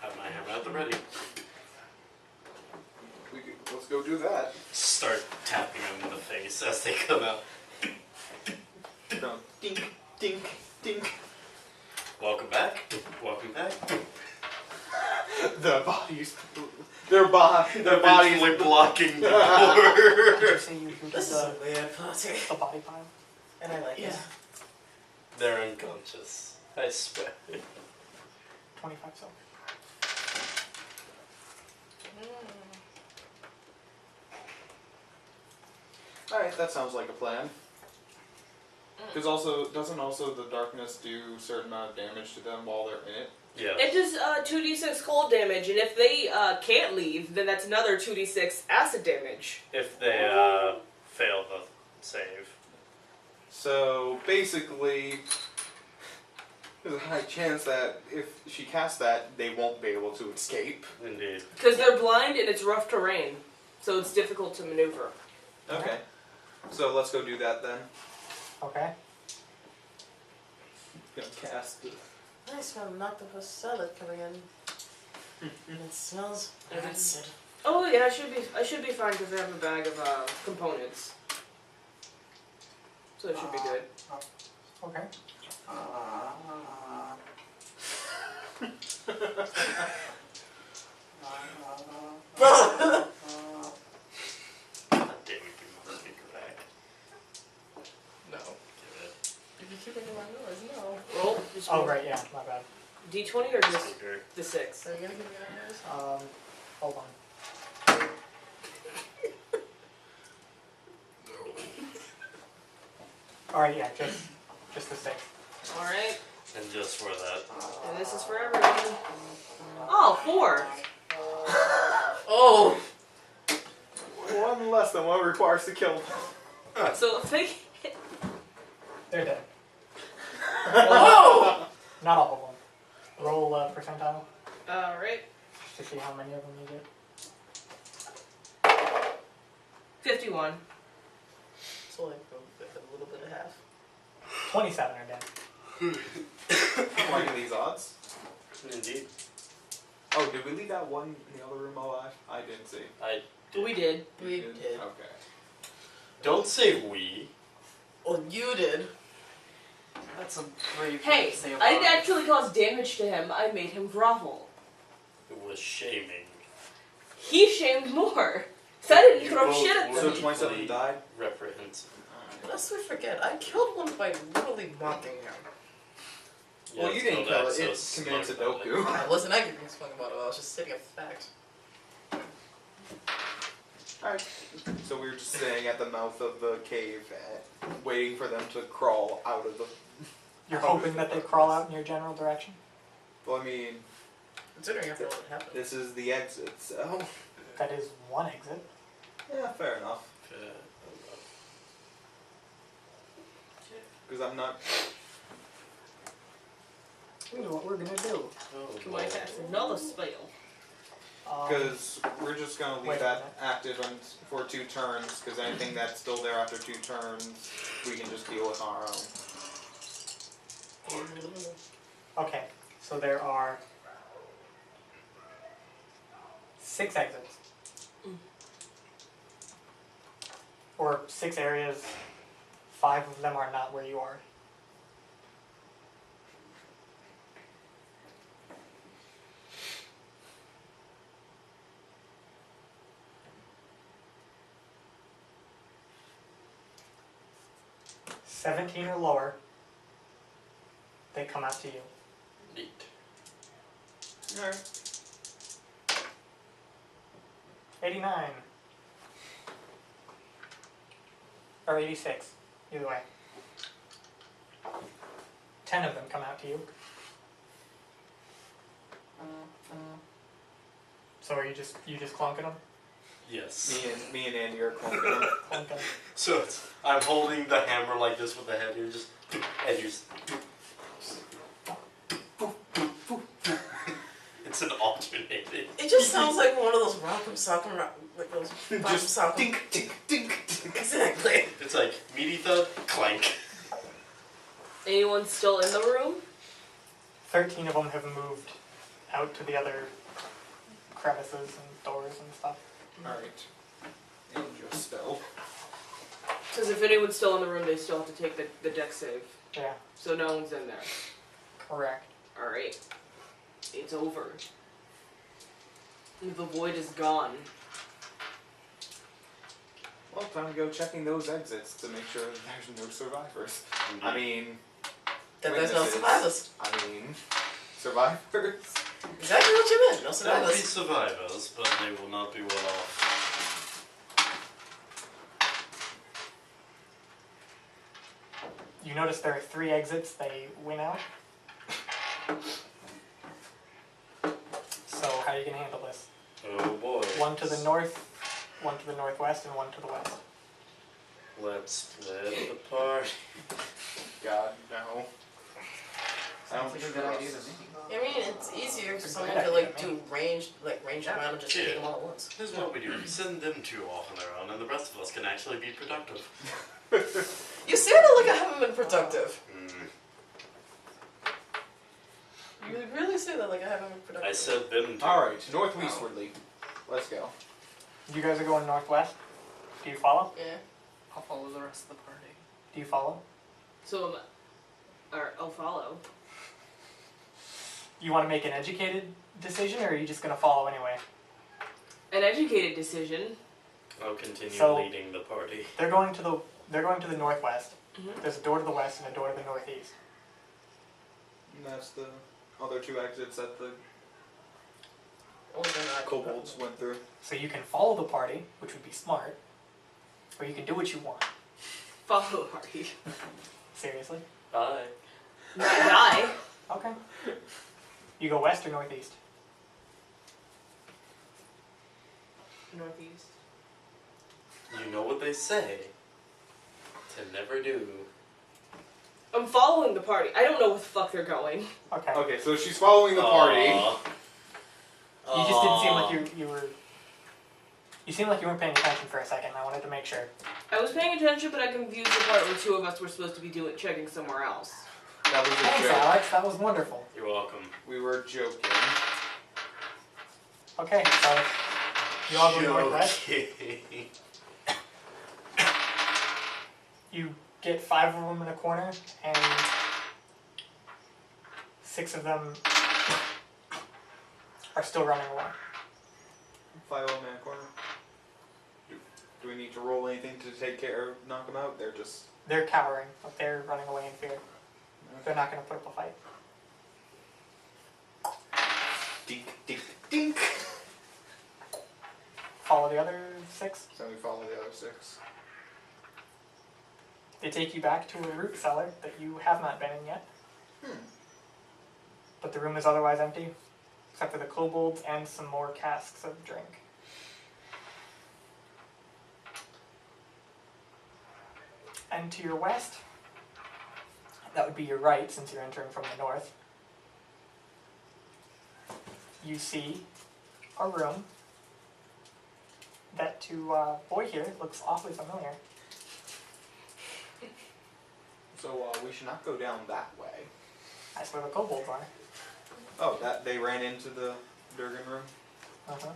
Have my hammer at the ready. let's go do that. Start tapping them in the face as they come out. Go dink, dink, dink. Welcome back. Welcome back. The bodies. Their bodies. Eventually blocking the Did you door. say you did This is a weird party. the body pile? And I like it. They're unconscious. I swear. 25 silver. Alright, that sounds like a plan. Because doesn't the darkness do a certain amount of damage to them while they're in it? Yeah. It does 2d6 cold damage, and if they can't leave, then that's another 2d6 acid damage. If they fail the save. So basically, there's a high chance that if she casts that, they won't be able to escape. Indeed. Because they're blind and it's rough terrain, so it's difficult to maneuver. Okay. So let's go do that then. Okay. gonna cast it. I smell an octopus salad coming in. And it smells rancid. Oh yeah, I should be fine because I have a bag of components. So it should be good. Okay. God damn it, give me the speaker back. No. Give it. If you keep making my noise, no. Roll. Just Oh roll. right, yeah, my bad. D20 or just Speaker. the 6? Are you gonna give me that noise? Hold on. Alright, yeah, just the 6. Alright. And just for that. And this is for everyone. Oh, 4! Oh! One less than what it requires to kill them. So if they They're dead. Oh! Not all of them. Roll percentile Alright. to see how many of them you get. 51. So like a little bit of half. 27 are dead. Like these odds. Indeed. Oh, did we leave that one in the other room alive? I didn't see. We did. We You did. Okay. Don't say we. Well, you did. That's a brave way Hey, to say I about didn't it. actually cause damage to him. I made him grovel. It was shaming. He shamed more. So I didn't You throw both shit at were So them. 27 equally died? Reprehensible. Lest we forget, I killed one by literally mocking him. Well, Yeah, you it's didn't called kill it. so It committed smart about Sudoku. I wasn't angry being spoken about it, I was just stating a fact. Alright. So we were just sitting at the mouth of the cave, waiting for them to crawl out of the... You're hoping that they crawl out in your general direction? Well, I mean, Considering after what happened. this is the exit, so... That is one exit. Yeah, fair enough. Because I'm not... Here's what we're gonna do. Can I cast another spell? Because we're just going to leave wait a that minute. active for 2 turns, because anything that's still there after 2 turns, we can just deal with on our own. Okay, so there are 6 exits. Or 6 areas. 5 of them are not where you are. $17 or lower, they come out to you. Neat. Alright. 89. Or 86, either way. 10 of them come out to you. So are you just clunking them? Yes. Me and Andy are clumping them. Clunking. So it's, I'm holding the hammer like this with the head. You're just, and you're just, it's an alternating. It just sounds like one of those rock'em sock'em like those rock'em Just sock'em. dink, dink, dink, dink. Exactly. It's like meaty thud, clank. Anyone still in the room? 13 of them have moved out to the other crevices and doors and stuff. Alright. And your spell. Because if anyone's still in the room, they still have to take the deck save. Yeah, So no one's in there. correct. Alright. It's over. The void is gone. Well, time to go checking those exits to make sure that there's no survivors. I mean, That there's no witnesses. survivors. I mean, survivors. Exactly what you meant, no There will be survivors. survivors, but they will not be well off. You notice there are 3 exits they went out. So how are you going to handle this? Oh boy. One to the north, one to the northwest, and one to the west. Let's split the party. God, no. I don't Sounds like a good idea to trust. me. I mean, it's easier for It's a someone good to like idea, do ranged around and just take them all at once. Here's what we do. We send them 2 off on their own, and the rest of us can actually be productive. You sounded like I haven't been productive. You really say that like I haven't been productive. I said them too. Alright, northwestwardly. Let's go. You guys are going northwest. Do you follow? Yeah. I'll follow the rest of the party. Do you follow? So, I'll follow. You want to make an educated decision, or are you just going to follow anyway? An educated decision. I'll continue So- leading the party. They're going to the northwest. Mhm. There's a door to the west and a door to the northeast. And that's the other two exits that the Oh, they're not. kobolds went through. So you can follow the party, which would be smart, or you can do what you want. Follow the party. Seriously? Bye. Not die. Okay. You go west or northeast? Northeast. You know what they say. To never do. I'm following the party. I don't know where the fuck they're going. Okay. Okay, so she's following the party. You just didn't seem like you were. You seemed like you weren't paying attention for a second. I wanted to make sure. I was paying attention, but I confused the part where two of us were supposed to be checking somewhere else. That was a Thanks, joke. Alex. That was wonderful. You're welcome. We were joking. Okay, so you all go northwest. Joking. You get 5 of them in a corner, and 6 of them are still running away. 5 on that corner. Do we need to roll anything to take care of, knock them out? They're just. They're cowering, but they're running away in fear. They're not going to put up a fight. Dink, dink, dink. Follow the other 6. So we follow the other 6. They take you back to a root cellar that you have not been in yet. But the room is otherwise empty, except for the kobolds and some more casks of drink. And to your west, that would be your right since you're entering from the north, you see a room that to Boy here looks awfully familiar. So we should not go down that way. That's where the kobolds are. Oh, that they ran into the Durgan room? Uh-huh.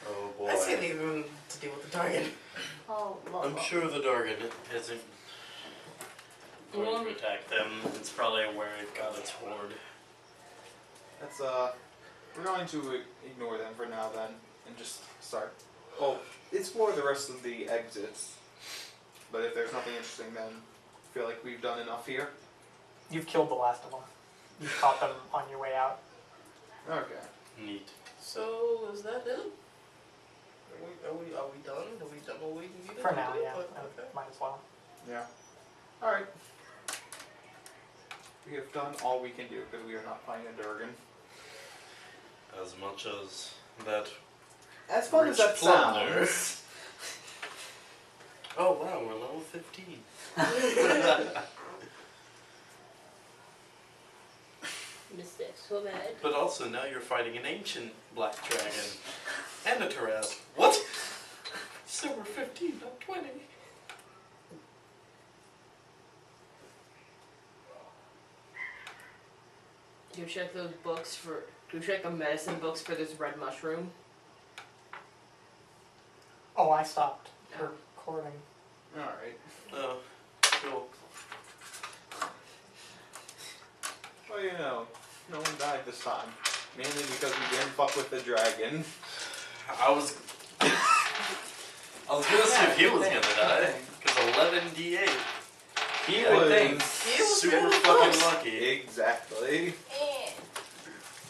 Oh boy. I say leave room to deal with the target. Oh, I'm sure the Dargan isn't going to attack them. It's probably where it got its hoard. That's we're going to ignore them for now then, and just start. Well, explore the rest of the exits. But if there's nothing interesting, then I feel like we've done enough here. You've killed the last of them. You caught them on your way out. Okay. Neat. So is that it? Are we done? Have we done what we can do? For now, yeah. Okay. Might as well. Yeah. All right. We have done all we can do because we are not fighting a Durgan. As much as that As fun as rich that plunder. sounds. Oh wow, we're level 15. Missed it so bad. But also now you're fighting an ancient black dragon. And a Taraz. What? So we're 15, not 20. Go check those books for. Go check the medicine books for this red mushroom. Oh, I stopped recording. All right. Oh, cool. Well, you know, no one died this time. Mainly because we didn't fuck with the dragon. I was gonna see if he was gonna die. Because 11 D8. He I was think super really fucking close. lucky. exactly.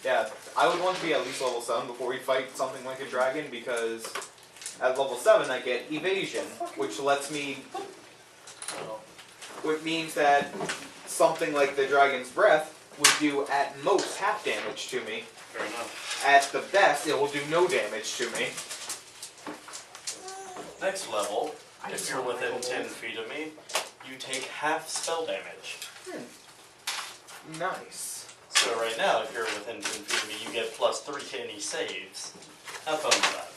Yeah, I would want to be at least level 7 before we fight something like a dragon because at level 7 I get evasion, which lets me, which means that something like the dragon's breath would do at most half damage to me. Fair enough. At the best, it will do no damage to me. Next level, I if just you're want within my 10 feet of me, you take half spell damage. Nice. So right now, if you're within 10 feet of me, you get +3 to any saves. Have fun with that.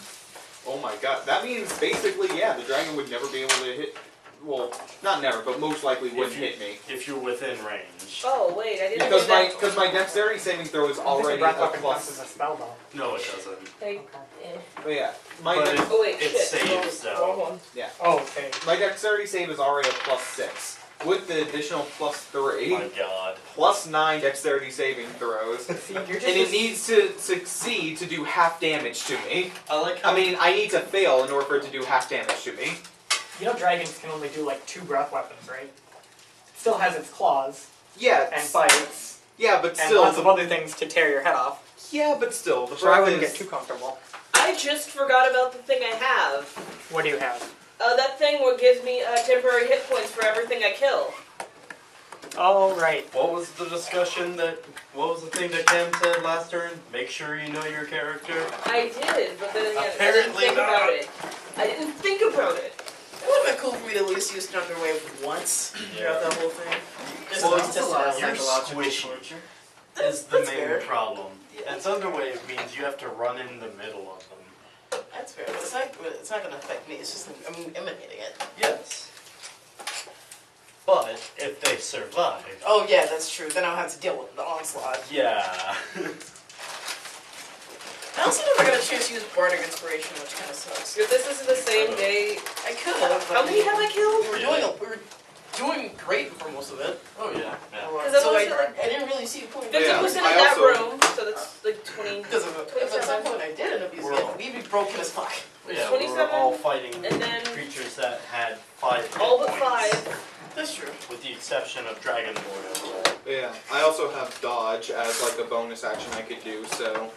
Oh my god, that means basically, yeah, the dragon would never be able to hit well, not never, but most likely wouldn't If you- hit me. If you're within range. Oh wait, I didn't Because do that. because my dexterity saving throw is already breath a weapon counts plus. as a spell though. No, it doesn't. Hey, Okay. But yeah, my But oh wait, It shit. saves, wrong, though. wrong one. Oh, okay. my dexterity save is already a +6 with the additional +3. My God. +9 dexterity saving throws. See, you're just And it needs to succeed to do half damage to me. I like how I mean, I need to fail in order for it to do half damage to me. You know dragons can only do like 2 breath weapons, right? It still has its claws Yeah, and bites yeah, but and still, lots of other things to tear your head off. yeah, but still, the So I breath wouldn't is. get too comfortable. I just forgot about the thing I have. What do you have? That thing what gives me temporary hit points for everything I kill. Oh, right. What was the discussion what was the thing that Cam said last turn? Make sure you know your character. I did, but then again, I didn't Apparently think not. about it. I didn't think about it. It would have been cool for me to at least use Thunder Wave once throughout that whole thing. Just Well, to test it out. you're squishy is the That's main fair. problem. Yeah. And Thunderwave means you have to run in the middle of them. That's fair, but it's not gonna affect me. It's just I'm emanating it. Yes. But if they survive. Oh yeah, that's true. Then I'll have to deal with the onslaught. Yeah. I also never got a chance to use Bardic Inspiration, which kind of sucks. If this is the same day, I could have. how many have I killed? We were doing great for most of it. Oh yeah. Because So I'm also I didn't really see a point. 50% Yeah, in I that also- room, so that's like 20. Because if at some point I did end up using it, we'd be broken as fuck. Yeah, we were 27, all fighting and then creatures that had 5 hit all but points, 5. That's true. with the exception of Dragonborn. Yeah, I also have dodge as like a bonus action I could do. So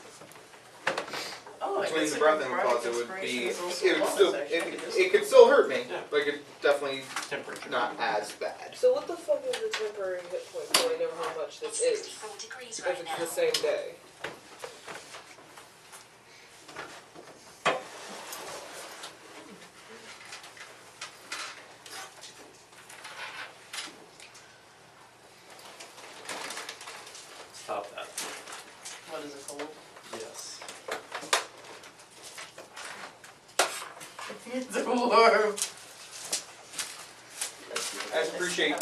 Oh, I between guess the breath and Bardic claws, it would Inspiration be is also it a would bonus still action. I could just- it could still hurt me, Yeah. but it definitely Temperature. not as bad. So what the fuck is the temporary hit point so I know how much this is? 64 degrees If right it's now. the same day. Stop that. What is it called? Yes. It's a worm. I appreciate